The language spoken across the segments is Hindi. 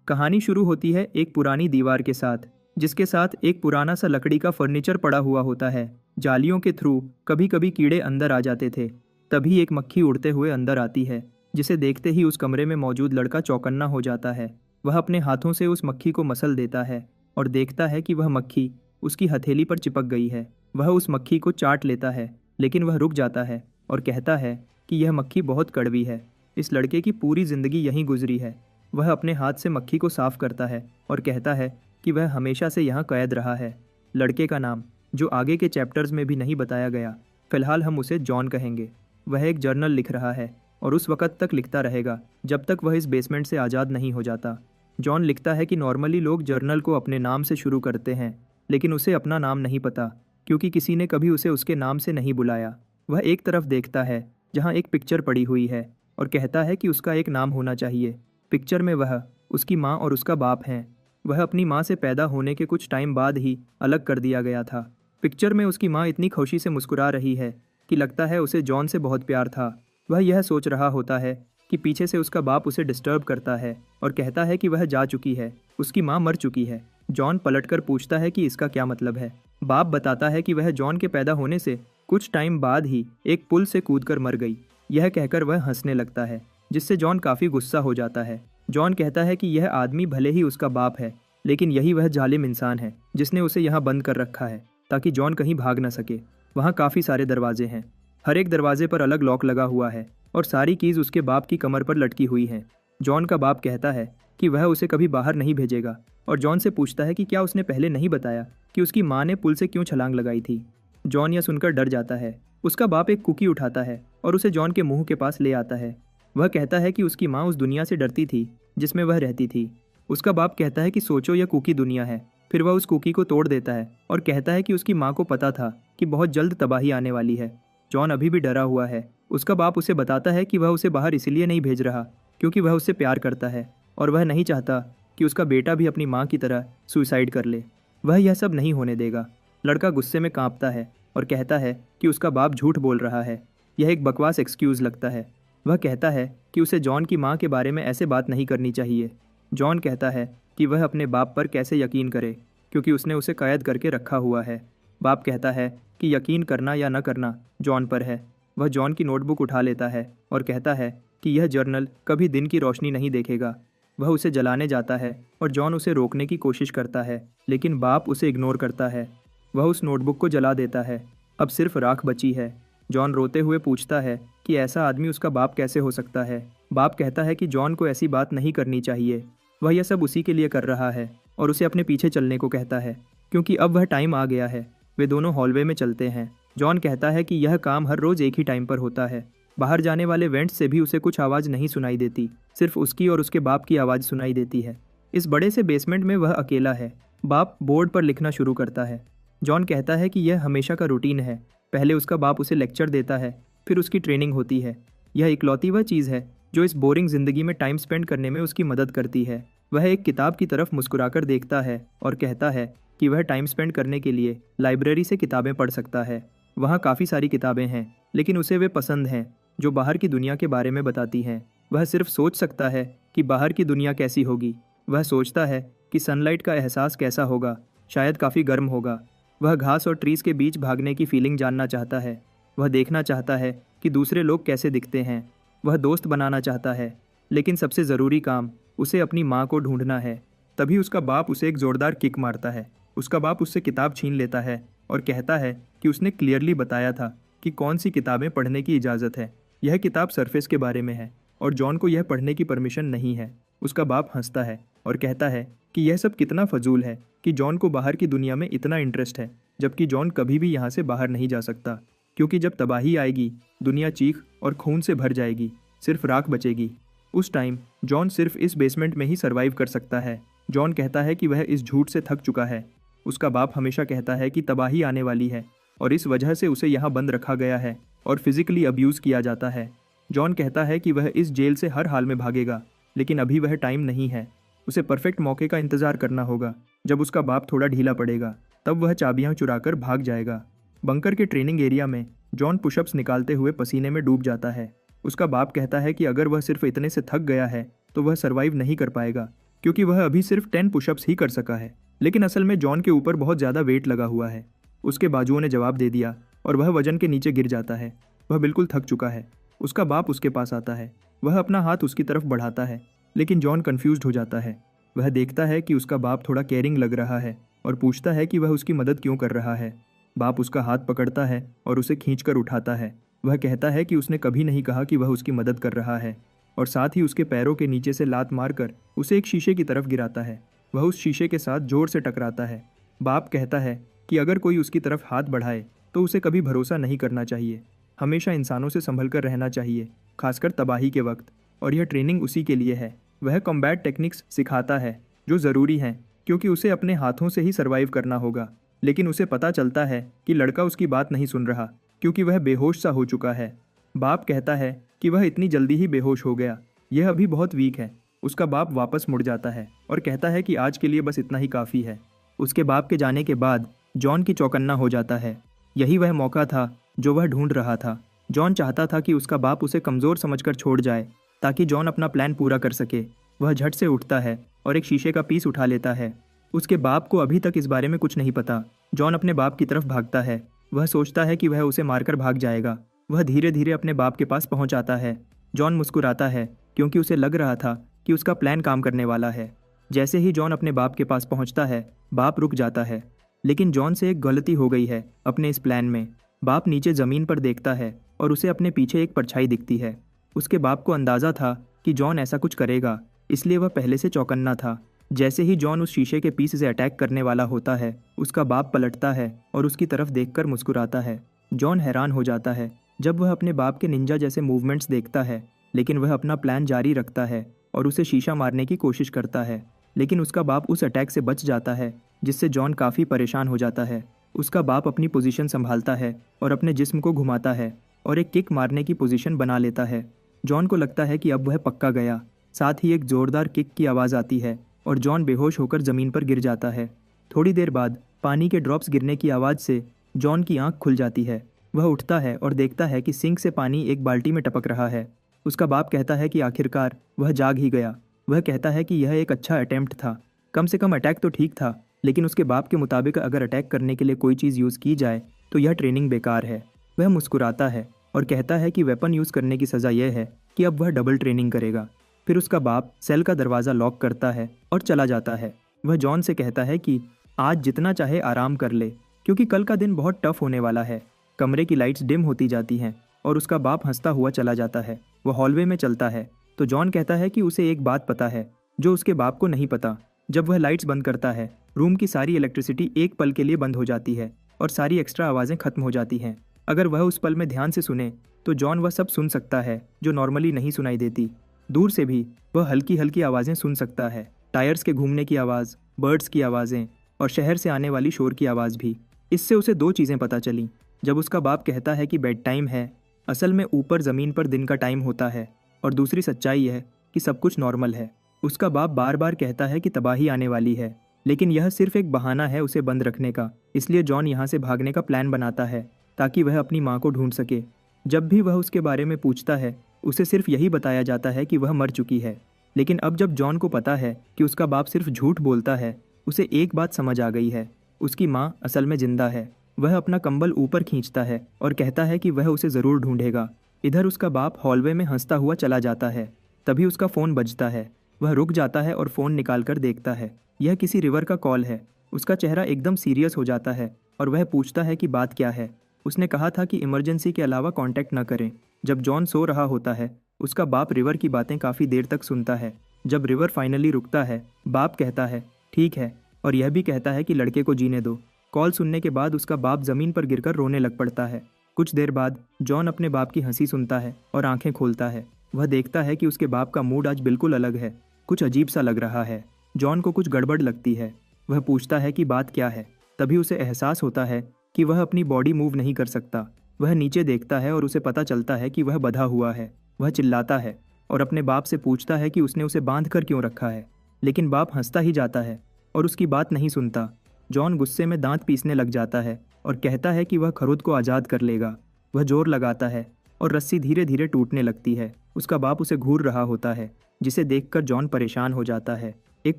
कहानी शुरू होती है एक पुरानी दीवार के साथ, जिसके साथ एक पुराना सा लकड़ी का फर्नीचर पड़ा हुआ होता है। जालियों के थ्रू कभी कभी कीड़े अंदर आ जाते थे। तभी एक मक्खी उड़ते हुए अंदर आती है, जिसे देखते ही उस कमरे में मौजूद लड़का चौकन्ना हो जाता है। वह अपने हाथों से उस मक्खी को मसल देता है और देखता है कि वह मक्खी उसकी हथेली पर चिपक गई है। वह उस मक्खी को चाट लेता है, लेकिन वह रुक जाता है और कहता है कि यह मक्खी बहुत कड़वी है। इस लड़के की पूरी जिंदगी यहीं गुजरी है। वह अपने हाथ से मक्खी को साफ करता है और कहता है कि वह हमेशा से यहाँ कैद रहा है। लड़के का नाम, जो आगे के चैप्टर्स में भी नहीं बताया गया, फिलहाल हम उसे जॉन कहेंगे। वह एक जर्नल लिख रहा है और उस वक़्त तक लिखता रहेगा जब तक वह इस बेसमेंट से आज़ाद नहीं हो जाता। जॉन लिखता है कि नॉर्मली लोग जर्नल को अपने नाम से शुरू करते हैं, लेकिन उसे अपना नाम नहीं पता क्योंकि किसी ने कभी उसे उसके नाम से नहीं बुलाया। वह एक तरफ देखता है जहाँ एक पिक्चर पड़ी हुई है और कहता है कि उसका एक नाम होना चाहिए। पिक्चर में वह, उसकी माँ और उसका बाप हैं। वह अपनी माँ से पैदा होने के कुछ टाइम बाद ही अलग कर दिया गया था। पिक्चर में उसकी माँ इतनी खुशी से मुस्कुरा रही है कि लगता है उसे जॉन से बहुत प्यार था। वह यह सोच रहा होता है कि पीछे से उसका बाप उसे डिस्टर्ब करता है और कहता है कि वह जा चुकी है, उसकी माँ मर चुकी है। जॉन पलटकर पूछता है कि इसका क्या मतलब है। बाप बताता है कि वह जॉन के पैदा होने से कुछ टाइम बाद ही एक पुल से कूदकर मर गई। यह कहकर वह हंसने लगता है, जिससे जॉन काफ़ी गुस्सा हो जाता है। जॉन कहता है कि यह आदमी भले ही उसका बाप है, लेकिन यही वह जालिम इंसान है जिसने उसे यहाँ बंद कर रखा है ताकि जॉन कहीं भाग न सके। वहाँ काफ़ी सारे दरवाजे हैं, हर एक दरवाजे पर अलग लॉक लगा हुआ है और सारी कीज़ उसके बाप की कमर पर लटकी हुई हैं। जॉन का बाप कहता है कि वह उसे कभी बाहर नहीं भेजेगा और जॉन से पूछता है कि क्या उसने पहले नहीं बताया कि उसकी माँ ने पुल से क्यों छलांग लगाई थी। जॉन यह सुनकर डर जाता है। उसका बाप एक कुकी उठाता है और उसे जॉन के मुंह के पास ले आता है। वह कहता है कि उसकी माँ उस दुनिया से डरती थी जिसमें वह रहती थी। उसका बाप कहता है कि सोचो, यह कुकी दुनिया है। फिर वह उस कुकी को तोड़ देता है और कहता है कि उसकी माँ को पता था कि बहुत जल्द तबाही आने वाली है। जॉन अभी भी डरा हुआ है। उसका बाप उसे बताता है कि वह उसे बाहर इसलिए नहीं भेज रहा क्योंकि वह उससे प्यार करता है और वह नहीं चाहता कि उसका बेटा भी अपनी माँ की तरह सुसाइड कर ले। वह यह सब नहीं होने देगा। लड़का गुस्से में कांपता है और कहता है कि उसका बाप झूठ बोल रहा है। यह एक बकवास एक्सक्यूज़ लगता है। वह कहता है कि उसे जॉन की माँ के बारे में ऐसे बात नहीं करनी चाहिए। जॉन कहता है कि वह अपने बाप पर कैसे यकीन करे क्योंकि उसने उसे कैद करके रखा हुआ है। बाप कहता है कि यकीन करना या न करना जॉन पर है। वह जॉन की नोटबुक उठा लेता है और कहता है कि यह जर्नल कभी दिन की रोशनी नहीं देखेगा। वह उसे जलाने जाता है और जॉन उसे रोकने की कोशिश करता है, लेकिन बाप उसे इग्नोर करता है। वह उस नोटबुक को जला देता है। अब सिर्फ राख बची है। जॉन रोते हुए पूछता है कि ऐसा आदमी उसका बाप कैसे हो सकता है। बाप कहता है कि जॉन को ऐसी बात नहीं करनी चाहिए। वह यह सब उसी के लिए कर रहा है और उसे अपने पीछे चलने को कहता है क्योंकि अब वह टाइम आ गया है। वे दोनों हॉलवे में चलते हैं। जॉन कहता है कि यह काम हर रोज़ एक ही टाइम पर होता है। बाहर जाने वाले वेंट्स से भी उसे कुछ आवाज़ नहीं सुनाई देती, सिर्फ उसकी और उसके बाप की आवाज़ सुनाई देती है। इस बड़े से बेसमेंट में वह अकेला है। बाप बोर्ड पर लिखना शुरू करता है। जॉन कहता है कि यह हमेशा का रूटीन है। पहले उसका बाप उसे लेक्चर देता है, फिर उसकी ट्रेनिंग होती है। यह इकलौती वह चीज़ है जो इस बोरिंग ज़िंदगी में टाइम स्पेंड करने में उसकी मदद करती है। वह एक किताब की तरफ मुस्कुराकर देखता है और कहता है कि वह टाइम स्पेंड करने के लिए लाइब्रेरी से किताबें पढ़ सकता है। वहाँ काफ़ी सारी किताबें हैं, लेकिन उसे वे पसंद हैं जो बाहर की दुनिया के बारे में बताती हैं। वह सिर्फ सोच सकता है कि बाहर की दुनिया कैसी होगी। वह सोचता है कि सनलाइट का एहसास कैसा होगा, शायद काफ़ी गर्म होगा। वह घास और ट्रीज़ के बीच भागने की फीलिंग जानना चाहता है। वह देखना चाहता है कि दूसरे लोग कैसे दिखते हैं। वह दोस्त बनाना चाहता है, लेकिन सबसे ज़रूरी काम उसे अपनी माँ को ढूंढना है। तभी उसका बाप उसे एक ज़ोरदार किक मारता है। उसका बाप उससे किताब छीन लेता है और कहता है कि उसने क्लियरली बताया था कि कौन सी किताबें पढ़ने की इजाज़त है। यह किताब सरफेस के बारे में है और जॉन को यह पढ़ने की परमिशन नहीं है। उसका बाप हंसता है और कहता है कि यह सब कितना फजूल है कि जॉन को बाहर की दुनिया में इतना इंटरेस्ट है, जबकि जॉन कभी भी यहाँ से बाहर नहीं जा सकता क्योंकि जब तबाही आएगी दुनिया चीख और खून से भर जाएगी, सिर्फ राख बचेगी। उस टाइम जॉन सिर्फ इस बेसमेंट में ही सर्वाइव कर सकता है। जॉन कहता है कि वह इस झूठ से थक चुका है। उसका बाप हमेशा कहता है कि तबाही आने वाली है और इस वजह से उसे यहाँ बंद रखा गया है और फिजिकली अब्यूज़ किया जाता है। जॉन कहता है कि वह इस जेल से हर हाल में भागेगा, लेकिन अभी वह टाइम नहीं है। उसे परफेक्ट मौके का इंतज़ार करना होगा। जब उसका बाप थोड़ा ढीला पड़ेगा तब वह चाबियाँ चुराकर भाग जाएगा। बंकर के ट्रेनिंग एरिया में जॉन पुशअप्स निकालते हुए पसीने में डूब जाता है। उसका बाप कहता है कि अगर वह सिर्फ इतने से थक गया है तो वह सर्वाइव नहीं कर पाएगा क्योंकि वह अभी सिर्फ 10 पुशअप्स ही कर सका है। लेकिन असल में जॉन के ऊपर बहुत ज़्यादा वेट लगा हुआ है। उसके बाजुओं ने जवाब दे दिया और वह वजन के नीचे गिर जाता है। वह बिल्कुल थक चुका है। उसका बाप उसके पास आता है। वह अपना हाथ उसकी तरफ बढ़ाता है, लेकिन जॉन कन्फ्यूज्ड हो जाता है। वह देखता है कि उसका बाप थोड़ा केयरिंग लग रहा है और पूछता है कि वह उसकी मदद क्यों कर रहा है। बाप उसका हाथ पकड़ता है और उसे खींचकर उठाता है। वह कहता है कि उसने कभी नहीं कहा कि वह उसकी मदद कर रहा है, और साथ ही उसके पैरों के नीचे से लात मारकर उसे एक शीशे की तरफ गिराता है। वह उस शीशे के साथ जोर से टकराता है। बाप कहता है कि अगर कोई उसकी तरफ हाथ बढ़ाए तो उसे कभी भरोसा नहीं करना चाहिए। हमेशा इंसानों से संभल कर रहना चाहिए, खासकर तबाही के वक्त, और यह ट्रेनिंग उसी के लिए है। वह कॉम्बैट टेक्निक्स सिखाता है जो ज़रूरी हैं, क्योंकि उसे अपने हाथों से ही सर्वाइव करना होगा। लेकिन उसे पता चलता है कि लड़का उसकी बात नहीं सुन रहा, क्योंकि वह बेहोश सा हो चुका है। बाप कहता है कि वह इतनी जल्दी ही बेहोश हो गया, यह अभी बहुत वीक है। उसका बाप वापस मुड़ जाता है और कहता है कि आज के लिए बस इतना ही काफ़ी है। उसके बाप के जाने के बाद जॉन की चौकन्ना हो जाता है। यही वह मौका था जो वह ढूंढ रहा था। जॉन चाहता था कि उसका बाप उसे कमज़ोर समझकर छोड़ जाए, ताकि जॉन अपना प्लान पूरा कर सके। वह झट से उठता है और एक शीशे का पीस उठा लेता है। उसके बाप को अभी तक इस बारे में कुछ नहीं पता। जॉन अपने बाप की तरफ भागता है। वह सोचता है कि वह उसे मारकर भाग जाएगा। वह धीरे धीरे अपने बाप के पास पहुंच आता है। जॉन मुस्कुराता है, क्योंकि उसे लग रहा था कि उसका प्लान काम करने वाला है। जैसे ही जॉन अपने बाप के पास पहुंचता है, बाप रुक जाता है। लेकिन जॉन से एक गलती हो गई है अपने इस प्लान में। बाप नीचे ज़मीन पर देखता है और उसे अपने पीछे एक परछाई दिखती है। उसके बाप को अंदाज़ा था कि जॉन ऐसा कुछ करेगा, इसलिए वह पहले से चौकन्ना था। जैसे ही जॉन उस शीशे के पीस से अटैक करने वाला होता है, उसका बाप पलटता है और उसकी तरफ देखकर मुस्कुराता है। जॉन हैरान हो जाता है जब वह अपने बाप के निंजा जैसे मूवमेंट्स देखता है, लेकिन वह अपना प्लान जारी रखता है और उसे शीशा मारने की कोशिश करता है। लेकिन उसका बाप उस अटैक से बच जाता है, जिससे जॉन काफ़ी परेशान हो जाता है। उसका बाप अपनी पोजीशन संभालता है और अपने जिस्म को घुमाता है और एक किक मारने की पोजीशन बना लेता है। जॉन को लगता है कि अब वह पक्का गया। साथ ही एक ज़ोरदार किक की आवाज़ आती है और जॉन बेहोश होकर ज़मीन पर गिर जाता है। थोड़ी देर बाद पानी के ड्रॉप्स गिरने की आवाज़ से जॉन की आंख खुल जाती है। वह उठता है और देखता है कि सिंक से पानी एक बाल्टी में टपक रहा है। उसका बाप कहता है कि आखिरकार वह जाग ही गया। वह कहता है कि यह एक अच्छा अटेम्प्ट था। कम से कम अटैक तो ठीक था, लेकिन उसके बाप के मुताबिक अगर अटैक करने के लिए कोई चीज़ यूज़ की जाए तो यह ट्रेनिंग बेकार है। वह मुस्कुराता है और कहता है कि वेपन यूज़ करने की सज़ा यह है कि अब वह डबल ट्रेनिंग करेगा। फिर उसका बाप सेल का दरवाज़ा लॉक करता है और चला जाता है। वह जॉन से कहता है कि आज जितना चाहे आराम कर ले, क्योंकि कल का दिन बहुत टफ होने वाला है। कमरे की लाइट्स डिम होती जाती हैं और उसका बाप हंसता हुआ चला जाता है। वह हॉलवे में चलता है तो जॉन कहता है कि उसे एक बात पता है जो उसके बाप को नहीं पता। जब वह लाइट्स बंद करता है, रूम की सारी इलेक्ट्रिसिटी एक पल के लिए बंद हो जाती है और सारी एक्स्ट्रा आवाज़ें खत्म हो जाती हैं। अगर वह उस पल में ध्यान से सुने तो जॉन वह सब सुन सकता है जो नॉर्मली नहीं सुनाई देती। दूर से भी वह हल्की हल्की आवाज़ें सुन सकता है, टायर्स के घूमने की आवाज़, बर्ड्स की आवाज़ें और शहर से आने वाली शोर की आवाज़ भी। इससे उसे दो चीज़ें पता चलीं। जब उसका बाप कहता है कि बेड टाइम है, असल में ऊपर ज़मीन पर दिन का टाइम होता है, और दूसरी सच्चाई है कि सब कुछ नॉर्मल है। उसका बाप बार बार कहता है कि तबाही आने वाली है, लेकिन यह सिर्फ एक बहाना है उसे बंद रखने का। इसलिए जॉन यहाँ से भागने का प्लान बनाता है ताकि वह अपनी माँ को ढूंढ सके। जब भी वह उसके बारे में पूछता है, उसे सिर्फ यही बताया जाता है कि वह मर चुकी है। लेकिन अब जब जॉन को पता है कि उसका बाप सिर्फ झूठ बोलता है, उसे एक बात समझ आ गई है, उसकी माँ असल में जिंदा है। वह अपना कंबल ऊपर खींचता है और कहता है कि वह उसे ज़रूर ढूंढेगा। इधर उसका बाप हॉलवे में हंसता हुआ चला जाता है। तभी उसका फ़ोन बजता है। वह रुक जाता है और फ़ोन निकाल कर देखता है। यह किसी रिवर का कॉल है। उसका चेहरा एकदम सीरियस हो जाता है और वह पूछता है कि बात क्या है। उसने कहा था कि इमरजेंसी के अलावा कांटेक्ट न करें। जब जॉन सो रहा होता है, उसका बाप रिवर की बातें काफ़ी देर तक सुनता है। जब रिवर फाइनली रुकता है, बाप कहता है ठीक है, और यह भी कहता है कि लड़के को जीने दो। कॉल सुनने के बाद उसका बाप ज़मीन पर गिरकर रोने लग पड़ता है। कुछ देर बाद जॉन अपने बाप की हंसी सुनता है और आंखें खोलता है। वह देखता है कि उसके बाप का मूड आज बिल्कुल अलग है, कुछ अजीब सा लग रहा है। जॉन को कुछ गड़बड़ लगती है। वह पूछता है कि बात क्या है। तभी उसे एहसास होता है कि वह अपनी बॉडी मूव नहीं कर सकता। वह नीचे देखता है और उसे पता चलता है कि वह बंधा हुआ है। वह चिल्लाता है और अपने बाप से पूछता है कि उसने उसे बांध कर क्यों रखा है, लेकिन बाप हंसता ही जाता है और उसकी बात नहीं सुनता। जॉन गुस्से में दांत पीसने लग जाता है और कहता है कि वह खरुद को आज़ाद कर लेगा। वह जोर लगाता है और रस्सी धीरे धीरे टूटने लगती है। उसका बाप उसे घूर रहा होता है, जिसे देखकर जॉन परेशान हो जाता है। एक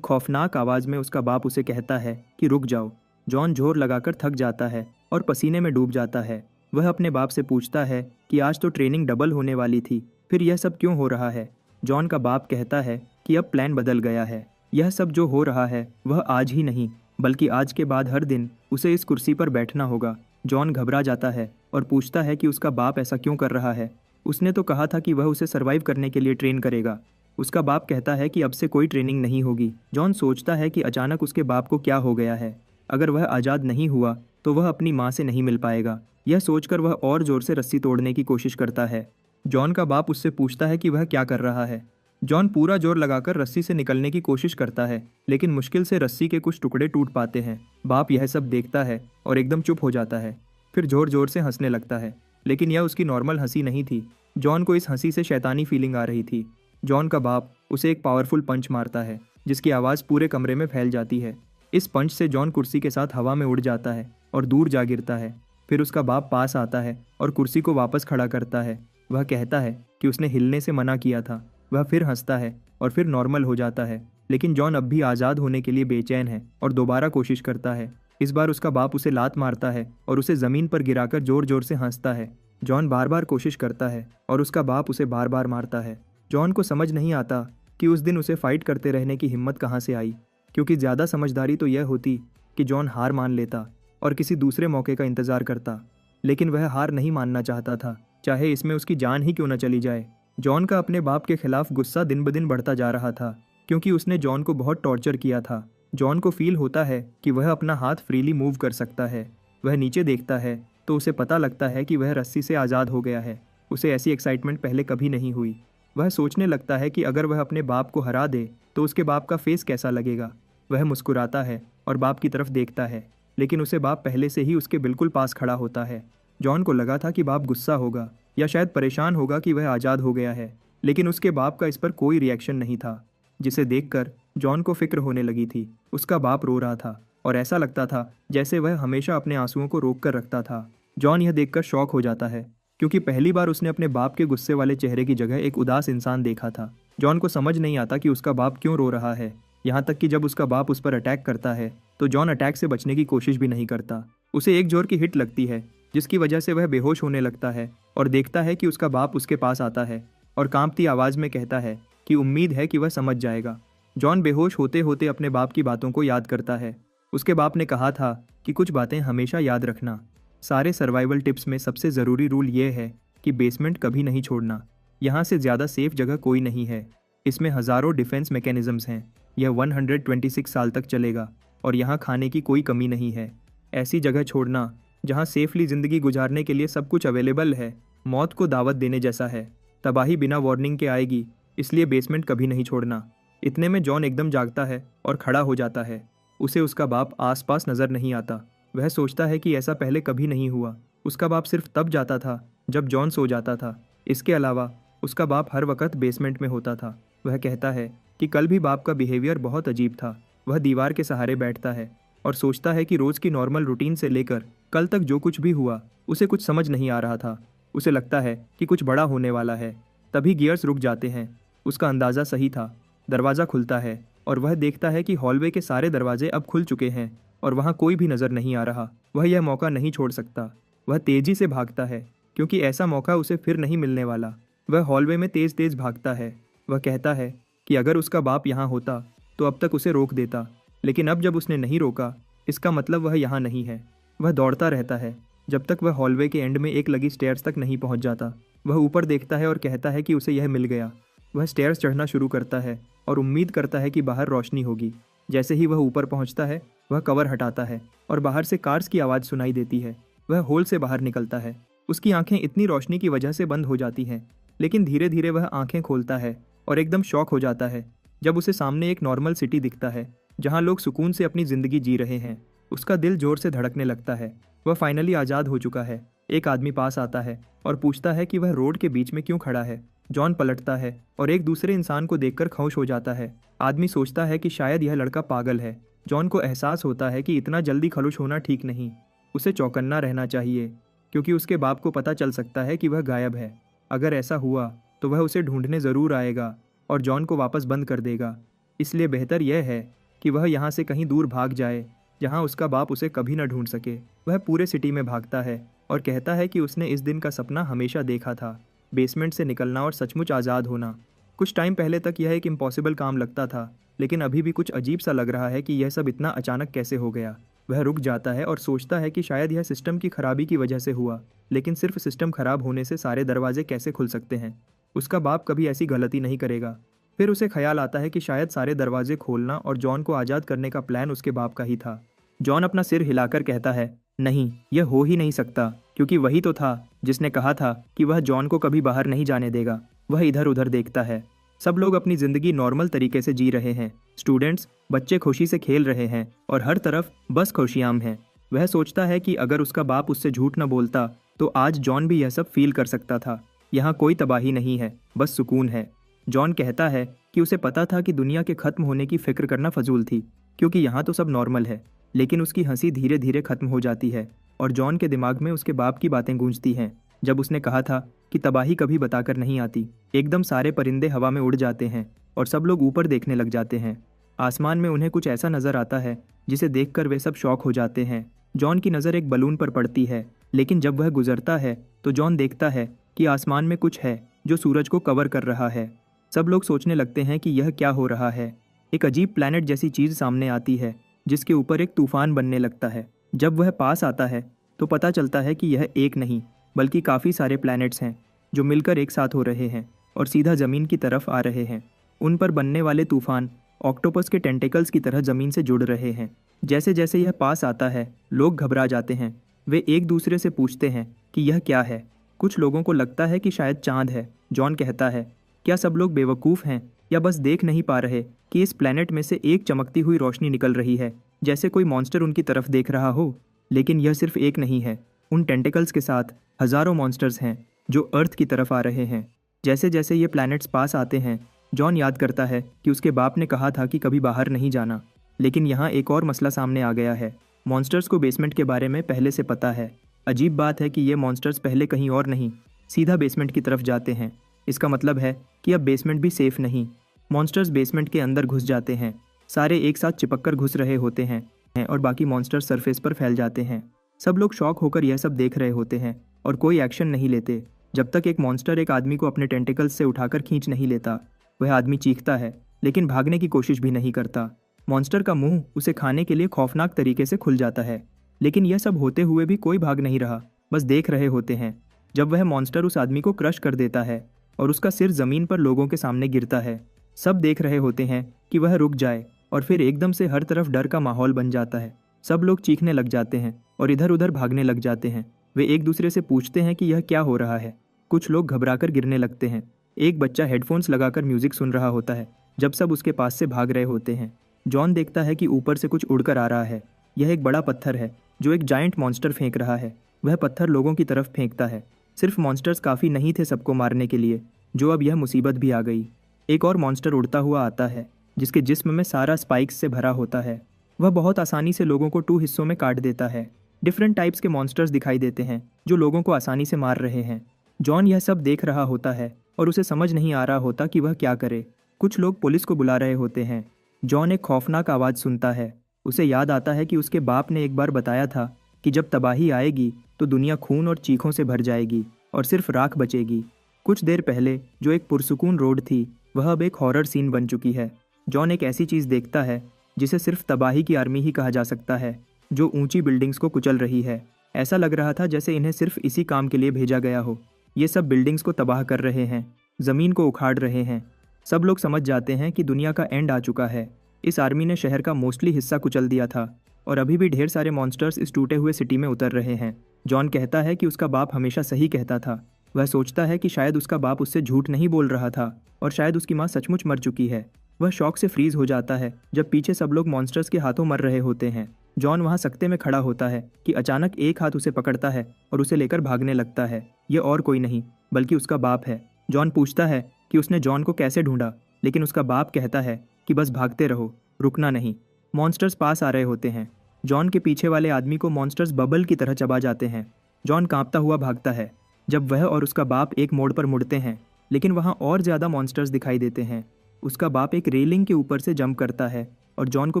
खौफनाक आवाज़ में उसका बाप उसे कहता है कि रुक जाओ। जॉन जोर लगाकर थक जाता है और पसीने में डूब जाता है। वह अपने बाप से पूछता है कि आज तो ट्रेनिंग डबल होने वाली थी, फिर यह सब क्यों हो रहा है। जॉन का बाप कहता है कि अब प्लान बदल गया है। यह सब जो हो रहा है वह आज ही नहीं, बल्कि आज के बाद हर दिन उसे इस कुर्सी पर बैठना होगा। जॉन घबरा जाता है और पूछता है कि उसका बाप ऐसा क्यों कर रहा है। उसने तो कहा था कि वह उसे सरवाइव करने के लिए ट्रेन करेगा। उसका बाप कहता है कि अब से कोई ट्रेनिंग नहीं होगी। जॉन सोचता है कि अचानक उसके बाप को क्या हो गया है। अगर वह आज़ाद नहीं हुआ तो वह अपनी माँ से नहीं मिल पाएगा। यह सोचकर वह और ज़ोर से रस्सी तोड़ने की कोशिश करता है। जॉन का बाप उससे पूछता है कि वह क्या कर रहा है। जॉन पूरा जोर लगाकर रस्सी से निकलने की कोशिश करता है, लेकिन मुश्किल से रस्सी के कुछ टुकड़े टूट पाते हैं। बाप यह सब देखता है और एकदम चुप हो जाता है। फिर जोर जोर से हंसने लगता है, लेकिन यह उसकी नॉर्मल हंसी नहीं थी। जॉन को इस हंसी से शैतानी फीलिंग आ रही थी। जॉन का बाप उसे एक पावरफुल पंच मारता है, जिसकी आवाज़ पूरे कमरे में फैल जाती है। इस पंच से जॉन कुर्सी के साथ हवा में उड़ जाता है और दूर जा गिरता है। फिर उसका बाप पास आता है और कुर्सी को वापस खड़ा करता है। वह कहता है कि उसने हिलने से मना किया था। वह फिर हंसता है और फिर नॉर्मल हो जाता है, लेकिन जॉन अब भी आज़ाद होने के लिए बेचैन है और दोबारा कोशिश करता है। इस बार उसका बाप उसे लात मारता है और उसे ज़मीन पर गिराकर जोर जोर से हंसता है। जॉन बार बार कोशिश करता है और उसका बाप उसे बार बार मारता है। जॉन को समझ नहीं आता कि उस दिन उसे फाइट करते रहने की हिम्मत कहाँ से आई, क्योंकि ज़्यादा समझदारी तो यह होती कि जॉन हार मान लेता और किसी दूसरे मौके का इंतज़ार करता। लेकिन वह हार नहीं मानना चाहता था, चाहे इसमें उसकी जान ही क्यों न चली जाए। जॉन का अपने बाप के खिलाफ गुस्सा दिन ब दिन बढ़ता जा रहा था, क्योंकि उसने जॉन को बहुत टॉर्चर किया था। जॉन को फील होता है कि वह अपना हाथ फ्रीली मूव कर सकता है। वह नीचे देखता है तो उसे पता लगता है कि वह रस्सी से आज़ाद हो गया है। उसे ऐसी एक्साइटमेंट पहले कभी नहीं हुई। वह सोचने लगता है कि अगर वह अपने बाप को हरा दे तो उसके बाप का फेस कैसा लगेगा। वह मुस्कुराता है और बाप की तरफ देखता है, लेकिन उसे बाप पहले से ही उसके बिल्कुल पास खड़ा होता है। जॉन को लगा था कि बाप गुस्सा होगा या शायद परेशान होगा कि वह आज़ाद हो गया है, लेकिन उसके बाप का इस पर कोई रिएक्शन नहीं था, जिसे देखकर जॉन को फिक्र होने लगी थी। उसका बाप रो रहा था और ऐसा लगता था जैसे वह हमेशा अपने आंसुओं को रोक कर रखता था। जॉन यह देखकर शॉक हो जाता है, क्योंकि पहली बार उसने अपने बाप के गुस्से वाले चेहरे की जगह एक उदास इंसान देखा था। जॉन को समझ नहीं आता कि उसका बाप क्यों रो रहा है, यहाँ तक कि जब उसका बाप उस पर अटैक करता है तो जॉन अटैक से बचने की कोशिश भी नहीं करता। उसे एक जोर की हिट लगती है, जिसकी वजह से वह बेहोश होने लगता है और देखता है कि उसका बाप उसके पास आता है और कांपती आवाज़ में कहता है कि उम्मीद है कि वह समझ जाएगा। जॉन बेहोश होते होते अपने बाप की बातों को याद करता है। उसके बाप ने कहा था कि कुछ बातें हमेशा याद रखना। सारे सर्वाइवल टिप्स में सबसे ज़रूरी रूल ये है कि बेसमेंट कभी नहीं छोड़ना। यहाँ से ज़्यादा सेफ जगह कोई नहीं है। इसमें हज़ारों डिफेंस मैकेनिज़म्स हैं। यह 126 साल तक चलेगा और यहाँ खाने की कोई कमी नहीं है। ऐसी जगह छोड़ना जहाँ सेफली ज़िंदगी गुजारने के लिए सब कुछ अवेलेबल है, मौत को दावत देने जैसा है। तबाही बिना वार्निंग के आएगी, इसलिए बेसमेंट कभी नहीं छोड़ना। इतने में जॉन एकदम जागता है और खड़ा हो जाता है। उसे उसका बाप आसपास नज़र नहीं आता। वह सोचता है कि ऐसा पहले कभी नहीं हुआ। उसका बाप सिर्फ तब जाता था जब जॉन सो जाता था। इसके अलावा उसका बाप हर वक्त बेसमेंट में होता था। वह कहता है कि कल भी बाप का बिहेवियर बहुत अजीब था। वह दीवार के सहारे बैठता है और सोचता है कि रोज़ की नॉर्मल रूटीन से लेकर कल तक जो कुछ भी हुआ उसे कुछ समझ नहीं आ रहा था। उसे लगता है कि कुछ बड़ा होने वाला है। तभी गियर्स रुक जाते हैं। उसका अंदाज़ा सही था। दरवाज़ा खुलता है और वह देखता है कि हॉलवे के सारे दरवाजे अब खुल चुके हैं और वहाँ कोई भी नज़र नहीं आ रहा। वह यह मौका नहीं छोड़ सकता। वह तेज़ी से भागता है, क्योंकि ऐसा मौका उसे फिर नहीं मिलने वाला। वह हॉलवे में तेज़ तेज़ भागता है। वह कहता है कि अगर उसका बाप यहाँ होता तो अब तक उसे रोक देता, लेकिन अब जब उसने नहीं रोका, इसका मतलब वह यहाँ नहीं है। वह दौड़ता रहता है जब तक वह हॉलवे के एंड में एक लगी स्टेयर्स तक नहीं पहुँच जाता। वह ऊपर देखता है और कहता है कि उसे यह मिल गया। वह स्टेयर्स चढ़ना शुरू करता है और उम्मीद करता है कि बाहर रोशनी होगी। जैसे ही वह ऊपर पहुँचता है, वह कवर हटाता है और बाहर से कार्स की आवाज़ सुनाई देती है। वह होल से बाहर निकलता है। उसकी आंखें इतनी रोशनी की वजह से बंद हो जाती हैं, लेकिन धीरे धीरे वह आंखें खोलता है और एकदम शॉक हो जाता है जब उसे सामने एक नॉर्मल सिटी दिखता है, जहाँ लोग सुकून से अपनी ज़िंदगी जी रहे हैं। उसका दिल जोर से धड़कने लगता है। वह फाइनली आज़ाद हो चुका है। एक आदमी पास आता है और पूछता है कि वह रोड के बीच में क्यों खड़ा है। जॉन पलटता है और एक दूसरे इंसान को देखकर खामोश हो जाता है। आदमी सोचता है कि शायद यह लड़का पागल है। जॉन को एहसास होता है कि इतना जल्दी खामोश होना ठीक नहीं। उसे चौकन्ना रहना चाहिए, क्योंकि उसके बाप को पता चल सकता है कि वह गायब है। अगर ऐसा हुआ तो वह उसे ढूंढने ज़रूर आएगा और जॉन को वापस बंद कर देगा। इसलिए बेहतर यह है कि वह यहाँ से कहीं दूर भाग जाए जहाँ उसका बाप उसे कभी न ढूंढ सके। वह पूरे सिटी में भागता है और कहता है कि उसने इस दिन का सपना हमेशा देखा था, बेसमेंट से निकलना और सचमुच आज़ाद होना। कुछ टाइम पहले तक यह एक इम्पॉसिबल काम लगता था, लेकिन अभी भी कुछ अजीब सा लग रहा है कि यह सब इतना अचानक कैसे हो गया। वह रुक जाता है और सोचता है कि शायद यह सिस्टम की खराबी की वजह से हुआ, लेकिन सिर्फ सिस्टम खराब होने से सारे दरवाजे कैसे खुल सकते हैं? उसका बाप कभी ऐसी गलती नहीं करेगा। फिर उसे ख्याल आता है कि शायद सारे दरवाजे खोलना और जॉन को आज़ाद करने का प्लान उसके बाप का ही था। जॉन अपना सिर हिलाकर कहता है, नहीं, यह हो ही नहीं सकता, क्योंकि वही तो था जिसने कहा था कि वह जॉन को कभी बाहर नहीं जाने देगा। वह इधर उधर देखता है। सब लोग अपनी ज़िंदगी नॉर्मल तरीके से जी रहे हैं। स्टूडेंट्स, बच्चे खुशी से खेल रहे हैं और हर तरफ बस खुशियाम हैं। वह सोचता है कि अगर उसका बाप उससे झूठ न बोलता तो आज जॉन भी यह सब फील कर सकता था। यहाँ कोई तबाही नहीं है, बस सुकून है। जॉन कहता है कि उसे पता था कि दुनिया के ख़त्म होने की फ़िक्र करना फजूल थी, क्योंकि यहाँ तो सब नॉर्मल है। लेकिन उसकी हंसी धीरे धीरे ख़त्म हो जाती है और जॉन के दिमाग में उसके बाप की बातें गूंजती हैं, जब उसने कहा था कि तबाही कभी बताकर नहीं आती। एकदम सारे परिंदे हवा में उड़ जाते हैं और सब लोग ऊपर देखने लग जाते हैं। आसमान में उन्हें कुछ ऐसा नज़र आता है जिसे देखकर वे सब शॉक हो जाते हैं। जॉन की नज़र एक बलून पर पड़ती है, लेकिन जब वह गुजरता है तो जॉन देखता है कि आसमान में कुछ है जो सूरज को कवर कर रहा है। सब लोग सोचने लगते हैं कि यह क्या हो रहा है। एक अजीब प्लैनेट जैसी चीज़ सामने आती है जिसके ऊपर एक तूफान बनने लगता है। जब वह पास आता है तो पता चलता है कि यह एक नहीं बल्कि काफ़ी सारे प्लैनेट्स हैं जो मिलकर एक साथ हो रहे हैं और सीधा ज़मीन की तरफ आ रहे हैं। उन पर बनने वाले तूफान ऑक्टोपस के टेंटिकल्स की तरह ज़मीन से जुड़ रहे हैं। जैसे जैसे यह पास आता है, लोग घबरा जाते हैं। वे एक दूसरे से पूछते हैं कि यह क्या है। कुछ लोगों को लगता है कि शायद चाँद है। जॉन कहता है, क्या सब लोग बेवकूफ़ हैं या बस देख नहीं पा रहे कि इस प्लैनेट में से एक चमकती हुई रोशनी निकल रही है, जैसे कोई मॉन्स्टर उनकी तरफ देख रहा हो। लेकिन यह सिर्फ एक नहीं है, उन टेंटिकल्स के साथ हज़ारों मॉन्स्टर्स हैं जो अर्थ की तरफ आ रहे हैं। जैसे जैसे ये प्लैनेट्स पास आते हैं, जॉन याद करता है कि उसके बाप ने कहा था कि कभी बाहर नहीं जाना। लेकिन यहाँ एक और मसला सामने आ गया है। मॉन्स्टर्स को बेसमेंट के बारे में पहले से पता है। अजीब बात है कि ये मॉन्स्टर्स पहले कहीं और नहीं, सीधा बेसमेंट की तरफ जाते हैं। इसका मतलब है कि अब बेसमेंट भी सेफ नहीं। मॉन्स्टर्स बेसमेंट के अंदर घुस जाते हैं। सारे एक साथ चिपक कर घुस रहे होते हैं और बाकी मॉन्स्टर्स सरफेस पर फैल जाते हैं। सब लोग शॉक होकर यह सब देख रहे होते हैं और कोई एक्शन नहीं लेते जब तक एक मॉन्स्टर एक आदमी को अपने टेंटिकल्स से उठाकर खींच नहीं लेता। वह आदमी चीखता है लेकिन भागने की कोशिश भी नहीं करता। मॉन्स्टर का मुंह उसे खाने के लिए खौफनाक तरीके से खुल जाता है, लेकिन यह सब होते हुए भी कोई भाग नहीं रहा, बस देख रहे होते हैं। जब वह मॉन्स्टर उस आदमी को क्रश कर देता है और उसका सिर ज़मीन पर लोगों के सामने गिरता है, सब देख रहे होते हैं कि वह रुक जाए और फिर एकदम से हर तरफ डर का माहौल बन जाता है। सब लोग चीखने लग जाते हैं और इधर उधर भागने लग जाते हैं। वे एक दूसरे से पूछते हैं कि यह क्या हो रहा है। कुछ लोग घबराकर गिरने लगते हैं। एक बच्चा हेडफोन्स लगाकर म्यूजिक सुन रहा होता है जब सब उसके पास से भाग रहे होते हैं। जॉन देखता है कि ऊपर से कुछ उड़कर आ रहा है। यह एक बड़ा पत्थर है जो एक जायंट मॉन्स्टर फेंक रहा है। वह पत्थर लोगों की तरफ फेंकता है। सिर्फ मॉन्स्टर्स काफ़ी नहीं थे सबको मारने के लिए, जो अब यह मुसीबत भी आ गई। एक और मॉन्स्टर उड़ता हुआ आता है जिसके जिस्म में सारा स्पाइक्स से भरा होता है। वह बहुत आसानी से लोगों को 2 हिस्सों में काट देता है। डिफरेंट टाइप्स के मॉन्स्टर्स दिखाई देते हैं जो लोगों को आसानी से मार रहे हैं। जॉन यह सब देख रहा होता है और उसे समझ नहीं आ रहा होता कि वह क्या करे। कुछ लोग पुलिस को बुला रहे होते हैं। जॉन एक खौफनाक आवाज़ सुनता है। उसे याद आता है कि उसके बाप ने एक बार बताया था कि जब तबाही आएगी तो दुनिया खून और चीखों से भर जाएगी और सिर्फ राख बचेगी। कुछ देर पहले जो एक पुरसुकून रोड थी, वह अब एक हॉरर सीन बन चुकी है। जॉन एक ऐसी चीज़ देखता है जिसे सिर्फ तबाही की आर्मी ही कहा जा सकता है, जो ऊंची बिल्डिंग्स को कुचल रही है। ऐसा लग रहा था जैसे इन्हें सिर्फ इसी काम के लिए भेजा गया हो। ये सब बिल्डिंग्स को तबाह कर रहे हैं, ज़मीन को उखाड़ रहे हैं। सब लोग समझ जाते हैं कि दुनिया का एंड आ चुका है। इस आर्मी ने शहर का मोस्टली हिस्सा कुचल दिया था और अभी भी ढेर सारे मॉन्स्टर्स इस टूटे हुए सिटी में उतर रहे हैं। जॉन कहता है कि उसका बाप हमेशा सही कहता था। वह सोचता है कि शायद उसका बाप उससे झूठ नहीं बोल रहा था और शायद उसकी माँ सचमुच मर चुकी है। वह शौक से फ्रीज हो जाता है जब पीछे सब लोग मॉन्स्टर्स के हाथों मर रहे होते हैं। जॉन वहाँ सकते में खड़ा होता है कि अचानक एक हाथ उसे पकड़ता है और उसे लेकर भागने लगता है। यह और कोई नहीं बल्कि उसका बाप है। जॉन पूछता है कि उसने जॉन को कैसे ढूंढा, लेकिन उसका बाप कहता है कि बस भागते रहो, रुकना नहीं। मॉन्स्टर्स पास आ रहे होते हैं। जॉन के पीछे वाले आदमी को मॉन्स्टर्स बबल की तरह चबा जाते हैं। जॉन कांपता हुआ भागता है। जब वह और उसका बाप एक मोड़ पर मुड़ते हैं, लेकिन वहाँ और ज़्यादा मॉन्स्टर्स दिखाई देते हैं। उसका बाप एक रेलिंग के ऊपर से जंप करता है और जॉन को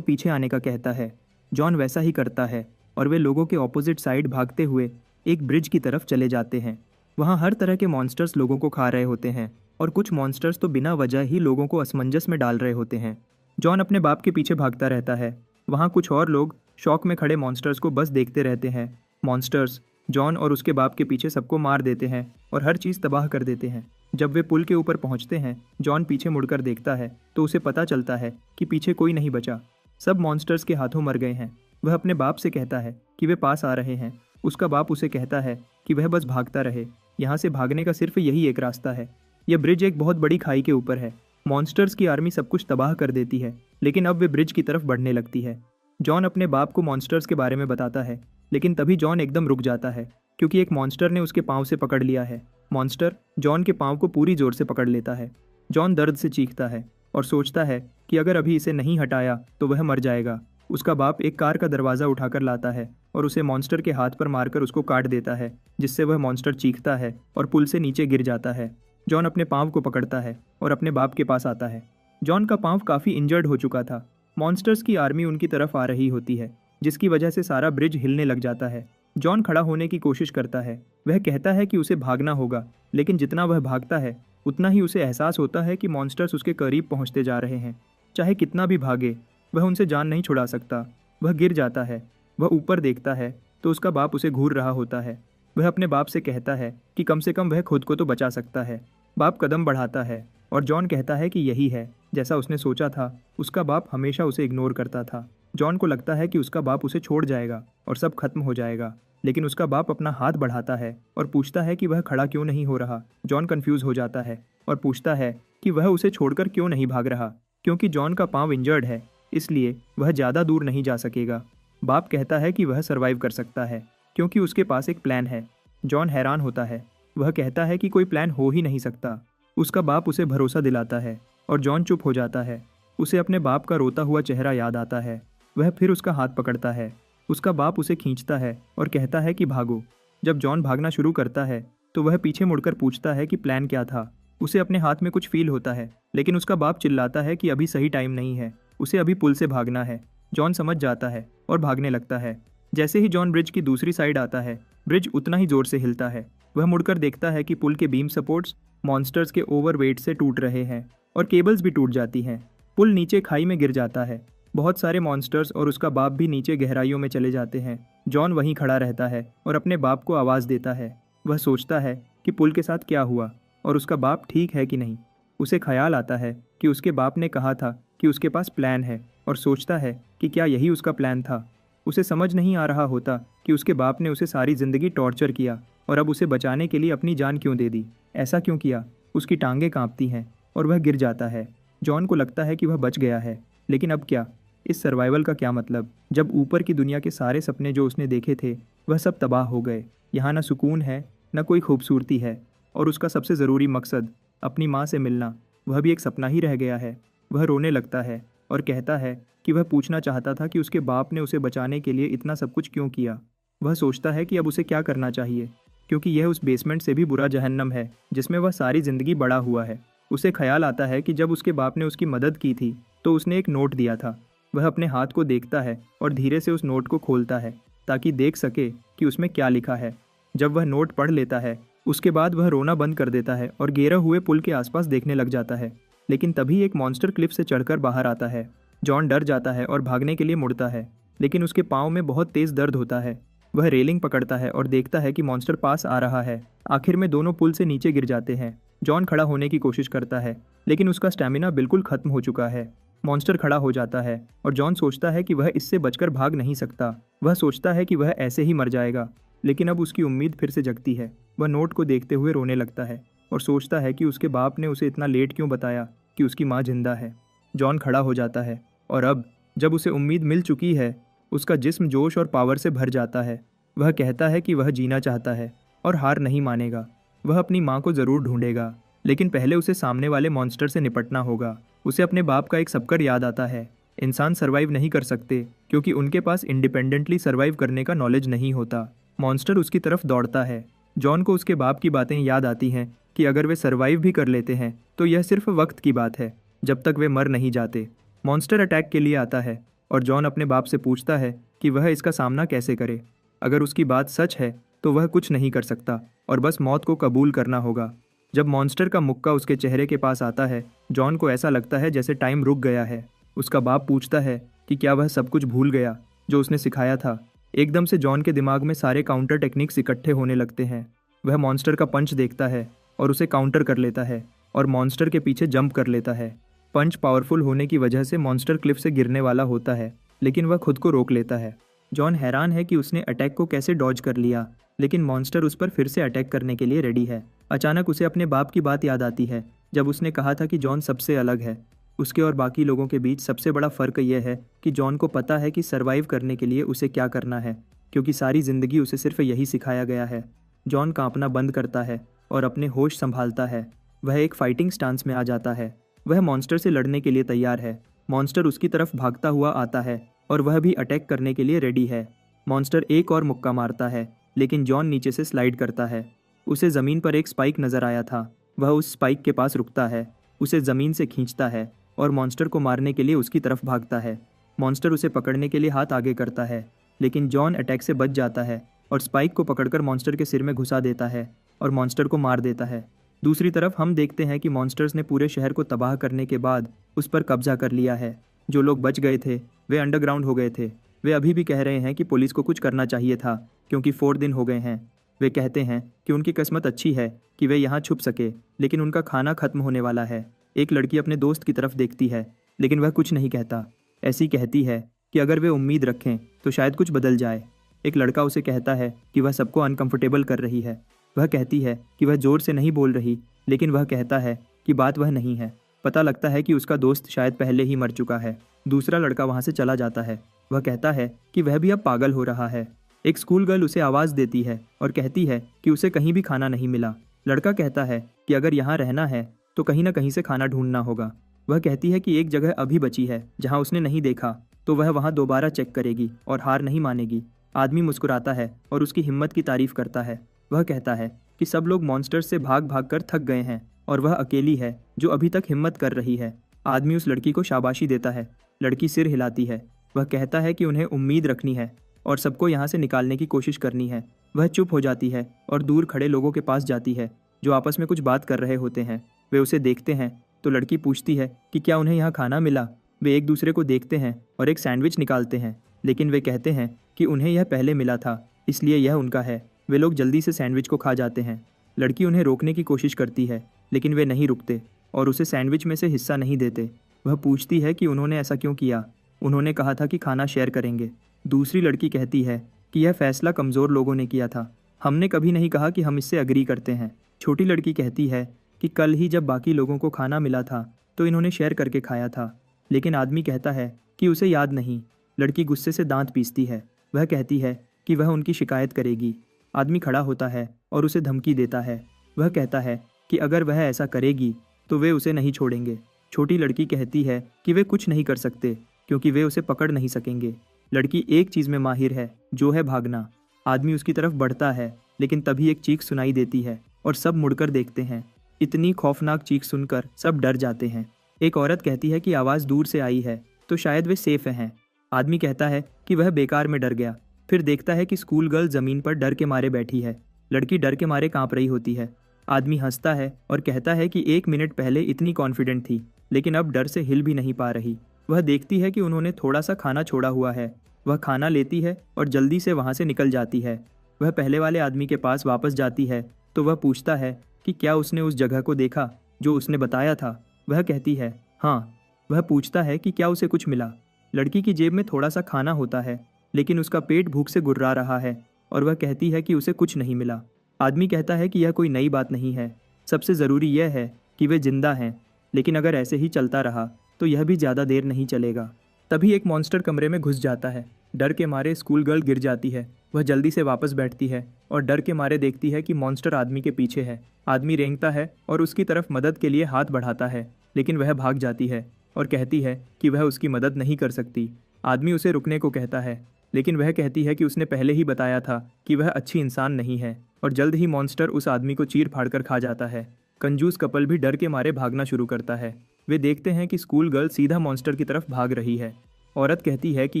पीछे आने का कहता है। जॉन वैसा ही करता है और वे लोगों के ऑपोजिट साइड भागते हुए एक ब्रिज की तरफ चले जाते हैं। वहाँ हर तरह के मॉन्स्टर्स लोगों को खा रहे होते हैं और कुछ मॉन्स्टर्स तो बिना वजह ही लोगों को असमंजस में डाल रहे होते हैं। जॉन अपने बाप के पीछे भागता रहता है। वहाँ कुछ और लोग शॉक में खड़े मॉन्स्टर्स को बस देखते रहते हैं। मॉन्स्टर्स जॉन और उसके बाप के पीछे सबको मार देते हैं और हर चीज़ तबाह कर देते हैं। जब वे पुल के ऊपर पहुंचते हैं, जॉन पीछे मुड़कर देखता है तो उसे पता चलता है कि पीछे कोई नहीं बचा, सब मॉन्स्टर्स के हाथों मर गए हैं। वह अपने बाप से कहता है कि वे पास आ रहे हैं। उसका बाप उसे कहता है कि वह बस भागता रहे, यहाँ से भागने का सिर्फ यही एक रास्ता है। यह ब्रिज एक बहुत बड़ी खाई के ऊपर है। मॉन्स्टर्स की आर्मी सब कुछ तबाह कर देती है, लेकिन अब वे ब्रिज की तरफ बढ़ने लगती है। जॉन अपने बाप को मॉन्स्टर्स के बारे में बताता है, लेकिन तभी जॉन एकदम रुक जाता है क्योंकि एक मॉन्स्टर ने उसके पाँव से पकड़ लिया है। मॉन्स्टर जॉन के पाँव को पूरी जोर से पकड़ लेता है। जॉन दर्द से चीखता है और सोचता है कि अगर अभी इसे नहीं हटाया तो वह मर जाएगा। उसका बाप एक कार का दरवाज़ा उठाकर लाता है और उसे मॉन्स्टर के हाथ पर मारकर उसको काट देता है, जिससे वह मॉन्स्टर चीखता है और पुल से नीचे गिर जाता है। जॉन अपने पाँव को पकड़ता है और अपने बाप के पास आता है। जॉन का पाँव काफ़ी इंजर्ड हो चुका था। मॉन्स्टर्स की आर्मी उनकी तरफ आ रही होती है, जिसकी वजह से सारा ब्रिज हिलने लग जाता है। जॉन खड़ा होने की कोशिश करता है। वह कहता है कि उसे भागना होगा, लेकिन जितना वह भागता है उतना ही उसे एहसास होता है कि मॉन्स्टर्स उसके करीब पहुंचते जा रहे हैं। चाहे कितना भी भागे, वह उनसे जान नहीं छुड़ा सकता। वह गिर जाता है। वह ऊपर देखता है तो उसका बाप उसे घूर रहा होता है। वह अपने बाप से कहता है कि कम से कम वह खुद को तो बचा सकता है। बाप कदम बढ़ाता है और जॉन कहता है कि यही है जैसा उसने सोचा था। उसका बाप हमेशा उसे इग्नोर करता था। जॉन को लगता है कि उसका बाप उसे छोड़ जाएगा और सब खत्म हो जाएगा, लेकिन उसका बाप अपना हाथ बढ़ाता है और पूछता है कि वह खड़ा क्यों नहीं हो रहा। जॉन कंफ्यूज हो जाता है और पूछता है कि वह उसे छोड़कर क्यों नहीं भाग रहा, क्योंकि जॉन का पाँव इंजर्ड है, इसलिए वह ज़्यादा दूर नहीं जा सकेगा। बाप कहता है कि वह सर्वाइव कर सकता है क्योंकि उसके पास एक प्लान है। जॉन हैरान होता है। वह कहता है कि कोई प्लान हो ही नहीं सकता। उसका बाप उसे भरोसा दिलाता है और जॉन चुप हो जाता है। उसे अपने बाप का रोता हुआ चेहरा याद आता है। वह फिर उसका हाथ पकड़ता है। उसका बाप उसे खींचता है और कहता है कि भागो। जब जॉन भागना शुरू करता है तो वह पीछे मुड़कर पूछता है कि प्लान क्या था। उसे अपने हाथ में कुछ फील होता है, लेकिन उसका बाप चिल्लाता है कि अभी सही टाइम नहीं है, उसे अभी पुल से भागना है। जॉन समझ जाता है और भागने लगता है। जैसे ही जॉन ब्रिज की दूसरी साइड आता है, ब्रिज उतना ही जोर से हिलता है। वह मुड़कर देखता है कि पुल के बीम सपोर्ट्स मॉन्स्टर्स के ओवरवेट से टूट रहे हैं और केबल्स भी टूट जाती हैं। पुल नीचे खाई में गिर जाता है। बहुत सारे मॉन्स्टर्स और उसका बाप भी नीचे गहराइयों में चले जाते हैं। जॉन वहीं खड़ा रहता है और अपने बाप को आवाज़ देता है। वह सोचता है कि पुल के साथ क्या हुआ और उसका बाप ठीक है कि नहीं। उसे ख्याल आता है कि उसके बाप ने कहा था कि उसके पास प्लान है और सोचता है कि क्या यही उसका प्लान था। उसे समझ नहीं आ रहा होता कि उसके बाप ने उसे सारी ज़िंदगी टॉर्चर किया और अब उसे बचाने के लिए अपनी जान क्यों दे दी। ऐसा क्यों किया। उसकी टांगें कांपती हैं और वह गिर जाता है। जॉन को लगता है कि वह बच गया है, लेकिन अब क्या। इस सर्वाइवल का क्या मतलब, जब ऊपर की दुनिया के सारे सपने जो उसने देखे थे वह सब तबाह हो गए। यहाँ ना सुकून है, न कोई खूबसूरती है, और उसका सबसे ज़रूरी मकसद अपनी माँ से मिलना, वह भी एक सपना ही रह गया है। वह रोने लगता है और कहता है कि वह पूछना चाहता था कि उसके बाप ने उसे बचाने के लिए इतना सब कुछ क्यों किया। वह सोचता है कि अब उसे क्या करना चाहिए, क्योंकि यह उस बेसमेंट से भी बुरा जहन्नम है जिसमें वह सारी ज़िंदगी बड़ा हुआ है। उसे ख्याल आता है कि जब उसके बाप ने उसकी मदद की थी तो उसने एक नोट दिया था। वह अपने हाथ को देखता है और धीरे से उस नोट को खोलता है ताकि देख सके कि उसमें क्या लिखा है। जब वह नोट पढ़ लेता है उसके बाद वह रोना बंद कर देता है और गिरे हुए पुल के आसपास देखने लग जाता है। लेकिन तभी एक मॉन्स्टर क्लिफ से चढ़कर बाहर आता है। जॉन डर जाता है और भागने के लिए मुड़ता है, लेकिन उसके पाँव में बहुत तेज़ दर्द होता है। वह रेलिंग पकड़ता है और देखता है कि मॉन्स्टर पास आ रहा है। आखिर में दोनों पुल से नीचे गिर जाते हैं। जॉन खड़ा होने की कोशिश करता है, लेकिन उसका स्टैमिना बिल्कुल खत्म हो चुका है। मॉन्स्टर खड़ा हो जाता है और जॉन सोचता है कि वह इससे बचकर भाग नहीं सकता। वह सोचता है कि वह ऐसे ही मर जाएगा, लेकिन अब उसकी उम्मीद फिर से जगती है। वह नोट को देखते हुए रोने लगता है और सोचता है कि उसके बाप ने उसे इतना लेट क्यों बताया कि उसकी माँ जिंदा है। जॉन खड़ा हो जाता है और अब जब उसे उम्मीद मिल चुकी है, उसका जिस्म जोश और पावर से भर जाता है। वह कहता है कि वह जीना चाहता है और हार नहीं मानेगा। वह अपनी माँ को ज़रूर ढूंढेगा, लेकिन पहले उसे सामने वाले मॉन्स्टर से निपटना होगा। उसे अपने बाप का एक सबकर याद आता है। इंसान सर्वाइव नहीं कर सकते क्योंकि उनके पास इंडिपेंडेंटली सर्वाइव करने का नॉलेज नहीं होता। मॉन्स्टर उसकी तरफ दौड़ता है। जॉन को उसके बाप की बातें याद आती हैं कि अगर वे सर्वाइव भी कर लेते हैं तो यह सिर्फ वक्त की बात है। जब तक वे मर नहीं जाते। मॉन्स्टर अटैक के लिए आता है और जॉन अपने बाप से पूछता है कि वह इसका सामना कैसे करे। अगर उसकी बात सच है तो वह कुछ नहीं कर सकता और बस मौत को कबूल करना होगा। जब मॉन्स्टर का मुक्का उसके चेहरे के पास आता है, जॉन को ऐसा लगता है जैसे टाइम रुक गया है। उसका बाप पूछता है कि क्या वह सब कुछ भूल गया जो उसने सिखाया था। एकदम से जॉन के दिमाग में सारे काउंटर टेक्निक्स इकट्ठे होने लगते हैं। वह मॉन्स्टर का पंच देखता है और उसे काउंटर कर लेता है और मॉन्स्टर के पीछे जंप कर लेता है। पंच पावरफुल होने की वजह से मॉन्स्टर क्लिफ से गिरने वाला होता है, लेकिन वह खुद को रोक लेता है। जॉन हैरान है कि उसने अटैक को कैसे डॉज कर लिया, लेकिन मॉन्स्टर उस पर फिर से अटैक करने के लिए रेडी है। अचानक उसे अपने बाप की बात याद आती है, जब उसने कहा था कि जॉन सबसे अलग है। उसके और बाकी लोगों के बीच सबसे बड़ा फ़र्क यह है कि जॉन को पता है कि सरवाइव करने के लिए उसे क्या करना है, क्योंकि सारी ज़िंदगी उसे सिर्फ यही सिखाया गया है। जॉन कांपना बंद करता है और अपने होश संभालता है। वह एक फाइटिंग स्टांस में आ जाता है। वह मॉन्स्टर से लड़ने के लिए तैयार है। मॉन्स्टर उसकी तरफ भागता हुआ आता है और वह भी अटैक करने के लिए रेडी है। मॉन्स्टर एक और मुक्का मारता है, लेकिन जॉन नीचे से स्लाइड करता है। उसे ज़मीन पर एक स्पाइक नज़र आया था। वह उस स्पाइक के पास रुकता है, उसे ज़मीन से खींचता है और मॉन्स्टर को मारने के लिए उसकी तरफ भागता है। मॉन्स्टर उसे पकड़ने के लिए हाथ आगे करता है, लेकिन जॉन अटैक से बच जाता है और स्पाइक को पकड़कर मॉन्स्टर के सिर में घुसा देता है और मॉन्स्टर को मार देता है। दूसरी तरफ हम देखते हैं कि मॉन्स्टर्स ने पूरे शहर को तबाह करने के बाद उस पर कब्जा कर लिया है। जो लोग बच गए थे वे अंडरग्राउंड हो गए थे। वे अभी भी कह रहे हैं कि पुलिस को कुछ करना चाहिए था, क्योंकि 4 दिन हो गए हैं। वे कहते हैं कि उनकी किस्मत अच्छी है कि वे यहाँ छुप सके, लेकिन उनका खाना खत्म होने वाला है। एक लड़की अपने दोस्त की तरफ देखती है, लेकिन वह कुछ नहीं कहता। ऐसी कहती है कि अगर वे उम्मीद रखें तो शायद कुछ बदल जाए। एक लड़का उसे कहता है कि वह सबको अनकंफर्टेबल कर रही है। वह कहती है कि वह ज़ोर से नहीं बोल रही, लेकिन वह कहता है कि बात वह नहीं है। पता लगता है कि उसका दोस्त शायद पहले ही मर चुका है। दूसरा लड़का वहाँ से चला जाता है। वह कहता है कि वह भी अब पागल हो रहा है। एक स्कूल गर्ल उसे आवाज़ देती है और कहती है कि उसे कहीं भी खाना नहीं मिला। लड़का कहता है कि अगर यहाँ रहना है तो कहीं ना कहीं से खाना ढूंढना होगा। वह कहती है कि एक जगह अभी बची है जहाँ उसने नहीं देखा, तो वह वहाँ दोबारा चेक करेगी और हार नहीं मानेगी। आदमी मुस्कुराता है और उसकी हिम्मत की तारीफ करता है। वह कहता है कि सब लोग मॉन्स्टर्स से भाग भाग कर थक गए हैं और वह अकेली है जो अभी तक हिम्मत कर रही है। आदमी उस लड़की को शाबाशी देता है। लड़की सिर हिलाती है। वह कहता है कि उन्हें उम्मीद रखनी है और सबको यहाँ से निकालने की कोशिश करनी है। वह चुप हो जाती है और दूर खड़े लोगों के पास जाती है जो आपस में कुछ बात कर रहे होते हैं। वे उसे देखते हैं तो लड़की पूछती है कि क्या उन्हें यहाँ खाना मिला। वे एक दूसरे को देखते हैं और एक सैंडविच निकालते हैं, लेकिन वे कहते हैं कि उन्हें यह पहले मिला था, इसलिए यह उनका है। वे लोग जल्दी से सैंडविच को खा जाते हैं। लड़की उन्हें रोकने की कोशिश करती है, लेकिन वे नहीं रुकते और उसे सैंडविच में से हिस्सा नहीं देते। वह पूछती है कि उन्होंने ऐसा क्यों किया। उन्होंने कहा था कि खाना शेयर करेंगे। दूसरी लड़की कहती है कि यह फैसला कमज़ोर लोगों ने किया था। हमने कभी नहीं कहा कि हम इससे अग्री करते हैं। छोटी लड़की कहती है कि कल ही जब बाकी लोगों को खाना मिला था तो इन्होंने शेयर करके खाया था, लेकिन आदमी कहता है कि उसे याद नहीं। लड़की गुस्से से दांत पीसती है। वह कहती है कि वह उनकी शिकायत करेगी। आदमी खड़ा होता है और उसे धमकी देता है। वह कहता है कि अगर वह ऐसा करेगी तो वे उसे नहीं छोड़ेंगे। छोटी लड़की कहती है कि वे कुछ नहीं कर सकते क्योंकि वे उसे पकड़ नहीं सकेंगे। लड़की एक चीज़ में माहिर है, जो है भागना। आदमी उसकी तरफ बढ़ता है, लेकिन तभी एक चीख सुनाई देती है और सब मुड़कर देखते हैं। इतनी खौफनाक चीख सुनकर सब डर जाते हैं। एक औरत कहती है कि आवाज़ दूर से आई है तो शायद वे सेफ हैं। आदमी कहता है कि वह बेकार में डर गया। फिर देखता है कि स्कूल गर्ल ज़मीन पर डर के मारे बैठी है। लड़की डर के मारे कांप रही होती है। आदमी हंसता है और कहता है कि 1 मिनट पहले इतनी कॉन्फिडेंट थी, लेकिन अब डर से हिल भी नहीं पा रही। वह देखती है कि उन्होंने थोड़ा सा खाना छोड़ा हुआ है। वह खाना लेती है और जल्दी से वहाँ से निकल जाती है। वह पहले वाले आदमी के पास वापस जाती है तो वह पूछता है कि क्या उसने उस जगह को देखा जो उसने बताया था। वह कहती है हाँ। वह पूछता है कि क्या उसे कुछ मिला। लड़की की जेब में थोड़ा सा खाना होता है, लेकिन उसका पेट भूख से गुर्रा रहा है और वह कहती है कि उसे कुछ नहीं मिला। आदमी कहता है कि यह कोई नई बात नहीं है। सबसे ज़रूरी यह है कि वे जिंदा हैं, लेकिन अगर ऐसे ही चलता रहा तो यह भी ज़्यादा देर नहीं चलेगा। तभी एक मॉन्स्टर कमरे में घुस जाता है। डर के मारे स्कूल गर्ल गिर जाती है। वह जल्दी से वापस बैठती है और डर के मारे देखती है कि मॉन्स्टर आदमी के पीछे है। आदमी रेंगता है और उसकी तरफ मदद के लिए हाथ बढ़ाता है, लेकिन वह भाग जाती है और कहती है कि वह उसकी मदद नहीं कर सकती। आदमी उसे रुकने को कहता है, लेकिन वह कहती है कि उसने पहले ही बताया था कि वह अच्छी इंसान नहीं है और जल्द ही मॉन्स्टर उस आदमी को चीर फाड़ कर खा जाता है। कंजूस कपल भी डर के मारे भागना शुरू करता है। वे देखते हैं कि स्कूल गर्ल सीधा मॉन्स्टर की तरफ भाग रही है। औरत कहती है कि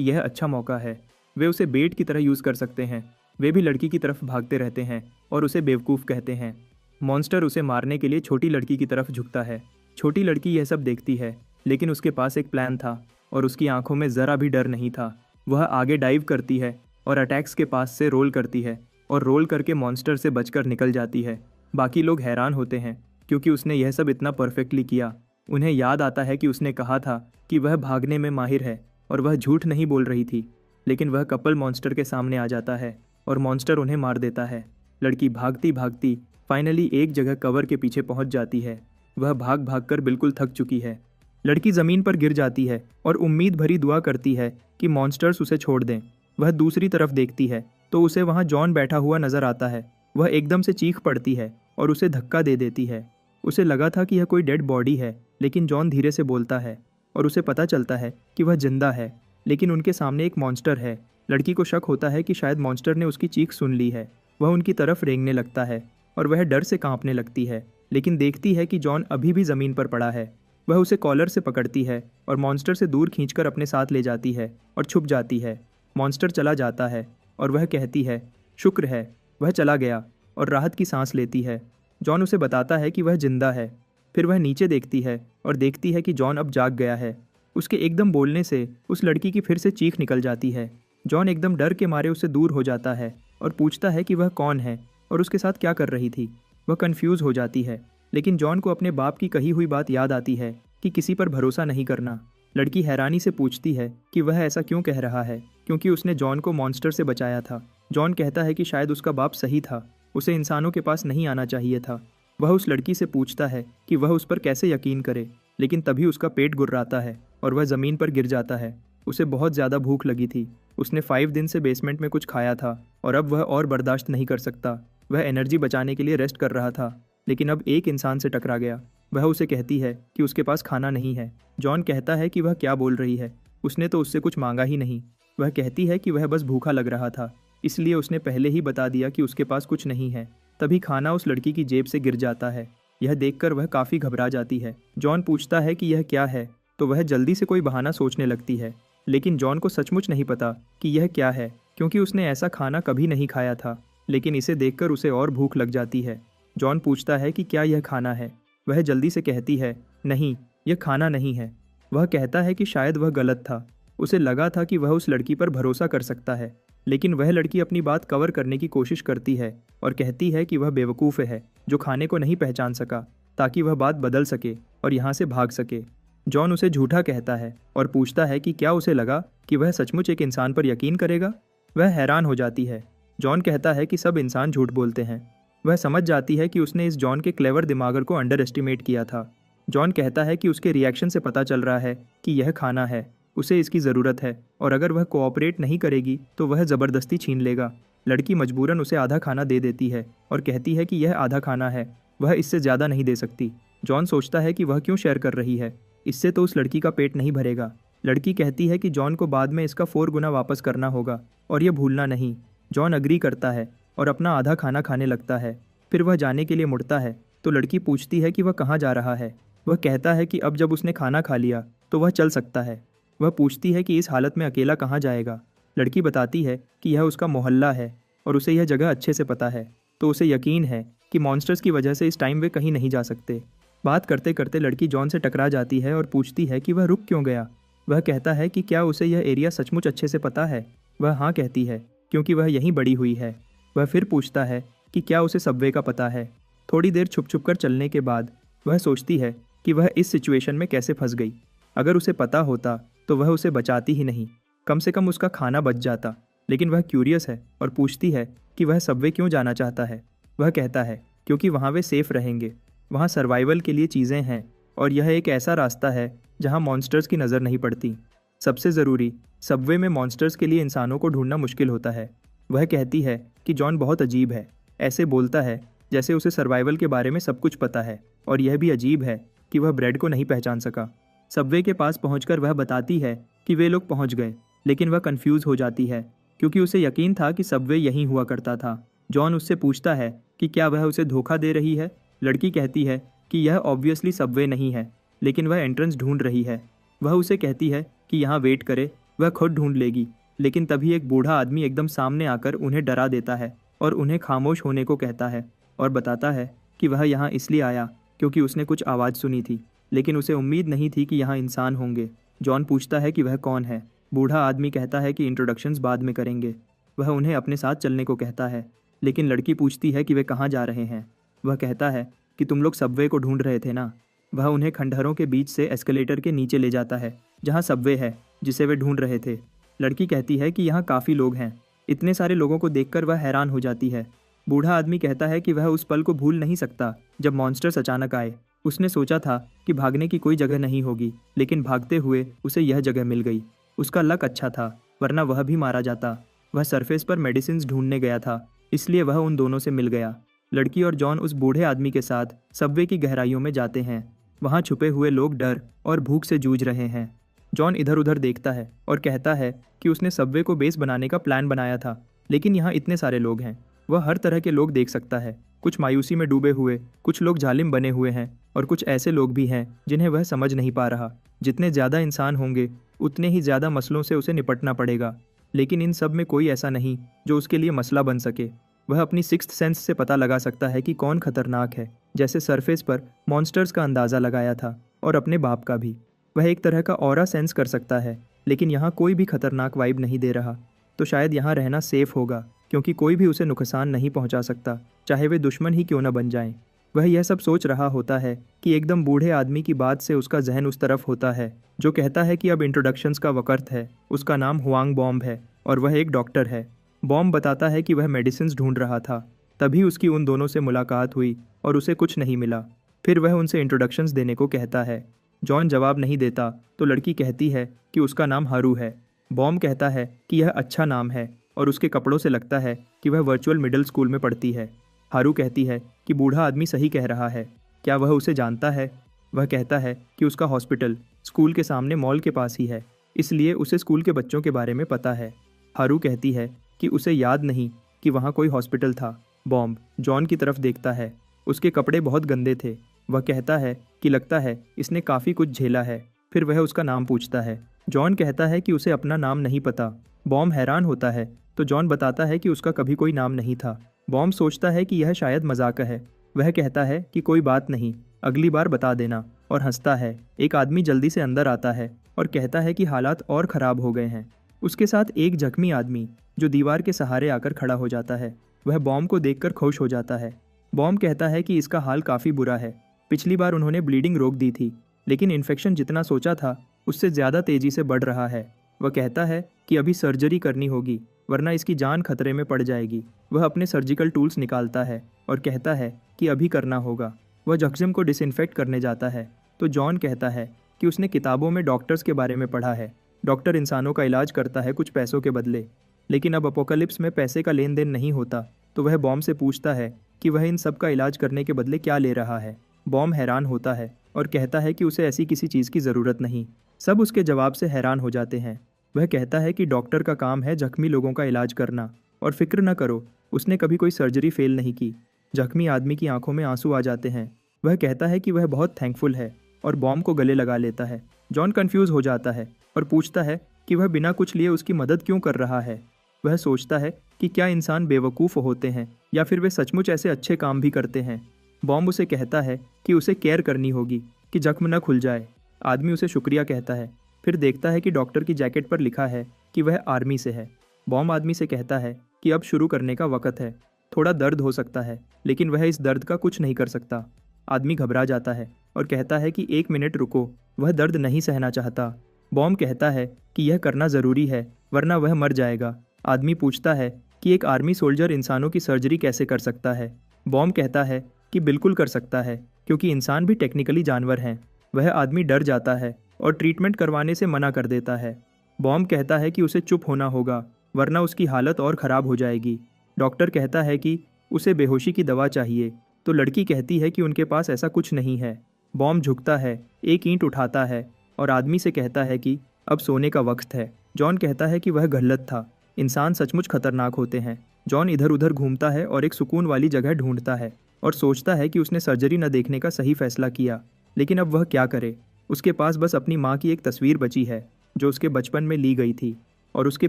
यह अच्छा मौका है, वे उसे बेट की तरह यूज़ कर सकते हैं। वे भी लड़की की तरफ भागते रहते हैं और उसे बेवकूफ़ कहते हैं। मॉन्स्टर उसे मारने के लिए छोटी लड़की की तरफ झुकता है। छोटी लड़की यह सब देखती है, लेकिन उसके पास एक प्लान था और उसकी आंखों में ज़रा भी डर नहीं था। वह आगे डाइव करती है और अटैक्स के पास से रोल करती है और रोल करके मॉन्स्टर से बचकर निकल जाती है। बाकी लोग हैरान होते हैं क्योंकि उसने यह सब इतना परफेक्टली किया। उन्हें याद आता है कि उसने कहा था कि वह भागने में माहिर है और वह झूठ नहीं बोल रही थी। लेकिन वह कपल मॉन्स्टर के सामने आ जाता है और मॉन्स्टर उन्हें मार देता है। लड़की भागती भागती फाइनली एक जगह कवर के पीछे पहुंच जाती है। वह भाग भाग कर बिल्कुल थक चुकी है। लड़की ज़मीन पर गिर जाती है और उम्मीद भरी दुआ करती है कि मॉन्स्टर्स उसे छोड़ दें। वह दूसरी तरफ देखती है तो उसे वहाँ जॉन बैठा हुआ नजर आता है। वह एकदम से चीख पड़ती है और उसे धक्का दे देती है। उसे लगा था कि यह कोई डेड बॉडी है, लेकिन जॉन धीरे से बोलता है और उसे पता चलता है कि वह जिंदा है, लेकिन उनके सामने एक मॉन्स्टर है। लड़की को शक होता है कि शायद मॉन्स्टर ने उसकी चीख सुन ली है। वह उनकी तरफ रेंगने लगता है और वह डर से कांपने लगती है, लेकिन देखती है कि जॉन अभी भी ज़मीन पर पड़ा है। वह उसे कॉलर से पकड़ती है और मॉन्स्टर से दूर खींचकर अपने साथ ले जाती है और छुप जाती है। मॉन्स्टर चला जाता है और वह कहती है शुक्र है वह चला गया, और राहत की सांस लेती है। जॉन उसे बताता है कि वह जिंदा है। फिर वह नीचे देखती है और देखती है कि जॉन अब जाग गया है। उसके एकदम बोलने से उस लड़की की फिर से चीख निकल जाती है। जॉन एकदम डर के मारे उससे दूर हो जाता है और पूछता है कि वह कौन है और उसके साथ क्या कर रही थी। वह कंफ्यूज हो जाती है, लेकिन जॉन को अपने बाप की कही हुई बात याद आती है कि किसी पर भरोसा नहीं करना। लड़की हैरानी से पूछती है कि वह ऐसा क्यों कह रहा है, क्योंकि उसने जॉन को मॉन्स्टर से बचाया था। जॉन कहता है कि शायद उसका बाप सही था, उसे इंसानों के पास नहीं आना चाहिए था। वह उस लड़की से पूछता है कि वह उस पर कैसे यकीन करे, लेकिन तभी उसका पेट गुर्राता है और वह ज़मीन पर गिर जाता है। उसे बहुत ज़्यादा भूख लगी थी। उसने 5 दिन से बेसमेंट में कुछ खाया था और अब वह और बर्दाश्त नहीं कर सकता। वह एनर्जी बचाने के लिए रेस्ट कर रहा था, लेकिन अब एक इंसान से टकरा गया। वह उसे कहती है कि उसके पास खाना नहीं है। जॉन कहता है कि वह क्या बोल रही है, उसने तो उससे कुछ मांगा ही नहीं। वह कहती है कि वह बस भूखा लग रहा था, इसलिए उसने पहले ही बता दिया कि उसके पास कुछ नहीं है। तभी खाना उस लड़की की जेब से गिर जाता है। यह देखकर वह काफ़ी घबरा जाती है। जॉन पूछता है कि यह क्या है, तो वह जल्दी से कोई बहाना सोचने लगती है, लेकिन जॉन को सचमुच नहीं पता कि यह क्या है, क्योंकि उसने ऐसा खाना कभी नहीं खाया था। लेकिन इसे देखकर उसे और भूख लग जाती है। जॉन पूछता है कि क्या यह खाना है। वह जल्दी से कहती है नहीं, यह खाना नहीं है। वह कहता है कि शायद वह गलत था। उसे लगा था कि वह उस लड़की पर भरोसा कर सकता है, लेकिन वह लड़की अपनी बात कवर करने की कोशिश करती है और कहती है कि वह बेवकूफ़ है जो खाने को नहीं पहचान सका, ताकि वह बात बदल सके और यहाँ से भाग सके। जॉन उसे झूठा कहता है और पूछता है कि क्या उसे लगा कि वह सचमुच एक इंसान पर यकीन करेगा। वह हैरान हो जाती है। जॉन कहता है कि सब इंसान झूठ बोलते हैं। वह समझ जाती है कि उसने इस जॉन के क्लेवर दिमागर को अंडर एस्टिमेट किया था। जॉन कहता है कि उसके रिएक्शन से पता चल रहा है कि यह खाना है, उसे इसकी ज़रूरत है और अगर वह कोऑपरेट नहीं करेगी तो वह ज़बरदस्ती छीन लेगा। लड़की मजबूरन उसे आधा खाना दे देती है और कहती है कि यह आधा खाना है, वह इससे ज़्यादा नहीं दे सकती। जॉन सोचता है कि वह क्यों शेयर कर रही है, इससे तो उस लड़की का पेट नहीं भरेगा। लड़की कहती है कि जॉन को बाद में इसका 4 गुना वापस करना होगा और यह भूलना नहीं। जॉन अग्री करता है और अपना आधा खाना खाने लगता है। फिर वह जाने के लिए मुड़ता है तो लड़की पूछती है कि वह कहाँ जा रहा है। वह कहता है कि अब जब उसने खाना खा लिया तो वह चल सकता है। वह पूछती है कि इस हालत में अकेला कहाँ जाएगा। लड़की बताती है कि यह उसका मोहल्ला है और उसे यह जगह अच्छे से पता है, तो उसे यकीन है कि मॉन्स्टर्स की वजह से इस टाइम वे कहीं नहीं जा सकते। बात करते करते लड़की जॉन से टकरा जाती है और पूछती है कि वह रुक क्यों गया। वह कहता है कि क्या उसे यह एरिया सचमुच अच्छे से पता है। वह हाँ कहती है क्योंकि वह यहीं बड़ी हुई है। वह फिर पूछता है कि क्या उसे सबवे का पता है। थोड़ी देर छुप छुप कर चलने के बाद वह सोचती है कि वह इस सिचुएशन में कैसे फंस गई। अगर उसे पता होता तो वह उसे बचाती ही नहीं, कम से कम उसका खाना बच जाता। लेकिन वह क्यूरियस है और पूछती है कि वह सबवे क्यों जाना चाहता है। वह कहता है क्योंकि वहाँ वे सेफ रहेंगे, वहाँ सर्वाइवल के लिए चीज़ें हैं और यह एक ऐसा रास्ता है जहाँ मॉन्स्टर्स की नज़र नहीं पड़ती। सबसे ज़रूरी, सबवे में मॉन्स्टर्स के लिए इंसानों को ढूंढना मुश्किल होता है। वह कहती है कि जॉन बहुत अजीब है, ऐसे बोलता है जैसे उसे सर्वाइवल के बारे में सब कुछ पता है, और यह भी अजीब है कि वह ब्रेड को नहीं पहचान सका। सबवे के पास पहुंचकर वह बताती है कि वे लोग पहुंच गए, लेकिन वह कंफ्यूज हो जाती है क्योंकि उसे यकीन था कि सबवे यहीं हुआ करता था। जॉन उससे पूछता है कि क्या वह उसे धोखा दे रही है। लड़की कहती है कि यह ऑब्वियसली सबवे नहीं है, लेकिन वह एंट्रेंस ढूंढ रही है। वह उसे कहती है कि यहाँ वेट करे, वह खुद ढूंढ लेगी। लेकिन तभी एक बूढ़ा आदमी एकदम सामने आकर उन्हें डरा देता है और उन्हें खामोश होने को कहता है और बताता है कि वह यहाँ इसलिए आया क्योंकि उसने कुछ आवाज़ सुनी थी, लेकिन उसे उम्मीद नहीं थी कि यहाँ इंसान होंगे। जॉन पूछता है कि वह कौन है। बूढ़ा आदमी कहता है कि इंट्रोडक्शंस बाद में करेंगे। वह उन्हें अपने साथ चलने को कहता है, लेकिन लड़की पूछती है कि वे कहाँ जा रहे हैं। वह कहता है कि तुम लोग सबवे को ढूंढ रहे थे ना। वह उन्हें खंडहरों के बीच से एस्केलेटर के नीचे ले जाता है जहाँ सबवे है जिसे वे ढूंढ रहे थे। लड़की कहती है कि यहाँ काफ़ी लोग हैं। इतने सारे लोगों को देखकर वह हैरान हो जाती है। बूढ़ा आदमी कहता है कि वह उस पल को भूल नहीं सकता जब मॉन्स्टर्स अचानक आए। उसने सोचा था कि भागने की कोई जगह नहीं होगी, लेकिन भागते हुए उसे यह जगह मिल गई। उसका लक अच्छा था, वरना वह भी मारा जाता। वह सरफेस पर मेडिसिन ढूंढने गया था, इसलिए वह उन दोनों से मिल गया। लड़की और जॉन उस बूढ़े आदमी के साथ सबवे की गहराइयों में जाते हैं। वहाँ छुपे हुए लोग डर और भूख से जूझ रहे हैं। जॉन इधर उधर देखता है और कहता है कि उसने सबवे को बेस बनाने का प्लान बनाया था, लेकिन यहाँ इतने सारे लोग हैं। वह हर तरह के लोग देख सकता है। कुछ मायूसी में डूबे हुए, कुछ लोग जालिम बने हुए हैं और कुछ ऐसे लोग भी हैं जिन्हें वह समझ नहीं पा रहा। जितने ज़्यादा इंसान होंगे उतने ही ज़्यादा मसलों से उसे निपटना पड़ेगा, लेकिन इन सब में कोई ऐसा नहीं जो उसके लिए मसला बन सके। वह अपनी सिक्स्थ सेंस से पता लगा सकता है कि कौन खतरनाक है, जैसे सरफेस पर मॉन्स्टर्स का अंदाज़ा लगाया था और अपने बाप का भी। वह एक तरह का ऑरा सेंस कर सकता है, लेकिन यहाँ कोई भी खतरनाक वाइब नहीं दे रहा, तो शायद यहाँ रहना सेफ होगा क्योंकि कोई भी उसे नुकसान नहीं पहुँचा सकता, चाहे वे दुश्मन ही क्यों न बन जाएं। वह यह सब सोच रहा होता है कि एकदम बूढ़े आदमी की बात से उसका जहन उस तरफ होता है जो कहता है कि अब इंट्रोडक्शंस का वक़्त है। उसका नाम हुआंग बॉम्ब है और वह एक डॉक्टर है। बॉम्ब बताता है कि वह मेडिसिन ढूंढ रहा था। तभी उसकी उन दोनों से मुलाकात हुई और उसे कुछ नहीं मिला। फिर वह उनसे इंट्रोडक्शंस देने को कहता है। जॉन जवाब नहीं देता तो लड़की कहती है कि उसका नाम हारू है। बॉम्ब कहता है कि यह अच्छा नाम है और उसके कपड़ों से लगता है कि वह वर्चुअल मिडिल स्कूल में पढ़ती है। हारू कहती है कि बूढ़ा आदमी सही कह रहा है, क्या वह उसे जानता है? वह कहता है कि उसका हॉस्पिटल स्कूल के सामने मॉल के पास ही है, इसलिए उसे स्कूल के बच्चों के बारे में पता है। हारू कहती है कि उसे याद नहीं कि वहाँ कोई हॉस्पिटल था। बॉम्ब जॉन की तरफ देखता है। उसके कपड़े बहुत गंदे थे। वह कहता है कि लगता है इसने काफ़ी कुछ झेला है। फिर वह उसका नाम पूछता है। जॉन कहता है कि उसे अपना नाम नहीं पता। बॉम्ब हैरान होता है तो जॉन बताता है कि उसका कभी कोई नाम नहीं था। बॉम्ब सोचता है कि यह शायद मजाक है। वह कहता है कि कोई बात नहीं, अगली बार बता देना, और हंसता है। एक आदमी जल्दी से अंदर आता है और कहता है कि हालात और ख़राब हो गए हैं। उसके साथ एक जख्मी आदमी जो दीवार के सहारे आकर खड़ा हो जाता है। वह बॉम्ब को देखकर खुश हो जाता है। बॉम्ब कहता है कि इसका हाल काफ़ी बुरा है। पिछली बार उन्होंने ब्लीडिंग रोक दी थी, लेकिन इन्फेक्शन जितना सोचा था उससे ज़्यादा तेज़ी से बढ़ रहा है। वह कहता है कि अभी सर्जरी करनी होगी, वरना इसकी जान खतरे में पड़ जाएगी। वह अपने सर्जिकल टूल्स निकालता है और कहता है कि अभी करना होगा। वह जख्म को डिसइंफेक्ट करने जाता है तो जॉन कहता है कि उसने किताबों में डॉक्टर्स के बारे में पढ़ा है। डॉक्टर इंसानों का इलाज करता है कुछ पैसों के बदले, लेकिन अब अपोकलिप्स में पैसे का लेन देन नहीं होता। तो वह बॉम्ब से पूछता है कि वह इन सब का इलाज करने के बदले क्या ले रहा है। बॉम्ब हैरान होता है और कहता है कि उसे ऐसी किसी चीज़ की ज़रूरत नहीं। सब उसके जवाब से हैरान हो जाते हैं। वह कहता है कि डॉक्टर का काम है जख्मी लोगों का इलाज करना, और फिक्र न करो, उसने कभी कोई सर्जरी फेल नहीं की। जख्मी आदमी की आंखों में आंसू आ जाते हैं। वह कहता है कि वह बहुत थैंकफुल है और बॉम्ब को गले लगा लेता है। जॉन कंफ्यूज हो जाता है और पूछता है कि वह बिना कुछ लिए उसकी मदद क्यों कर रहा है। वह सोचता है कि क्या इंसान बेवकूफ़ होते हैं या फिर वे सचमुच ऐसे अच्छे काम भी करते हैं। बॉम्ब उसे कहता है कि उसे केयर करनी होगी कि जख्म न खुल जाए। आदमी उसे शुक्रिया कहता है। फिर देखता है कि डॉक्टर की जैकेट पर लिखा है कि वह आर्मी से है। बॉम्ब आदमी से कहता है कि अब शुरू करने का वक़्त है। थोड़ा दर्द हो सकता है, लेकिन वह इस दर्द का कुछ नहीं कर सकता। आदमी घबरा जाता है और कहता है कि 1 मिनट रुको, वह दर्द नहीं सहना चाहता। बॉम्ब कहता है कि यह करना ज़रूरी है, वरना वह मर जाएगा। आदमी पूछता है कि एक आर्मी सोल्जर इंसानों की सर्जरी कैसे कर सकता है। बॉम्ब कहता है कि बिल्कुल कर सकता है, क्योंकि इंसान भी टेक्निकली जानवर हैं। वह आदमी डर जाता है और ट्रीटमेंट करवाने से मना कर देता है। बॉम्ब कहता है कि उसे चुप होना होगा, वरना उसकी हालत और ख़राब हो जाएगी। डॉक्टर कहता है कि उसे बेहोशी की दवा चाहिए, तो लड़की कहती है कि उनके पास ऐसा कुछ नहीं है। बॉम्ब झुकता है, एक ईंट उठाता है और आदमी से कहता है कि अब सोने का वक्त है। जॉन कहता है कि वह गलत था, इंसान सचमुच खतरनाक होते हैं। जॉन इधर उधर घूमता है और एक सुकून वाली जगह ढूंढता है और सोचता है कि उसने सर्जरी न देखने का सही फैसला किया। लेकिन अब वह क्या करे। उसके पास बस अपनी माँ की एक तस्वीर बची है जो उसके बचपन में ली गई थी, और उसके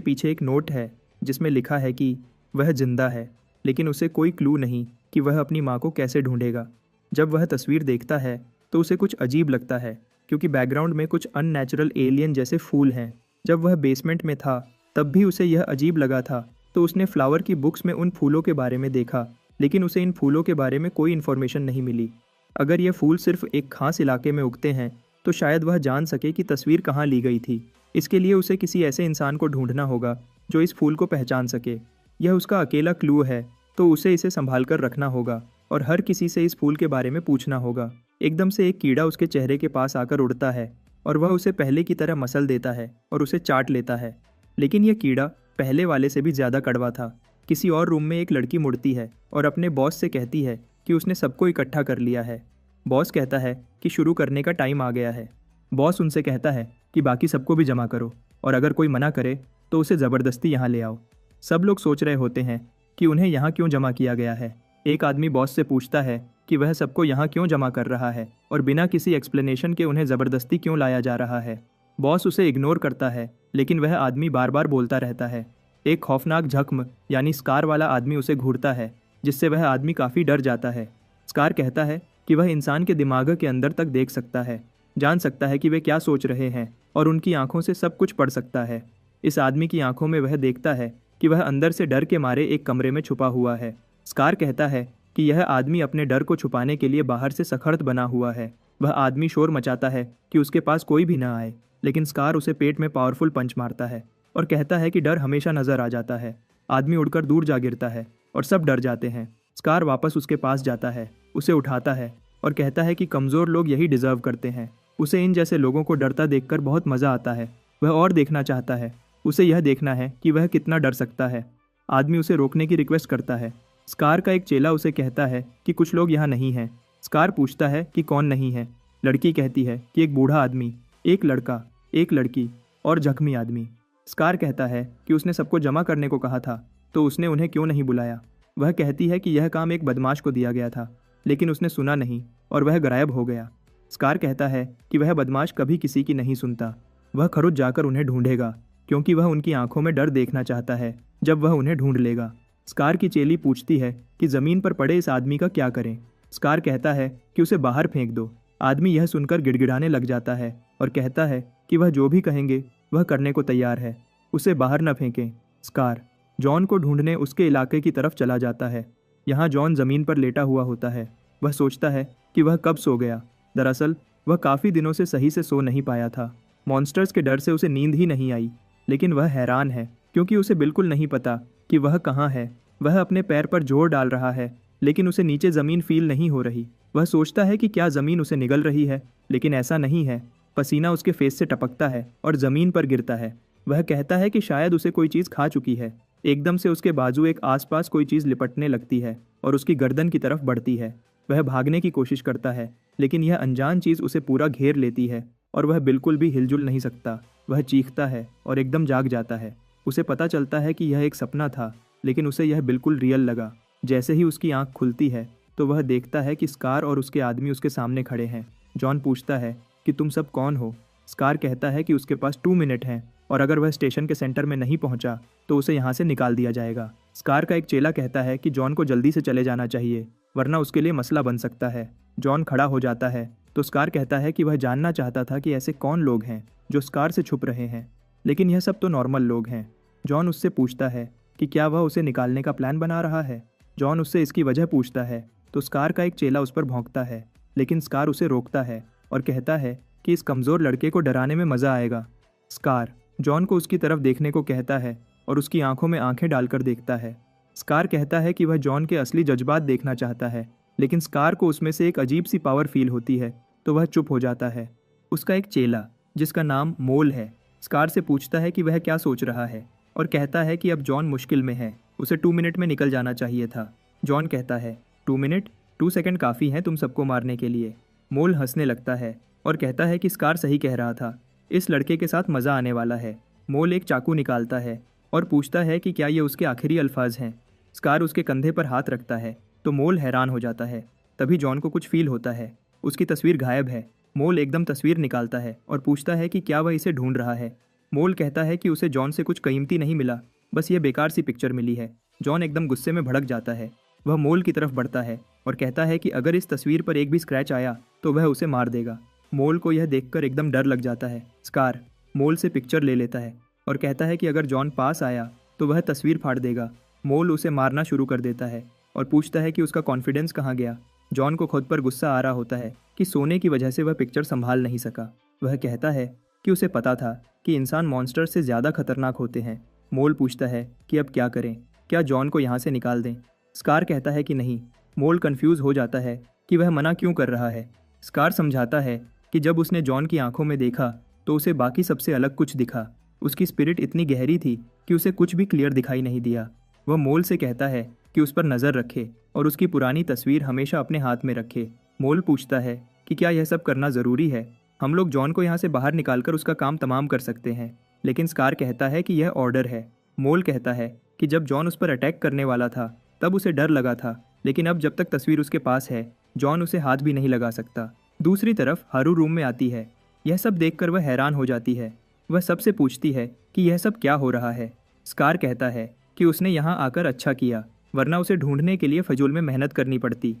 पीछे एक नोट है जिसमें लिखा है कि वह जिंदा है, लेकिन उसे कोई क्लू नहीं कि वह अपनी माँ को कैसे ढूंढेगा। जब वह तस्वीर देखता है तो उसे कुछ अजीब लगता है, क्योंकि बैकग्राउंड में कुछ अननेचुरल एलियन जैसे फूल हैं। जब वह बेसमेंट में था तब भी उसे यह अजीब लगा था, तो उसने फ्लावर की बुक्स में उन फूलों के बारे में देखा, लेकिन उसे इन फूलों के बारे में कोई इन्फॉर्मेशन नहीं मिली। अगर ये फूल सिर्फ एक खास इलाके में उगते हैं तो शायद वह जान सके कि तस्वीर कहाँ ली गई थी। इसके लिए उसे किसी ऐसे इंसान को ढूंढना होगा जो इस फूल को पहचान सके। यह उसका अकेला क्लू है, तो उसे इसे संभाल कर रखना होगा और हर किसी से इस फूल के बारे में पूछना होगा। एकदम से एक कीड़ा उसके चेहरे के पास आकर उड़ता है और वह उसे पहले की तरह मसल देता है और उसे चाट लेता है। लेकिन यह कीड़ा पहले वाले से भी ज़्यादा कड़वा था। किसी और रूम में एक लड़की मुड़ती है और अपने बॉस से कहती है कि उसने सबको इकट्ठा कर लिया है। बॉस कहता है कि शुरू करने का टाइम आ गया है। बॉस उनसे कहता है कि बाकी सबको भी जमा करो, और अगर कोई मना करे तो उसे ज़बरदस्ती यहाँ ले आओ। सब लोग सोच रहे होते हैं कि उन्हें यहाँ क्यों जमा किया गया है। एक आदमी बॉस से पूछता है कि वह सबको यहाँ क्यों जमा कर रहा है और बिना किसी एक्सप्लेनेशन के उन्हें ज़बरदस्ती क्यों लाया जा रहा है। बॉस उसे इग्नोर करता है, लेकिन वह आदमी बार बार बोलता रहता है। एक खौफनाक जख्म यानी स्कार वाला आदमी उसे घूरता है, जिससे वह आदमी काफ़ी डर जाता है। स्कार कहता है कि वह इंसान के दिमाग के अंदर तक देख सकता है, जान सकता है कि वे क्या सोच रहे हैं और उनकी आंखों से सब कुछ पढ़ सकता है। इस आदमी की आंखों में वह देखता है कि वह अंदर से डर के मारे एक कमरे में छुपा हुआ है। स्कार कहता है कि यह आदमी अपने डर को छुपाने के लिए बाहर से सख्त बना हुआ है। वह आदमी शोर मचाता है कि उसके पास कोई भी ना आए, लेकिन स्कार उसे पेट में पावरफुल पंच मारता है और कहता है कि डर हमेशा नजर आ जाता है। आदमी उड़कर दूर जा गिरता है और सब डर जाते हैं। स्कार वापस उसके पास जाता है, उसे उठाता है और कहता है कि कमज़ोर लोग यही डिजर्व करते हैं। उसे इन जैसे लोगों को डरता देखकर बहुत मज़ा आता है। वह और देखना चाहता है। उसे यह देखना है कि वह कितना डर सकता है। आदमी उसे रोकने की रिक्वेस्ट करता है। स्कार का एक चेला उसे कहता है कि कुछ लोग यहाँ नहीं हैं। स्कार पूछता है कि कौन नहीं है। लड़की कहती है कि एक बूढ़ा आदमी, एक लड़का, एक लड़की और जख्मी आदमी। स्कार कहता है कि उसने सबको जमा करने को कहा था, तो उसने उन्हें क्यों नहीं बुलाया। वह कहती है कि यह काम एक बदमाश को दिया गया था, लेकिन उसने सुना नहीं और वह गायब हो गया। स्कार कहता है कि वह बदमाश कभी किसी की नहीं सुनता। वह खरुच जाकर उन्हें ढूंढेगा, क्योंकि वह उनकी आंखों में डर देखना चाहता है जब वह उन्हें ढूंढ लेगा। स्कार की चेली पूछती है कि ज़मीन पर पड़े इस आदमी का क्या करें। स्कार कहता है कि उसे बाहर फेंक दो। आदमी यह सुनकर गिड़गिड़ाने लग जाता है और कहता है कि वह जो भी कहेंगे वह करने को तैयार है, उसे बाहर न फेंकें। स्कार जॉन को ढूंढने उसके इलाके की तरफ चला जाता है। यहाँ जॉन ज़मीन पर लेटा हुआ होता है। वह सोचता है कि वह कब सो गया। दरअसल वह काफ़ी दिनों से सही से सो नहीं पाया था। मॉन्स्टर्स के डर से उसे नींद ही नहीं आई, लेकिन वह हैरान है क्योंकि उसे बिल्कुल नहीं पता कि वह कहाँ है। वह अपने पैर पर जोर डाल रहा है, लेकिन उसे नीचे ज़मीन फील नहीं हो रही। वह सोचता है कि क्या ज़मीन उसे निगल रही है, लेकिन ऐसा नहीं है। पसीना उसके फेस से टपकता है और ज़मीन पर गिरता है। वह कहता है कि शायद उसे कोई चीज़ खा चुकी है। एकदम से उसके बाजू एक आसपास कोई चीज़ लिपटने लगती है और उसकी गर्दन की तरफ बढ़ती है। वह भागने की कोशिश करता है, लेकिन यह अनजान चीज़ उसे पूरा घेर लेती है और वह बिल्कुल भी हिलजुल नहीं सकता। वह चीखता है और एकदम जाग जाता है। उसे पता चलता है कि यह एक सपना था, लेकिन उसे यह बिल्कुल रियल लगा। जैसे ही उसकी आंख खुलती है तो वह देखता है कि स्कार और उसके आदमी उसके सामने खड़े हैं। जॉन पूछता है कि तुम सब कौन हो। स्कार कहता है कि उसके पास 2 मिनट हैं और अगर वह स्टेशन के सेंटर में नहीं पहुंचा तो उसे यहाँ से निकाल दिया जाएगा। स्कार का एक चेला कहता है कि जॉन को जल्दी से चले जाना चाहिए, वरना उसके लिए मसला बन सकता है। जॉन खड़ा हो जाता है तो स्कार कहता है कि वह जानना चाहता था कि ऐसे कौन लोग हैं जो स्कार से छुप रहे हैं, लेकिन यह सब तो नॉर्मल लोग हैं। जॉन उससे पूछता है कि क्या वह उसे निकालने का प्लान बना रहा है। जॉन उससे इसकी वजह पूछता है तो स्कार का एक चेला उस पर भौंकता है, लेकिन स्कार उसे रोकता है और कहता है कि इस कमज़ोर लड़के को डराने में मज़ा आएगा। स्कार जॉन को उसकी तरफ देखने को कहता है और उसकी आंखों में आंखें डालकर देखता है। स्कार कहता है कि वह जॉन के असली जज्बात देखना चाहता है, लेकिन स्कार को उसमें से एक अजीब सी पावर फील होती है, तो वह चुप हो जाता है। उसका एक चेला जिसका नाम मोल है स्कार से पूछता है कि वह क्या सोच रहा है और कहता है कि अब जॉन मुश्किल में है, उसे 2 मिनट में निकल जाना चाहिए था। जॉन कहता है 2 मिनट, 2 सेकंड काफ़ी हैं तुम सबको मारने के लिए। मोल हंसने लगता है और कहता है कि स्कार सही कह रहा था, इस लड़के के साथ मज़ा आने वाला है। मोल एक चाकू निकालता है और पूछता है कि क्या ये उसके आखिरी अल्फाज हैं। स्कार उसके कंधे पर हाथ रखता है तो मोल हैरान हो जाता है। तभी जॉन को कुछ फील होता है। उसकी तस्वीर गायब है मोल एकदम तस्वीर निकालता है और पूछता है कि क्या वह इसे ढूंढ रहा है। मोल कहता है कि उसे जॉन से कुछ कीमती नहीं मिला, बस ये बेकार सी पिक्चर मिली है। जॉन एकदम गुस्से में भड़क जाता है। वह मोल की तरफ बढ़ता है और कहता है कि अगर इस तस्वीर पर एक भी स्क्रैच आया तो वह उसे मार देगा। मोल को यह देखकर एकदम डर लग जाता है। स्कार मोल से पिक्चर ले लेता है और कहता है कि अगर जॉन पास आया तो वह तस्वीर फाड़ देगा। मोल उसे मारना शुरू कर देता है और पूछता है कि उसका कॉन्फिडेंस कहाँ गया। जॉन को खुद पर गुस्सा आ रहा होता है कि सोने की वजह से वह पिक्चर संभाल नहीं सका। वह कहता है कि उसे पता था कि इंसान मॉन्स्टर से ज़्यादा खतरनाक होते हैं। मोल पूछता है कि अब क्या करें, क्या जॉन को यहाँ से निकाल दें। स्कार कहता है कि नहीं। मोल कंफ्यूज हो जाता है कि वह मना क्यों कर रहा है। स्कार समझाता है कि जब उसने जॉन की आंखों में देखा तो उसे बाकी सबसे अलग कुछ दिखा। उसकी स्पिरिट इतनी गहरी थी कि उसे कुछ भी क्लियर दिखाई नहीं दिया। वह मोल से कहता है कि उस पर नज़र रखे और उसकी पुरानी तस्वीर हमेशा अपने हाथ में रखे। मोल पूछता है कि क्या यह सब करना ज़रूरी है। हम लोग जॉन को यहाँ से बाहर निकालकर उसका काम तमाम कर सकते हैं, लेकिन स्कार कहता है कि यह ऑर्डर है। मोल कहता है कि जब जॉन उस पर अटैक करने वाला था तब उसे डर लगा था, लेकिन अब जब तक तस्वीर उसके पास है जॉन उसे हाथ भी नहीं लगा सकता। दूसरी तरफ हारू रूम में आती है। यह सब देखकर वह हैरान हो जाती है। वह सबसे पूछती है कि यह सब क्या हो रहा है। स्कार कहता है कि उसने यहाँ आकर अच्छा किया, वरना उसे ढूंढने के लिए फजूल में मेहनत करनी पड़ती।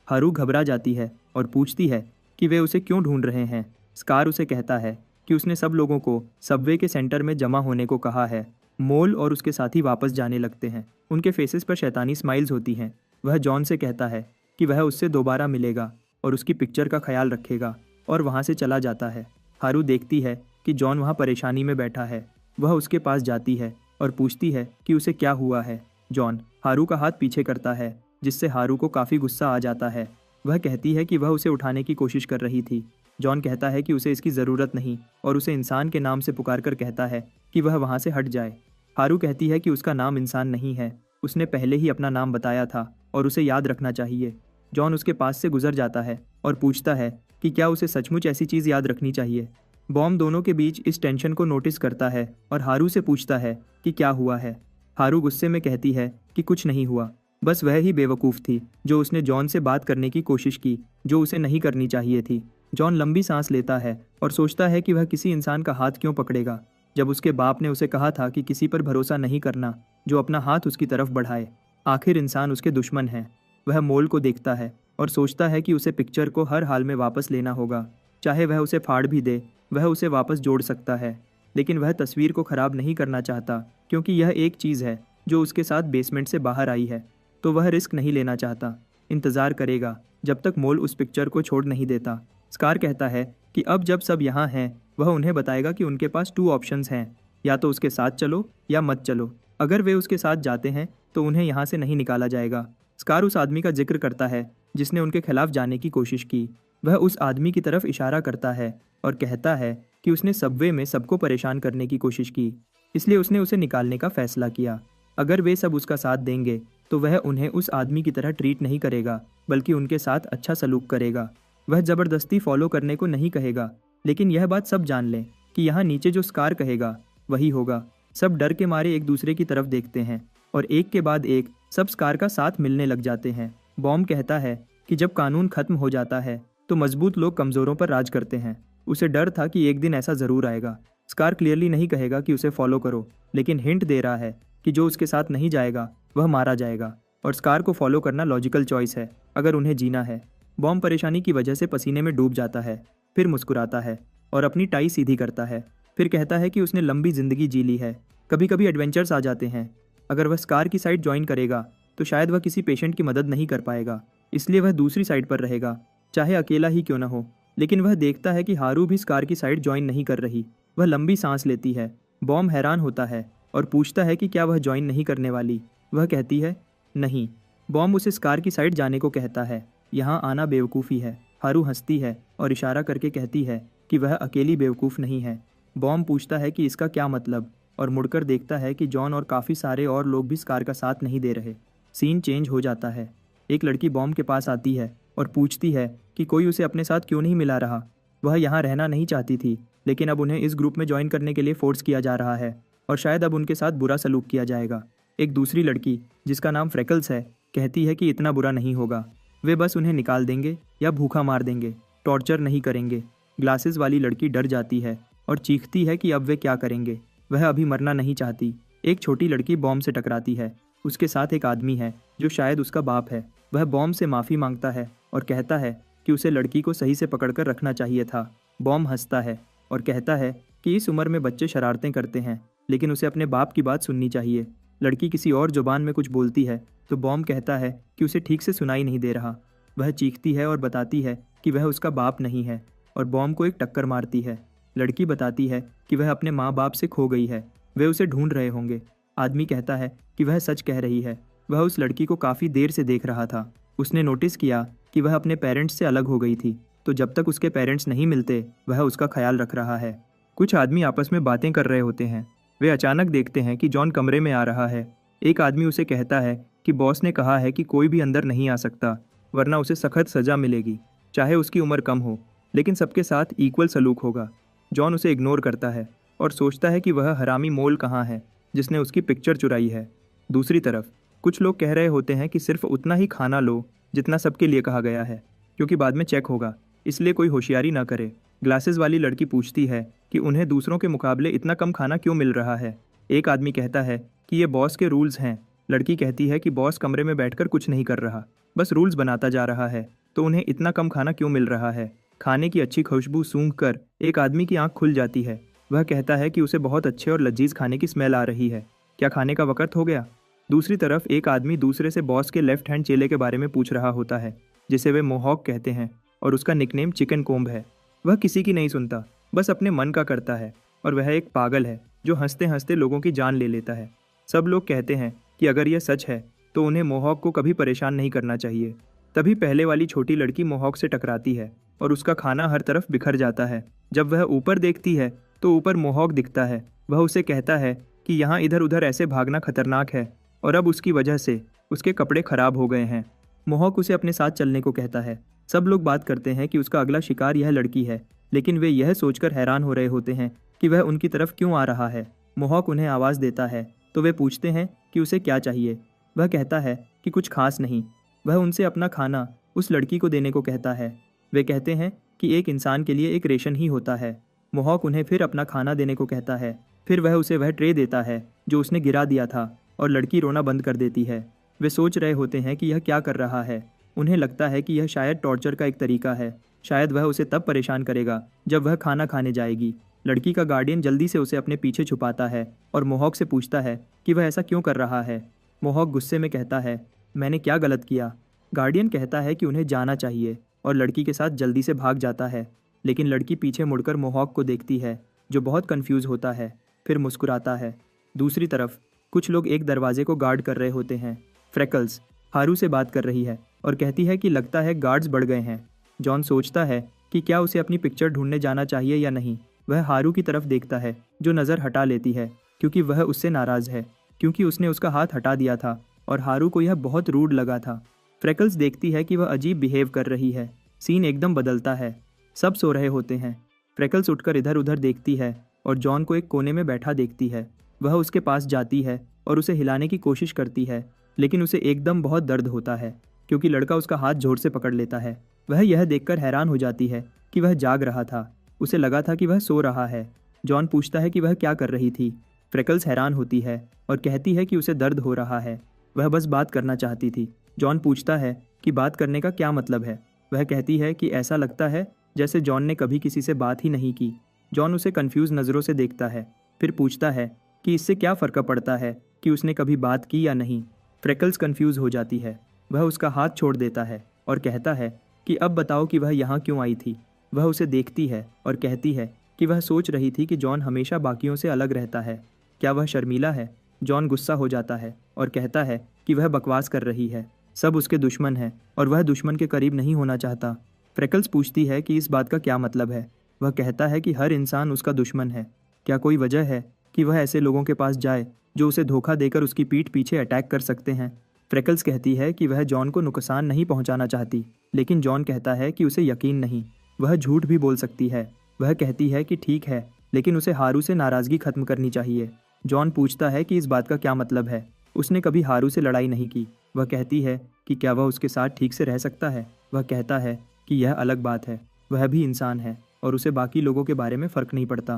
हारू घबरा जाती है और पूछती है कि वे उसे क्यों ढूंढ रहे हैं। स्कार उसे कहता है कि उसने सब लोगों को सबवे के सेंटर में जमा होने को कहा है। मोल और उसके साथी वापस जाने लगते हैं। उनके फेसेस पर शैतानी स्माइल्स होती हैं। वह जॉन से कहता है कि वह उससे दोबारा मिलेगा और उसकी पिक्चर का ख्याल रखेगा, और वहाँ से चला जाता है। हारू देखती है कि जॉन वहाँ परेशानी में बैठा है। वह उसके पास जाती है और पूछती है कि उसे क्या हुआ है। जॉन हारू का हाथ पीछे करता है, जिससे हारू को काफ़ी गुस्सा आ जाता है। वह कहती है कि वह उसे उठाने की कोशिश कर रही थी। जॉन कहता है कि उसे इसकी ज़रूरत नहीं और उसे इंसान के नाम से पुकार कर कहता है कि वह वहाँ से हट जाए। हारू कहती है कि उसका नाम इंसान नहीं है, उसने पहले ही अपना नाम बताया था और उसे याद रखना चाहिए। जॉन उसके पास से गुजर जाता है और पूछता है कि क्या उसे सचमुच ऐसी चीज़ याद रखनी चाहिए। बॉम दोनों के बीच इस टेंशन को नोटिस करता है और हारू से पूछता है कि क्या हुआ है। हारू गुस्से में कहती है कि कुछ नहीं हुआ, बस वह ही बेवकूफ़ थी जो उसने जॉन से बात करने की कोशिश की जो उसे नहीं करनी चाहिए थी। जॉन लंबी सांस लेता है और सोचता है कि वह किसी इंसान का हाथ क्यों पकड़ेगा जब उसके बाप ने उसे कहा था कि किसी पर भरोसा नहीं करना जो अपना हाथ उसकी तरफ बढ़ाए। आखिर इंसान उसके दुश्मन है। वह मोल को देखता है और सोचता है कि उसे पिक्चर को हर हाल में वापस लेना होगा, चाहे वह उसे फाड़ भी दे वह उसे वापस जोड़ सकता है। लेकिन वह तस्वीर को ख़राब नहीं करना चाहता, क्योंकि यह एक चीज़ है जो उसके साथ बेसमेंट से बाहर आई है, तो वह रिस्क नहीं लेना चाहता। इंतज़ार करेगा जब तक मोल उस पिक्चर को छोड़ नहीं देता। स्कार कहता है कि अब जब सब यहाँ हैं वह उन्हें बताएगा कि उनके पास 2 ऑप्शंस हैं, या तो उसके साथ चलो या मत चलो। अगर वे उसके साथ जाते हैं तो उन्हें यहाँ से नहीं निकाला जाएगा। स्कार उस आदमी का जिक्र करता है जिसने उनके खिलाफ जाने की कोशिश की। वह उस आदमी की तरफ इशारा करता है और कहता है कि उसने सबवे में सबको परेशान करने की कोशिश की, इसलिए उसने उसे निकालने का फैसला किया। अगर वे सब उसका साथ देंगे तो वह उन्हें उस आदमी की तरह ट्रीट नहीं करेगा, बल्कि उनके साथ अच्छा सलूक करेगा। वह ज़बरदस्ती फॉलो करने को नहीं कहेगा, लेकिन यह बात सब जान लें कि यहाँ नीचे जो स्कार कहेगा वही होगा। सब डर के मारे एक दूसरे की तरफ देखते हैं और एक के बाद एक सब स्कार का साथ मिलने लग जाते हैं। बॉम कहता है कि जब कानून खत्म हो जाता है तो मजबूत लोग कमज़ोरों पर राज करते हैं। उसे डर था कि एक दिन ऐसा ज़रूर आएगा। स्कार क्लियरली नहीं कहेगा कि उसे फॉलो करो, लेकिन हिंट दे रहा है कि जो उसके साथ नहीं जाएगा वह मारा जाएगा, और स्कार को फॉलो करना लॉजिकल चॉइस है अगर उन्हें जीना है। बॉम परेशानी की वजह से पसीने में डूब जाता है, फिर मुस्कुराता है और अपनी टाई सीधी करता है। फिर कहता है कि उसने लंबी ज़िंदगी जी ली है, कभी कभी एडवेंचर्स आ जाते हैं। अगर वह स्कार की साइड ज्वाइन करेगा तो शायद वह किसी पेशेंट की मदद नहीं कर पाएगा, इसलिए वह दूसरी साइड पर रहेगा, चाहे अकेला ही क्यों न हो। लेकिन वह देखता है कि हारू भी स्कार की साइड ज्वाइन नहीं कर रही। वह लंबी सांस लेती है। बॉम हैरान होता है और पूछता है कि क्या वह ज्वाइन नहीं करने वाली। वह कहती है नहीं। बॉम उसे स्कार की साइड जाने को कहता है। यहाँ आना बेवकूफ़ी है। हारू हंसती है और इशारा करके कहती है कि वह अकेली बेवकूफ़ नहीं है। बॉम पूछता है कि इसका क्या मतलब, और मुड़कर देखता है कि जॉन और काफ़ी सारे और लोग भी स्कार का साथ नहीं दे रहे। सीन चेंज हो जाता है। एक लड़की बॉम के पास आती है और पूछती है कि कोई उसे अपने साथ क्यों नहीं मिला रहा। वह यहाँ रहना नहीं चाहती थी, लेकिन अब उन्हें इस ग्रुप में ज्वाइन करने के लिए फोर्स किया जा रहा है और शायद अब उनके साथ बुरा सलूक किया जाएगा। एक दूसरी लड़की जिसका नाम फ्रेकल्स है कहती है कि इतना बुरा नहीं होगा, वे बस उन्हें निकाल देंगे या भूखा मार देंगे, टॉर्चर नहीं करेंगे। ग्लासेस वाली लड़की डर जाती है और चीखती है कि अब वे क्या करेंगे। वह अभी मरना नहीं चाहती। एक छोटी लड़की बॉम्ब से टकराती है। उसके साथ एक आदमी है जो शायद उसका बाप है। वह बॉम्ब से माफ़ी मांगता है और कहता है कि उसे लड़की को सही से पकड़कर रखना चाहिए था। बॉम्ब हंसता है और कहता है कि इस उम्र में बच्चे शरारतें करते हैं, लेकिन उसे अपने बाप की बात सुननी चाहिए। लड़की किसी और जुबान में कुछ बोलती है तो बॉम्ब कहता है कि उसे ठीक से सुनाई नहीं दे रहा। वह चीखती है और बताती है कि वह उसका बाप नहीं है और बॉम्ब को एक टक्कर मारती है। लड़की बताती है कि वह अपने माँ बाप से खो गई है, वे उसे ढूंढ रहे होंगे। आदमी कहता है कि वह सच कह रही है। वह उस लड़की को काफ़ी देर से देख रहा था। उसने नोटिस किया कि वह अपने पेरेंट्स से अलग हो गई थी, तो जब तक उसके पेरेंट्स नहीं मिलते वह उसका ख्याल रख रहा है। कुछ आदमी आपस में बातें कर रहे होते हैं। वे अचानक देखते हैं कि जॉन कमरे में आ रहा है। एक आदमी उसे कहता है कि बॉस ने कहा है कि कोई भी अंदर नहीं आ सकता, वरना उसे सख्त सज़ा मिलेगी, चाहे उसकी उम्र कम हो, लेकिन सबके साथ इक्वल सलूक होगा। जॉन उसे इग्नोर करता है और सोचता है कि वह हरामी मोल कहाँ है जिसने उसकी पिक्चर चुराई है। दूसरी तरफ कुछ लोग कह रहे होते हैं कि सिर्फ उतना ही खाना लो जितना सबके लिए कहा गया है, क्योंकि बाद में चेक होगा, इसलिए कोई होशियारी ना करे। ग्लासेस वाली लड़की पूछती है कि उन्हें दूसरों के मुकाबले इतना कम खाना क्यों मिल रहा है। एक आदमी कहता है कि ये बॉस के रूल्स हैं। लड़की कहती है कि बॉस कमरे में बैठकर कुछ नहीं कर रहा, बस रूल्स बनाता जा रहा है, तो उन्हें इतना कम खाना क्यों मिल रहा है। खाने की अच्छी खुशबू सूंघ कर एक आदमी की आंख खुल जाती है। वह कहता है कि उसे बहुत अच्छे और लजीज खाने की स्मेल आ रही है, क्या खाने का वक्त हो गया। दूसरी तरफ एक आदमी दूसरे से बॉस के लेफ्ट हैंड चेले के बारे में पूछ रहा होता है, जिसे वे मोहॉक कहते हैं और उसका निकनेम चिकन कोम्ब है। वह किसी की नहीं सुनता, बस अपने मन का करता है, और वह एक पागल है जो हंसते हंसते लोगों की जान ले लेता है। सब लोग कहते हैं कि अगर यह सच है तो उन्हें मोहॉक को कभी परेशान नहीं करना चाहिए। तभी पहले वाली छोटी लड़की मोहॉक से टकराती है और उसका खाना हर तरफ बिखर जाता है। जब वह ऊपर देखती है तो ऊपर मोहॉक दिखता है। वह उसे कहता है कि यहाँ इधर उधर ऐसे भागना खतरनाक है और अब उसकी वजह से उसके कपड़े खराब हो गए हैं। मोहॉक उसे अपने साथ चलने को कहता है। सब लोग बात करते हैं कि उसका अगला शिकार यह लड़की है, लेकिन वे यह सोचकर हैरान हो रहे होते हैं कि वह उनकी तरफ क्यों आ रहा है। मोहॉक उन्हें आवाज़ देता है तो वे पूछते हैं कि उसे क्या चाहिए। वह कहता है कि कुछ खास नहीं। वह उनसे अपना खाना उस लड़की को देने को कहता है। वे कहते हैं कि एक इंसान के लिए एक रेशन ही होता है। मोहॉक उन्हें फिर अपना खाना देने को कहता है। फिर वह उसे वह ट्रे देता है जो उसने गिरा दिया था और लड़की रोना बंद कर देती है। वे सोच रहे होते हैं कि यह क्या कर रहा है। उन्हें लगता है कि यह शायद टॉर्चर का एक तरीका है। शायद वह उसे तब परेशान करेगा जब वह खाना खाने जाएगी। लड़की का गार्डियन जल्दी से उसे अपने पीछे छुपाता है और मोहॉक से पूछता है कि वह ऐसा क्यों कर रहा है। मोहॉक गुस्से में कहता है, मैंने क्या गलत किया। गार्डियन कहता है कि उन्हें जाना चाहिए और लड़की के साथ जल्दी से भाग जाता है, लेकिन लड़की पीछे मुड़कर मोहॉक को देखती है जो बहुत कंफ्यूज होता है, फिर मुस्कुराता है। दूसरी तरफ कुछ लोग एक दरवाजे को गार्ड कर रहे होते हैं। फ्रेकल्स हारू से बात कर रही है और कहती है कि लगता है गार्ड्स बढ़ गए हैं। जॉन सोचता है कि क्या उसे अपनी पिक्चर ढूंढने जाना चाहिए या नहीं। वह हारू की तरफ देखता है जो नज़र हटा लेती है क्योंकि वह उससे नाराज़ है, क्योंकि उसने उसका हाथ हटा दिया था और हारू को यह बहुत रूड लगा था। फ्रेकल्स देखती है कि वह अजीब बिहेव कर रही है। सीन एकदम बदलता है। सब सो रहे होते हैं। फ्रेकल्स उठकर इधर उधर देखती है और जॉन को एक कोने में बैठा देखती है। वह उसके पास जाती है और उसे हिलाने की कोशिश करती है, लेकिन उसे एकदम बहुत दर्द होता है क्योंकि लड़का उसका हाथ जोर से पकड़ लेता है। वह यह देखकर हैरान हो जाती है कि वह जाग रहा था। उसे लगा था कि वह सो रहा है। जॉन पूछता है कि वह क्या कर रही थी। फ्रेकल्स हैरान होती है और कहती है कि उसे दर्द हो रहा है, वह बस बात करना चाहती थी। जॉन पूछता है कि बात करने का क्या मतलब है। वह कहती है कि ऐसा लगता है जैसे जॉन ने कभी किसी से बात ही नहीं की। जॉन उसे कंफ्यूज नज़रों से देखता है, फिर पूछता है कि इससे क्या फ़र्क पड़ता है कि उसने कभी बात की या नहीं। फ्रेकल्स कंफ्यूज हो जाती है। वह उसका हाथ छोड़ देता है और कहता है कि अब बताओ कि वह यहाँ क्यों आई थी। वह उसे देखती है और कहती है कि वह सोच रही थी कि जॉन हमेशा बाकियों से अलग रहता है। क्या वह शर्मीला है? जॉन गुस्सा हो जाता है और कहता है कि वह बकवास कर रही है। सब उसके दुश्मन हैं और वह दुश्मन के करीब नहीं होना चाहता। फ्रेकल्स पूछती है कि इस बात का क्या मतलब है। वह कहता है कि हर इंसान उसका दुश्मन है। क्या कोई वजह है कि वह ऐसे लोगों के पास जाए जो उसे धोखा देकर उसकी पीठ पीछे अटैक कर सकते हैं। फ्रेकल्स कहती है कि वह जॉन को नुकसान नहीं पहुंचाना चाहती, लेकिन जॉन कहता है कि उसे यकीन नहीं, वह झूठ भी बोल सकती है। वह कहती है कि ठीक है, लेकिन उसे हारू से नाराज़गी खत्म करनी चाहिए। जॉन पूछता है कि इस बात का क्या मतलब है। उसने कभी हारू से लड़ाई नहीं की। वह कहती है कि क्या वह उसके साथ ठीक से रह सकता है। वह कहता है कि यह अलग बात है, वह भी इंसान है। और उसे बाकी लोगों के बारे में फ़र्क नहीं पड़ता।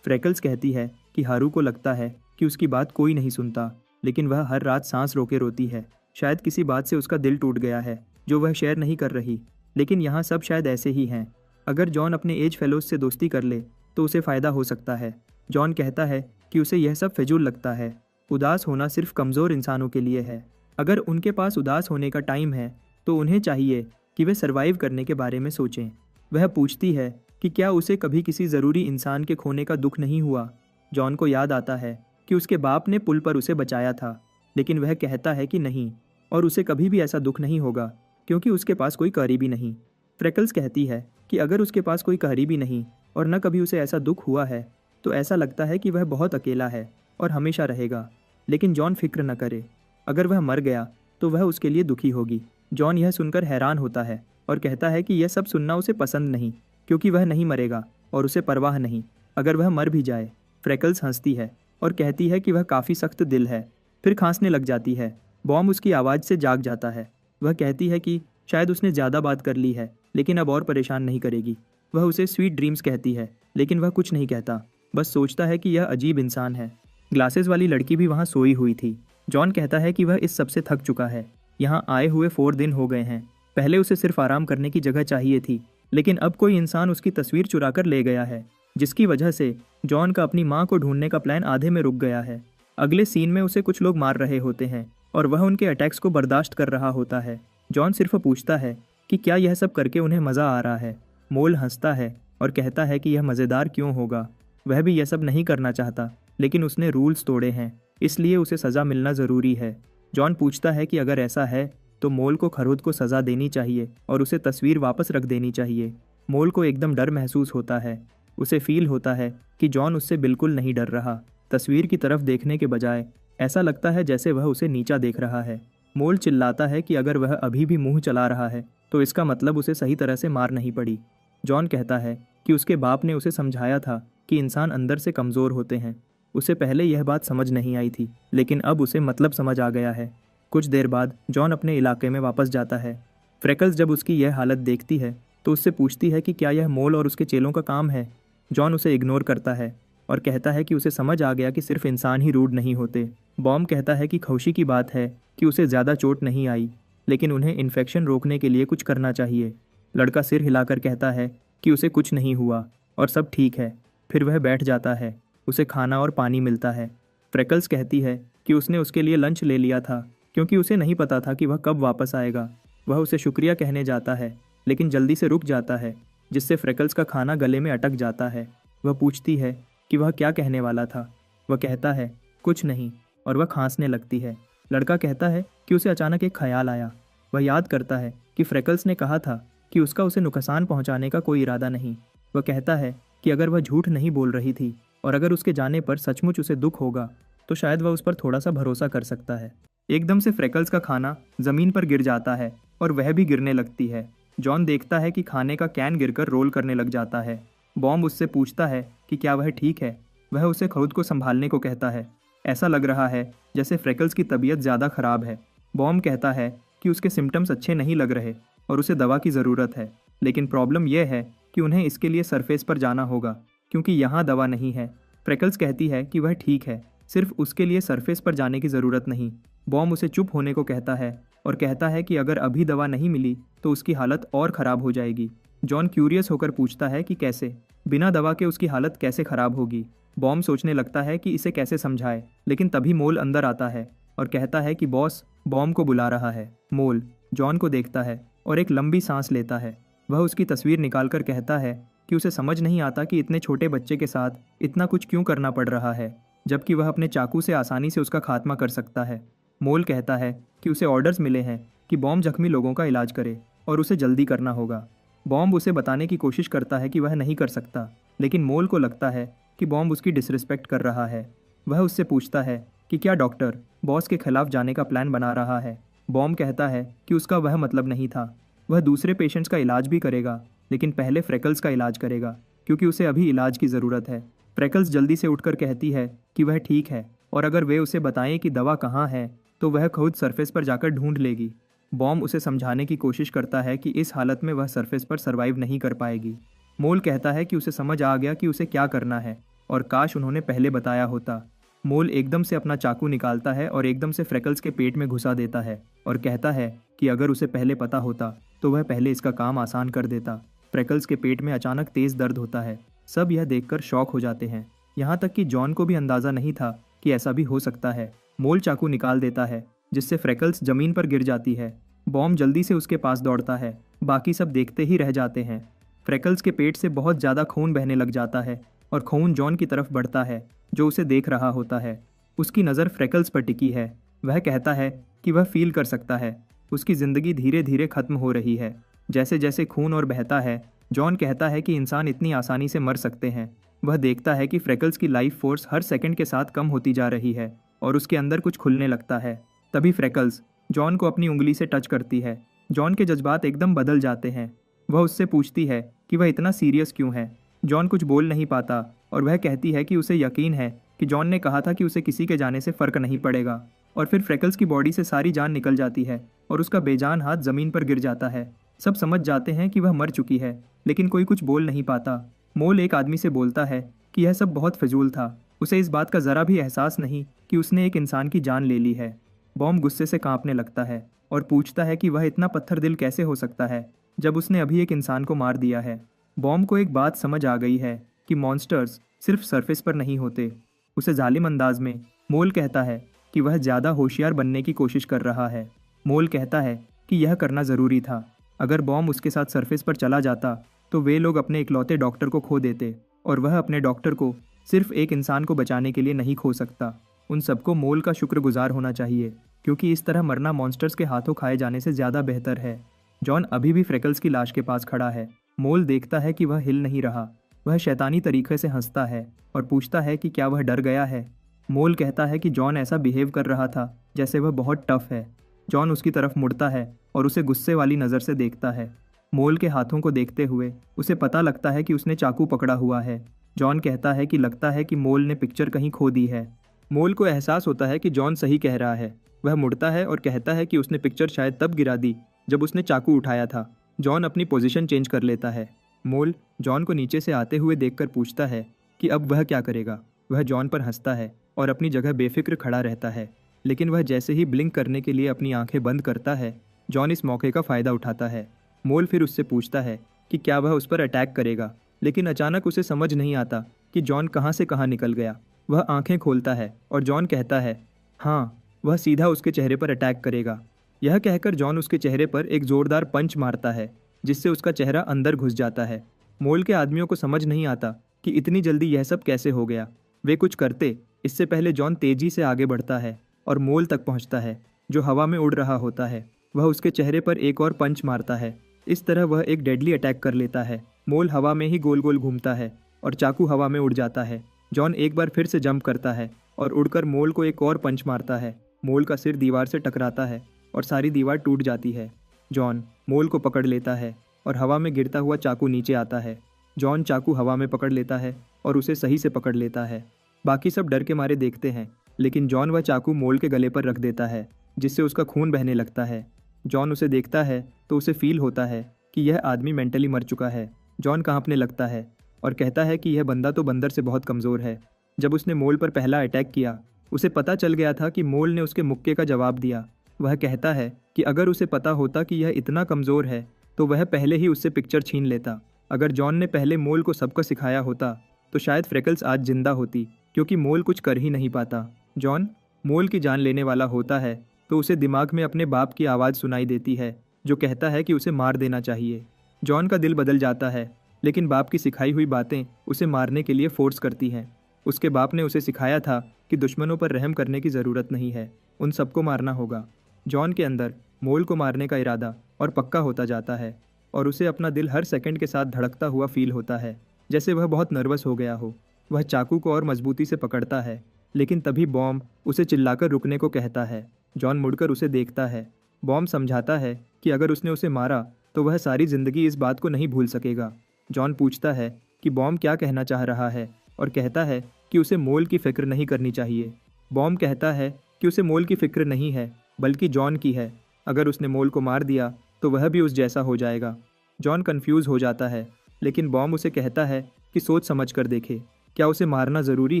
फ्रेकल्स कहती है कि हारू को लगता है कि उसकी बात कोई नहीं सुनता, लेकिन वह हर रात सांस रोके रोती है। शायद किसी बात से उसका दिल टूट गया है जो वह शेयर नहीं कर रही, लेकिन यहाँ सब शायद ऐसे ही हैं। अगर जॉन अपने एज फेलोज से दोस्ती कर ले तो उसे फ़ायदा हो सकता है। जॉन कहता है कि उसे यह सब फिजूल लगता है। उदास होना सिर्फ कमज़ोर इंसानों के लिए है। अगर उनके पास उदास होने का टाइम है तो उन्हें चाहिए कि वे सर्वाइव करने के बारे में सोचें। वह पूछती है कि क्या उसे कभी किसी ज़रूरी इंसान के खोने का दुख नहीं हुआ। जॉन को याद आता है कि उसके बाप ने पुल पर उसे बचाया था, लेकिन वह कहता है कि नहीं, और उसे कभी भी ऐसा दुख नहीं होगा क्योंकि उसके पास कोई करीबी नहीं। फ्रेकल्स कहती है कि अगर उसके पास कोई करीबी नहीं और न कभी उसे ऐसा दुख हुआ है तो ऐसा लगता है कि वह बहुत अकेला है और हमेशा रहेगा। लेकिन जॉन फिक्र न करे, अगर वह मर गया तो वह उसके लिए दुखी होगी। जॉन यह सुनकर हैरान होता है और कहता है कि यह सब सुनना उसे पसंद नहीं, क्योंकि वह नहीं मरेगा और उसे परवाह नहीं अगर वह मर भी जाए। फ्रेकल्स हंसती है और कहती है कि वह काफ़ी सख्त दिल है, फिर खांसने लग जाती है। बॉम उसकी आवाज़ से जाग जाता है। वह कहती है कि शायद उसने ज़्यादा बात कर ली है, लेकिन अब और परेशान नहीं करेगी। वह उसे स्वीट ड्रीम्स कहती है, लेकिन वह कुछ नहीं कहता, बस सोचता है कि यह अजीब इंसान है। ग्लासेस वाली लड़की भी वहाँ सोई हुई थी। जॉन कहता है कि वह इस सब से थक चुका है। यहाँ आए हुए 4 दिन हो गए हैं। पहले उसे सिर्फ आराम करने की जगह चाहिए थी, लेकिन अब कोई इंसान उसकी तस्वीर चुरा कर ले गया है, जिसकी वजह से जॉन का अपनी माँ को ढूंढने का प्लान आधे में रुक गया है। अगले सीन में उसे कुछ लोग मार रहे होते हैं और वह उनके अटैक्स को बर्दाश्त कर रहा होता है। जॉन सिर्फ पूछता है कि क्या यह सब करके उन्हें मज़ा आ रहा है। मोल हंसता है और कहता है कि यह मज़ेदार क्यों होगा। वह भी यह सब नहीं करना चाहता, लेकिन उसने रूल्स तोड़े हैं, इसलिए उसे सज़ा मिलना ज़रूरी है। जॉन पूछता है कि अगर ऐसा है तो मोल को खरुद को सज़ा देनी चाहिए और उसे तस्वीर वापस रख देनी चाहिए। मोल को एकदम डर महसूस होता है। उसे फील होता है कि जॉन उससे बिल्कुल नहीं डर रहा। तस्वीर की तरफ देखने के बजाय ऐसा लगता है जैसे वह उसे नीचा देख रहा है। मोल चिल्लाता है कि अगर वह अभी भी मुंह चला रहा है तो इसका मतलब उसे सही तरह से मार नहीं पड़ी। जॉन कहता है कि उसके बाप ने उसे समझाया था कि इंसान अंदर से कमज़ोर होते हैं। उसे पहले यह बात समझ नहीं आई थी, लेकिन अब उसे मतलब समझ आ गया है। कुछ देर बाद जॉन अपने इलाके में वापस जाता है। फ्रेकल्स जब उसकी यह हालत देखती है तो उससे पूछती है कि क्या यह मोल और उसके चेलों का काम है। जॉन उसे इग्नोर करता है और कहता है कि उसे समझ आ गया कि सिर्फ इंसान ही रूड नहीं होते। बॉम कहता है कि खुशी की बात है कि उसे ज़्यादा चोट नहीं आई, लेकिन उन्हें इन्फेक्शन रोकने के लिए कुछ करना चाहिए। लड़का सिर हिलाकर कहता है कि उसे कुछ नहीं हुआ और सब ठीक है। फिर वह बैठ जाता है। उसे खाना और पानी मिलता है। फ्रेकल्स कहती है कि उसने उसके लिए लंच ले लिया था क्योंकि उसे नहीं पता था कि वह कब वापस आएगा। वह उसे शुक्रिया कहने जाता है, लेकिन जल्दी से रुक जाता है, जिससे फ्रेकल्स का खाना गले में अटक जाता है। वह पूछती है कि वह क्या कहने वाला था। वह कहता है कुछ नहीं, और वह खांसने लगती है। लड़का कहता है कि उसे अचानक एक ख्याल आया। वह याद करता है कि फ्रेकल्स ने कहा था कि उसका उसे नुकसान पहुंचाने का कोई इरादा नहीं। वह कहता है कि अगर वह झूठ नहीं बोल रही थी और अगर उसके जाने पर सचमुच उसे दुख होगा तो शायद वह उस पर थोड़ा सा भरोसा कर सकता है। एकदम से फ्रेकल्स का खाना ज़मीन पर गिर जाता है और वह भी गिरने लगती है। जॉन देखता है कि खाने का कैन गिरकर रोल करने लग जाता है। बॉम उससे पूछता है कि क्या वह ठीक है। वह उसे खुद को संभालने को कहता है। ऐसा लग रहा है जैसे फ्रेकल्स की तबीयत ज़्यादा ख़राब है। बॉम कहता है कि उसके सिम्टम्स अच्छे नहीं लग रहे और उसे दवा की ज़रूरत है, लेकिन प्रॉब्लम यह है कि उन्हें इसके लिए सरफेस पर जाना होगा क्योंकि यहाँ दवा नहीं है। फ्रेकल्स कहती है कि वह ठीक है, सिर्फ उसके लिए सरफेस पर जाने की ज़रूरत नहीं। बॉम उसे चुप होने को कहता है और कहता है कि अगर अभी दवा नहीं मिली तो उसकी हालत और ख़राब हो जाएगी। जॉन क्यूरियस होकर पूछता है कि कैसे, बिना दवा के उसकी हालत कैसे ख़राब होगी। बॉम सोचने लगता है कि इसे कैसे समझाए, लेकिन तभी मोल अंदर आता है और कहता है कि बॉस बॉम को बुला रहा है। मोल जॉन को देखता है और एक लंबी सांस लेता है। वह उसकी तस्वीर निकालकर कहता है कि उसे समझ नहीं आता कि इतने छोटे बच्चे के साथ इतना कुछ क्यों करना पड़ रहा है, जबकि वह अपने चाकू से आसानी से उसका खात्मा कर सकता है। मोल कहता है कि उसे ऑर्डर्स मिले हैं कि बॉम जख्मी लोगों का इलाज करे और उसे जल्दी करना होगा। बॉम उसे बताने की कोशिश करता है कि वह नहीं कर सकता, लेकिन मोल को लगता है कि बॉम उसकी डिसरिस्पेक्ट कर रहा है। वह उससे पूछता है कि क्या डॉक्टर बॉस के खिलाफ जाने का प्लान बना रहा है। बॉम कहता है कि उसका वह मतलब नहीं था। वह दूसरे पेशेंट्स का इलाज भी करेगा, लेकिन पहले फ्रेकल्स का इलाज करेगा क्योंकि उसे अभी इलाज की ज़रूरत है। फ्रेकल्स जल्दी से उठकर कहती है कि वह ठीक है और अगर वे उसे बताएं कि दवा कहाँ है तो वह खुद सरफेस पर जाकर ढूंढ लेगी। बॉम उसे समझाने की कोशिश करता है कि इस हालत में वह सरफेस पर सर्वाइव नहीं कर पाएगी। मोल कहता है कि उसे समझ आ गया कि उसे क्या करना है और काश उन्होंने पहले बताया होता। मोल एकदम से अपना चाकू निकालता है और एकदम से फ्रेकल्स के पेट में घुसा देता है और कहता है कि अगर उसे पहले पता होता तो वह पहले इसका काम आसान कर देता। फ्रेकल्स के पेट में अचानक तेज दर्द होता है। सब यह देखकर शॉक हो जाते हैं। यहाँ तक कि जॉन को भी अंदाजा नहीं था कि ऐसा भी हो सकता है। मोल चाकू निकाल देता है जिससे फ्रेकल्स जमीन पर गिर जाती है। बॉम्ब जल्दी से उसके पास दौड़ता है। बाकी सब देखते ही रह जाते हैं। फ्रेकल्स के पेट से बहुत ज़्यादा खून बहने लग जाता है और खून जॉन की तरफ बढ़ता है जो उसे देख रहा होता है। उसकी नज़र फ्रेकल्स पर टिकी है। वह कहता है कि वह फील कर सकता है उसकी ज़िंदगी धीरे धीरे ख़त्म हो रही है। जैसे जैसे खून और बहता है, जॉन कहता है कि इंसान इतनी आसानी से मर सकते हैं। वह देखता है कि फ्रेकल्स की लाइफ फोर्स हर सेकंड के साथ कम होती जा रही है और उसके अंदर कुछ खुलने लगता है। तभी फ्रेकल्स जॉन को अपनी उंगली से टच करती है। जॉन के जज्बात एकदम बदल जाते हैं। वह उससे पूछती है कि वह इतना सीरियस क्यों है। जॉन कुछ बोल नहीं पाता और वह कहती है कि उसे यकीन है कि जॉन ने कहा था कि उसे किसी के जाने से फ़र्क नहीं पड़ेगा। और फिर फ्रेकल्स की बॉडी से सारी जान निकल जाती है और उसका बेजान हाथ ज़मीन पर गिर जाता है। सब समझ जाते हैं कि वह मर चुकी है, लेकिन कोई कुछ बोल नहीं पाता। मोल एक आदमी से बोलता है कि यह सब बहुत फिजूल था। उसे इस बात का ज़रा भी एहसास नहीं कि उसने एक इंसान की जान ले ली है। बॉम्ब गुस्से से कांपने लगता है और पूछता है कि वह इतना पत्थर दिल कैसे हो सकता है जब उसने अभी एक इंसान को मार दिया है। बॉम्ब को एक बात समझ आ गई है कि मॉन्स्टर्स सिर्फ सरफेस पर नहीं होते। उसे जालिम अंदाज में मोल कहता है कि वह ज़्यादा होशियार बनने की कोशिश कर रहा है। मोल कहता है कि यह करना ज़रूरी था। अगर बॉम्ब उसके साथ सरफेस पर चला जाता तो वे लोग अपने इकलौते डॉक्टर को खो देते और वह अपने डॉक्टर को सिर्फ एक इंसान को बचाने के लिए नहीं खो सकता। उन सबको मोल का शुक्रगुजार होना चाहिए क्योंकि इस तरह मरना मॉन्स्टर्स के हाथों खाए जाने से ज़्यादा बेहतर है। जॉन अभी भी फ्रेकल्स की लाश के पास खड़ा है। मोल देखता है कि वह हिल नहीं रहा। वह शैतानी तरीके से हंसता है और पूछता है कि क्या वह डर गया है। मोल कहता है कि जॉन ऐसा बिहेव कर रहा था जैसे वह बहुत टफ है। जॉन उसकी तरफ मुड़ता है और उसे गुस्से वाली नज़र से देखता है। मोल के हाथों को देखते हुए उसे पता लगता है कि उसने चाकू पकड़ा हुआ है। जॉन कहता है कि लगता है कि मोल ने पिक्चर कहीं खो दी है। मोल को एहसास होता है कि जॉन सही कह रहा है। वह मुड़ता है और कहता है कि उसने पिक्चर शायद तब गिरा दी जब उसने चाकू उठाया था। जॉन अपनी पोजीशन चेंज कर लेता है। मोल जॉन को नीचे से आते हुए देखकर पूछता है कि अब वह क्या करेगा। वह जॉन पर हंसता है और अपनी जगह बेफिक्र खड़ा रहता है, लेकिन वह जैसे ही ब्लिंक करने के लिए अपनी आंखें बंद करता है, जॉन इस मौके का फ़ायदा उठाता है। मोल फिर उससे पूछता है कि क्या वह उस पर अटैक करेगा, लेकिन अचानक उसे समझ नहीं आता कि जॉन कहाँ से कहाँ निकल गया। वह आंखें खोलता है और जॉन कहता है हाँ, वह सीधा उसके चेहरे पर अटैक करेगा। यह कहकर जॉन उसके चेहरे पर एक ज़ोरदार पंच मारता है जिससे उसका चेहरा अंदर घुस जाता है। मोल के आदमियों को समझ नहीं आता कि इतनी जल्दी यह सब कैसे हो गया। वे कुछ करते इससे पहले जॉन तेजी से आगे बढ़ता है और मोल तक पहुंचता है जो हवा में उड़ रहा होता है। वह उसके चेहरे पर एक और पंच मारता है। इस तरह वह एक डेडली अटैक कर लेता है। मोल हवा में ही गोल गोल घूमता है और चाकू हवा में उड़ जाता है। जॉन एक बार फिर से जंप करता है और उड़कर मोल को एक और पंच मारता है। मोल का सिर दीवार से टकराता है और सारी दीवार टूट जाती है। जॉन मोल को पकड़ लेता है और हवा में गिरता हुआ चाकू नीचे आता है। जॉन चाकू हवा में पकड़ लेता है और उसे सही से पकड़ लेता है। बाकी सब डर के मारे देखते हैं, लेकिन जॉन वह चाकू मोल के गले पर रख देता है जिससे उसका खून बहने लगता है। जॉन उसे देखता है तो उसे फील होता है कि यह आदमी मेंटली मर चुका है। जॉन कांपने लगता है और कहता है कि यह बंदा तो बंदर से बहुत कमज़ोर है। जब उसने मोल पर पहला अटैक किया, उसे पता चल गया था कि मोल ने उसके मुक्के का जवाब दिया। वह कहता है कि अगर उसे पता होता कि यह इतना कमज़ोर है तो वह पहले ही उससे पिक्चर छीन लेता। अगर जॉन ने पहले मोल को सबक सिखाया होता तो शायद फ्रेकल्स आज जिंदा होती, क्योंकि मोल कुछ कर ही नहीं पाता। जॉन मोल की जान लेने वाला होता है तो उसे दिमाग में अपने बाप की आवाज़ सुनाई देती है जो कहता है कि उसे मार देना चाहिए। जॉन का दिल बदल जाता है, लेकिन बाप की सिखाई हुई बातें उसे मारने के लिए फोर्स करती हैं। उसके बाप ने उसे सिखाया था कि दुश्मनों पर रहम करने की ज़रूरत नहीं है, उन सबको मारना होगा। जॉन के अंदर मोल को मारने का इरादा और पक्का होता जाता है और उसे अपना दिल हर सेकंड के साथ धड़कता हुआ फील होता है, जैसे वह बहुत नर्वस हो गया हो। वह चाकू को और मजबूती से पकड़ता है, लेकिन तभी बॉम्ब उसे चिल्लाकर रुकने को कहता है। जॉन मुड़कर उसे देखता है। बॉम्ब समझाता है कि अगर उसने उसे मारा तो वह सारी ज़िंदगी इस बात को नहीं भूल सकेगा। जॉन पूछता है कि बॉम्ब क्या कहना चाह रहा है और कहता है कि उसे मोल की फ़िक्र नहीं करनी चाहिए। बॉम्ब कहता है कि उसे मोल की फ़िक्र नहीं है, बल्कि जॉन की है। अगर उसने मोल को मार दिया तो वह भी उस जैसा हो जाएगा। जॉन कंफ्यूज हो जाता है लेकिन बॉम्ब उसे कहता है कि सोच समझ कर देखे, क्या उसे मारना ज़रूरी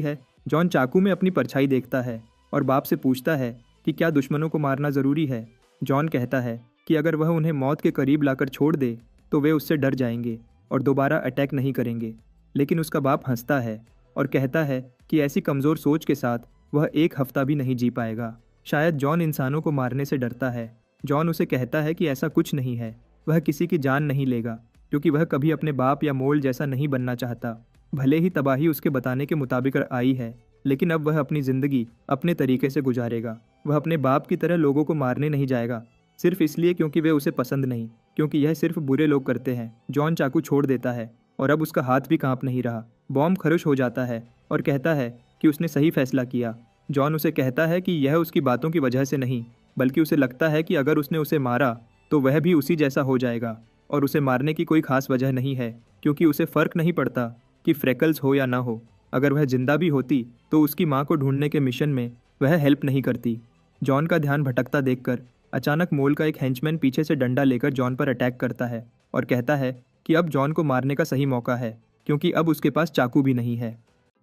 है। जॉन चाकू में अपनी परछाई देखता है और बाप से पूछता है कि क्या दुश्मनों को मारना ज़रूरी है। जॉन कहता है कि अगर वह उन्हें मौत के करीब लाकर छोड़ दे तो वे उससे डर जाएंगे और दोबारा अटैक नहीं करेंगे। लेकिन उसका बाप हंसता है और कहता है कि ऐसी कमज़ोर सोच के साथ वह एक हफ्ता भी नहीं जी पाएगा। शायद जॉन इंसानों को मारने से डरता है। जॉन उसे कहता है कि ऐसा कुछ नहीं है, वह किसी की जान नहीं लेगा क्योंकि वह कभी अपने बाप या मोल जैसा नहीं बनना चाहता। भले ही तबाही उसके बताने के मुताबिक आई है, लेकिन अब वह अपनी ज़िंदगी अपने तरीके से गुजारेगा। वह अपने बाप की तरह लोगों को मारने नहीं जाएगा, सिर्फ इसलिए क्योंकि वे उसे पसंद नहीं, क्योंकि यह सिर्फ बुरे लोग करते हैं। जॉन चाकू छोड़ देता है और अब उसका हाथ भी कांप नहीं रहा। बॉम्ब खरुश हो जाता है और कहता है कि उसने सही फैसला किया। जॉन उसे कहता है कि यह उसकी बातों की वजह से नहीं, बल्कि उसे लगता है कि अगर उसने उसे मारा तो वह भी उसी जैसा हो जाएगा और उसे मारने की कोई खास वजह नहीं है, क्योंकि उसे फ़र्क नहीं पड़ता कि फ्रेकल्स हो या ना हो। अगर वह जिंदा भी होती तो उसकी माँ को ढूंढने के मिशन में वह हेल्प नहीं करती। जॉन का ध्यान भटकता देखकर अचानक मोल का एक हेंचमैन पीछे से डंडा लेकर जॉन पर अटैक करता है और कहता है कि अब जॉन को मारने का सही मौका है, क्योंकि अब उसके पास चाकू भी नहीं है।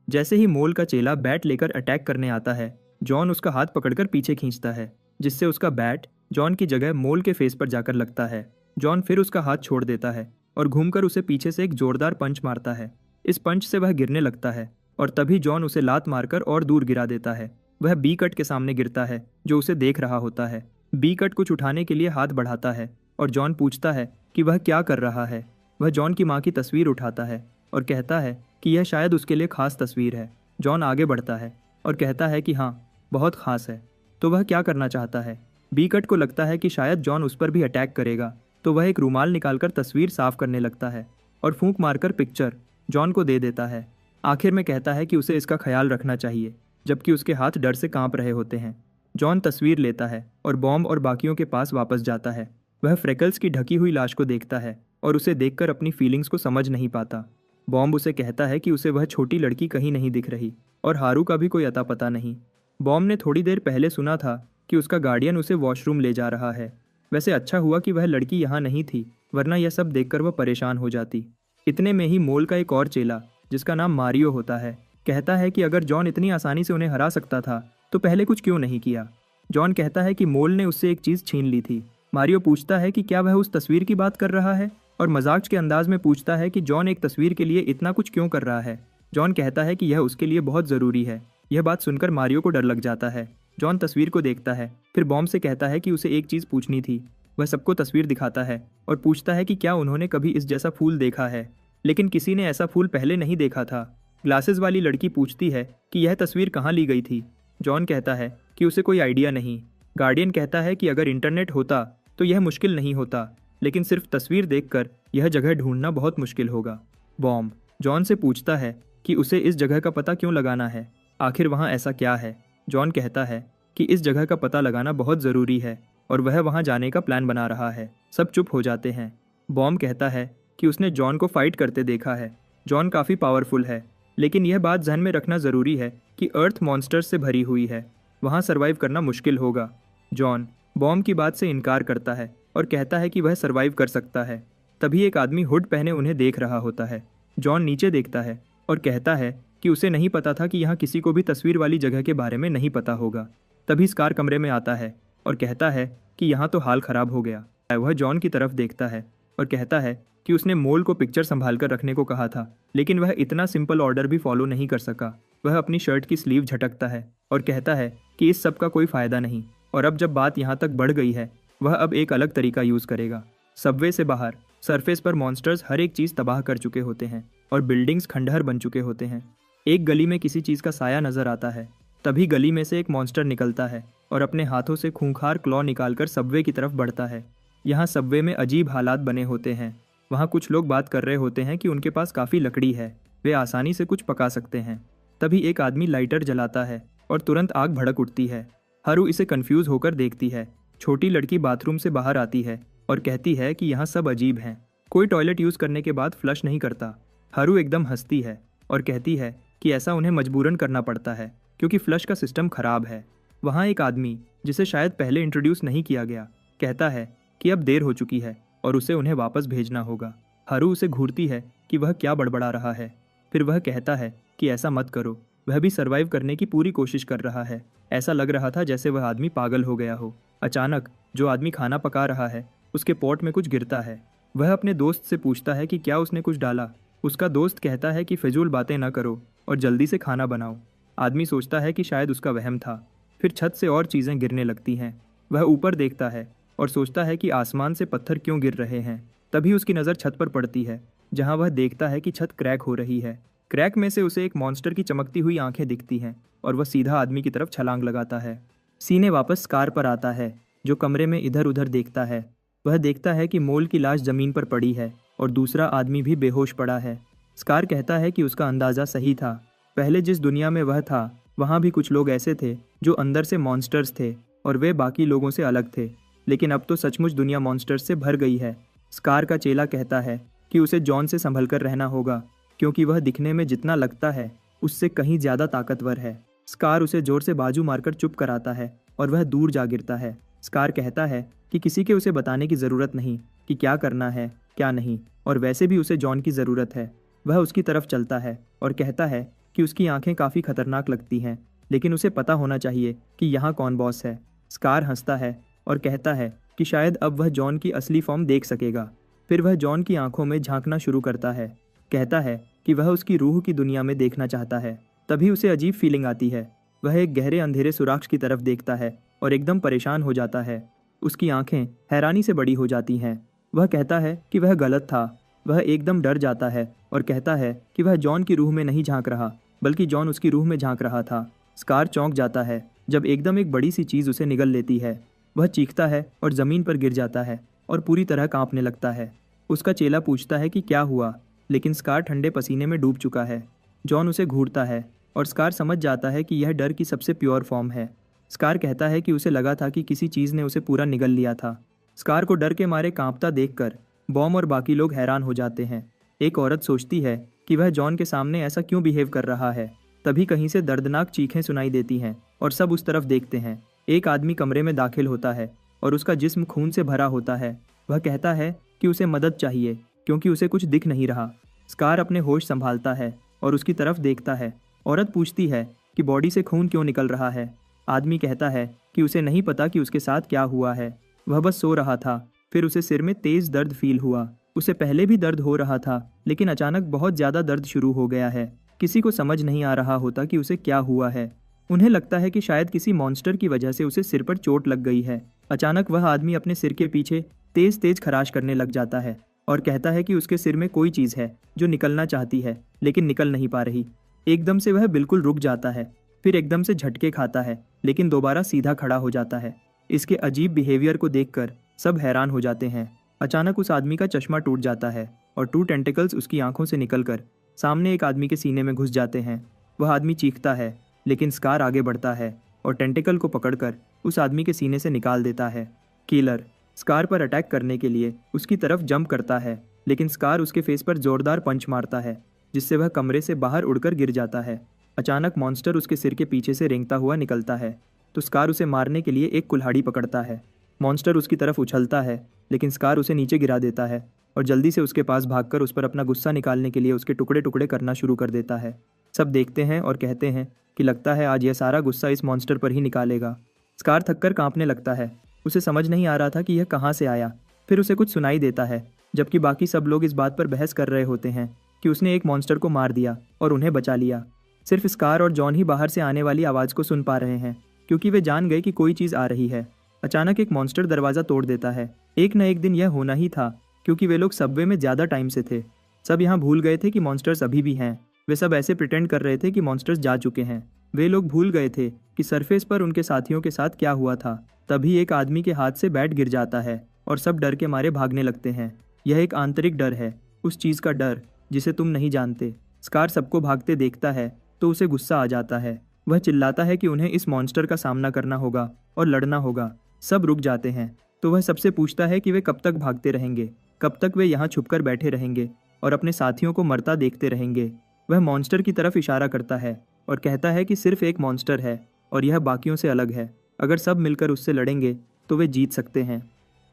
जैसे ही मोल का चेला बैट लेकर अटैक करने आता है, जॉन उसका हाथ पकड़कर पीछे खींचता है, जिससे उसका बैट जॉन की जगह मोल के फेस पर जाकर लगता है। जॉन फिर उसका हाथ छोड़ देता है और घूमकर उसे पीछे से एक जोरदार पंच मारता है। इस पंच से वह गिरने लगता है और तभी जॉन उसे लात मारकर और दूर गिरा देता है। वह बी कट के सामने गिरता है, जो उसे देख रहा होता है। बी कट कुछ उठाने के लिए हाथ बढ़ाता है और जॉन पूछता है कि वह क्या कर रहा है। वह जॉन की माँ की तस्वीर उठाता है और कहता है कि यह शायद उसके लिए खास तस्वीर है। जॉन आगे बढ़ता है और कहता है कि हाँ, बहुत खास है। तो वह क्या करना चाहता है? बी कट को लगता है कि शायद जॉन उस पर भी अटैक करेगा, तो वह एक रूमाल निकालकर तस्वीर साफ करने लगता है और फूंक मारकर पिक्चर जॉन को दे देता है। आखिर में कहता है कि उसे इसका ख्याल रखना चाहिए, जबकि उसके हाथ डर से कांप रहे होते हैं। जॉन तस्वीर लेता है और बॉम्ब और बाकियों के पास वापस जाता है। वह फ्रेकल्स की ढकी हुई लाश को देखता है और उसे देखकर अपनी फीलिंग्स को समझ नहीं पाता। बॉम्ब उसे कहता है कि उसे वह छोटी लड़की कहीं नहीं दिख रही और हारू का भी कोई अता पता नहीं। बॉम्ब ने थोड़ी देर पहले सुना था कि उसका गार्डियन उसे वॉशरूम ले जा रहा है। वैसे अच्छा हुआ कि वह लड़की यहाँ नहीं थी, वरना यह सब देखकर वह परेशान हो जाती। इतने में ही मोल का एक और चेला, जिसका नाम मारियो होता है, कहता है कि अगर जॉन इतनी आसानी से उन्हें हरा सकता था तो पहले कुछ क्यों नहीं किया। जॉन कहता है कि मोल ने उससे एक चीज़ छीन ली थी। मारियो पूछता है कि क्या वह उस तस्वीर की बात कर रहा है और मजाक के अंदाज में पूछता है कि जॉन एक तस्वीर के लिए इतना कुछ क्यों कर रहा है। जॉन कहता है कि यह उसके लिए बहुत ज़रूरी है। यह बात सुनकर मारियो को डर लग जाता है। जॉन तस्वीर को देखता है, फिर बॉम्ब से कहता है कि उसे एक चीज़ पूछनी थी। वह सबको तस्वीर दिखाता है और पूछता है कि क्या उन्होंने कभी इस जैसा फूल देखा है, लेकिन किसी ने ऐसा फूल पहले नहीं देखा था। ग्लासेस वाली लड़की पूछती है कि यह तस्वीर कहाँ ली गई थी। जॉन कहता है कि उसे कोई आइडिया नहीं। गार्डियन कहता है कि अगर इंटरनेट होता तो यह मुश्किल नहीं होता, लेकिन सिर्फ तस्वीर देखकर यह जगह ढूंढना बहुत मुश्किल होगा। बॉम्ब जॉन से पूछता है कि उसे इस जगह का पता क्यों लगाना है, आखिर वहाँ ऐसा क्या है। जॉन कहता है कि इस जगह का पता लगाना बहुत ज़रूरी है और वह वहाँ जाने का प्लान बना रहा है। सब चुप हो जाते हैं। बॉम्ब कहता है कि उसने जॉन को फाइट करते देखा है। जॉन काफ़ी पावरफुल है, लेकिन यह बात ध्यान में रखना ज़रूरी है कि अर्थ मॉन्स्टर्स से भरी हुई है, वहाँ सर्वाइव करना मुश्किल होगा। जॉन बॉम्ब की बात से इनकार करता है और कहता है कि वह सर्वाइव कर सकता है। तभी एक आदमी हुड पहने उन्हें देख रहा होता है। जॉन नीचे देखता है और कहता है कि उसे नहीं पता था कि यहाँ किसी को भी तस्वीर वाली जगह के बारे में नहीं पता होगा। तभी स्कार कमरे में आता है और कहता है कि यहाँ तो हाल ख़राब हो गया। वह जॉन की तरफ देखता है और कहता है कि उसने मोल को पिक्चर संभाल कर रखने को कहा था, लेकिन वह इतना सिंपल ऑर्डर भी फॉलो नहीं कर सका। वह अपनी शर्ट की स्लीव झटकता है और कहता है कि इस सब का कोई फ़ायदा नहीं, और अब जब बात यहाँ तक बढ़ गई है वह अब एक अलग तरीका यूज़ करेगा। सबवे से बाहर सरफेस पर मॉन्स्टर्स हर एक चीज़ तबाह कर चुके होते हैं और बिल्डिंग्स खंडहर बन चुके होते हैं। एक गली में किसी चीज़ का साया नज़र आता है। तभी गली में से एक मॉन्स्टर निकलता है और अपने हाथों से खूंखार क्लॉ निकालकर सबवे की तरफ बढ़ता है। यहाँ सबवे में अजीब हालात बने होते हैं। वहाँ कुछ लोग बात कर रहे होते हैं कि उनके पास काफ़ी लकड़ी है, वे आसानी से कुछ पका सकते हैं। तभी एक आदमी लाइटर जलाता है और तुरंत आग भड़क उठती है। हारू इसे कंफ्यूज होकर देखती है। छोटी लड़की बाथरूम से बाहर आती है और कहती है कि यहाँ सब अजीब हैं, कोई टॉयलेट यूज़ करने के बाद फ्लश नहीं करता। हारू एकदम हंसती है और कहती है कि ऐसा उन्हें मजबूरन करना पड़ता है क्योंकि फ्लश का सिस्टम ख़राब है। वहाँ एक आदमी, जिसे शायद पहले इंट्रोड्यूस नहीं किया गया, कहता है कि अब देर हो चुकी है और उसे उन्हें वापस भेजना होगा। हारू उसे घूरती है कि वह क्या बड़बड़ा रहा है। फिर वह कहता है कि ऐसा मत करो, वह भी सर्वाइव करने की पूरी कोशिश कर रहा है। ऐसा लग रहा था जैसे वह आदमी पागल हो गया हो। अचानक जो आदमी खाना पका रहा है उसके पॉट में कुछ गिरता है। वह अपने दोस्त से पूछता है कि क्या उसने कुछ डाला। उसका दोस्त कहता है कि फिजूल बातें न करो और जल्दी से खाना बनाओ। आदमी सोचता है कि शायद उसका वहम था। फिर छत से और चीज़ें गिरने लगती हैं। वह ऊपर देखता है और सोचता है कि आसमान से पत्थर क्यों गिर रहे हैं। तभी उसकी नज़र छत पर पड़ती है, जहाँ वह देखता है कि छत क्रैक हो रही है। क्रैक में से उसे एक मॉन्स्टर की चमकती हुई आंखें दिखती हैं और वह सीधा आदमी की तरफ छलांग लगाता है। सीने वापस कार पर आता है, जो कमरे में इधर उधर देखता है। वह देखता है कि मोल की लाश जमीन पर पड़ी है और दूसरा आदमी भी बेहोश पड़ा है। स्कार कहता है कि उसका अंदाज़ा सही था। पहले जिस दुनिया में वह था वहाँ भी कुछ लोग ऐसे थे जो अंदर से मॉन्स्टर्स थे और वे बाकी लोगों से अलग थे। लेकिन अब तो सचमुच दुनिया मॉन्स्टर्स से भर गई है। स्कार का चेला कहता है कि उसे जॉन से संभल कर रहना होगा, क्योंकि वह दिखने में जितना लगता है उससे कहीं ज़्यादा ताकतवर है। स्कार उसे जोर से बाजू मारकर चुप कराता है और वह दूर जा गिरता है। स्कार कहता है कि किसी के उसे बताने की ज़रूरत नहीं कि क्या करना है क्या नहीं, और वैसे भी उसे जॉन की ज़रूरत है। वह उसकी तरफ चलता है और कहता है कि उसकी आंखें काफ़ी खतरनाक लगती हैं, लेकिन उसे पता होना चाहिए कि यहाँ कौन बॉस है। स्कार हंसता है और कहता है कि शायद अब वह जॉन की असली फॉर्म देख सकेगा। फिर वह जॉन की आंखों में झांकना शुरू करता है। कहता है कि वह उसकी रूह की दुनिया में देखना चाहता है। तभी उसे अजीब फीलिंग आती है। वह एक गहरे अंधेरे सुराख की तरफ देखता है और एकदम परेशान हो जाता है। उसकी आंखें हैरानी से बड़ी हो जाती हैं। वह कहता है कि वह गलत था। वह एकदम डर जाता है और कहता है कि वह जॉन की रूह में नहीं झांक रहा, बल्कि जॉन उसकी रूह में झांक रहा था। स्कार चौंक जाता है जब एकदम एक बड़ी सी चीज़ उसे निगल लेती है। वह चीखता है और ज़मीन पर गिर जाता है और पूरी तरह कांपने लगता है। उसका चेला पूछता है कि क्या हुआ, लेकिन स्कार ठंडे पसीने में डूब चुका है। जॉन उसे घूरता है और स्कार समझ जाता है कि यह डर की सबसे प्योर फॉर्म है। स्कार कहता है कि उसे लगा था कि किसी चीज़ ने उसे पूरा निगल लिया था। स्कार को डर के मारे कांपता देखकर बॉम और बाकी लोग हैरान हो जाते हैं। एक औरत सोचती है कि वह जॉन के सामने ऐसा क्यों बिहेव कर रहा है। तभी कहीं से दर्दनाक चीखें सुनाई देती हैं और सब उस तरफ देखते हैं। एक आदमी कमरे में दाखिल होता है और उसका जिस्म खून से भरा होता है। वह कहता है कि उसे मदद चाहिए क्योंकि उसे कुछ दिख नहीं रहा। स्कार अपने होश संभालता है और उसकी तरफ देखता है। औरत पूछती है कि बॉडी से खून क्यों निकल रहा है। आदमी कहता है कि उसे नहीं पता कि उसके साथ क्या हुआ है, वह बस सो रहा था। फिर उसे सिर में तेज दर्द फील हुआ। उसे पहले भी दर्द हो रहा था, लेकिन अचानक बहुत ज़्यादा दर्द शुरू हो गया है। किसी को समझ नहीं आ रहा होता कि उसे क्या हुआ है। उन्हें लगता है कि शायद किसी मॉन्स्टर की वजह से उसे सिर पर चोट लग गई है। अचानक वह आदमी अपने सिर के पीछे तेज तेज खराश करने लग जाता है और कहता है कि उसके सिर में कोई चीज़ है जो निकलना चाहती है लेकिन निकल नहीं पा रही। एकदम से वह बिल्कुल रुक जाता है, फिर एकदम से झटके खाता है, लेकिन दोबारा सीधा खड़ा हो जाता है। इसके अजीब बिहेवियर को देखकर सब हैरान हो जाते हैं। अचानक उस आदमी का चश्मा टूट जाता है और 2 टेंटिकल्स उसकी आंखों से निकलकर सामने एक आदमी के सीने में घुस जाते हैं। वह आदमी चीखता है, लेकिन स्कार आगे बढ़ता है और टेंटिकल को पकड़कर उस आदमी के सीने से निकाल देता है। किलर स्कार पर अटैक करने के लिए उसकी तरफ जंप करता है, लेकिन स्कार उसके फेस पर जोरदार पंच मारता है, जिससे वह कमरे से बाहर उड़कर गिर जाता है। अचानक मॉन्स्टर उसके सिर के पीछे से रेंगता हुआ निकलता है, तो स्कार उसे मारने के लिए एक कुल्हाड़ी पकड़ता है। मॉन्स्टर उसकी तरफ उछलता है, लेकिन स्कार उसे नीचे गिरा देता है और जल्दी से उसके पास भागकर उस पर अपना गुस्सा निकालने के लिए उसके टुकड़े टुकड़े करना शुरू कर देता है। सब देखते हैं और कहते हैं कि लगता है आज यह सारा गुस्सा इस मॉन्स्टर पर ही निकालेगा। स्कार थककर कांपने लगता है। उसे समझ नहीं आ रहा था कि यह कहाँ से आया। फिर उसे कुछ सुनाई देता है, जबकि बाकी सब लोग इस बात पर बहस कर रहे होते हैं कि उसने एक मॉन्स्टर को मार दिया और उन्हें बचा लिया। सिर्फ स्कार और जॉन ही बाहर से आने वाली आवाज़ को सुन पा रहे हैं, क्योंकि वे जान गए कि कोई चीज़ आ रही है। अचानक एक मॉन्स्टर दरवाज़ा तोड़ देता है। एक न एक दिन यह होना ही था, क्योंकि वे लोग सबवे में ज़्यादा टाइम से थे। सब यहाँ भूल गए थे कि मॉन्स्टर्स अभी भी हैं। वे सब ऐसे प्रिटेंड कर रहे थे कि मॉन्स्टर्स जा चुके हैं। वे लोग भूल गए थे कि सरफेस पर उनके साथियों के साथ क्या हुआ था। तभी एक आदमी के हाथ से बैट गिर जाता है और सब डर के मारे भागने लगते हैं। यह एक आंतरिक डर है, उस चीज़ का डर जिसे तुम नहीं जानते। स्कार सबको भागते देखता है तो उसे गुस्सा आ जाता है। वह चिल्लाता है कि उन्हें इस मॉन्स्टर का सामना करना होगा और लड़ना होगा। सब रुक जाते हैं तो वह सबसे पूछता है कि वे कब तक भागते रहेंगे, कब तक वे यहाँ छुपकर बैठे रहेंगे और अपने साथियों को मरता देखते रहेंगे। वह मॉन्स्टर की तरफ इशारा करता है और कहता है कि सिर्फ एक मॉन्स्टर है और यह बाकियों से अलग है। अगर सब मिलकर उससे लड़ेंगे तो वे जीत सकते हैं।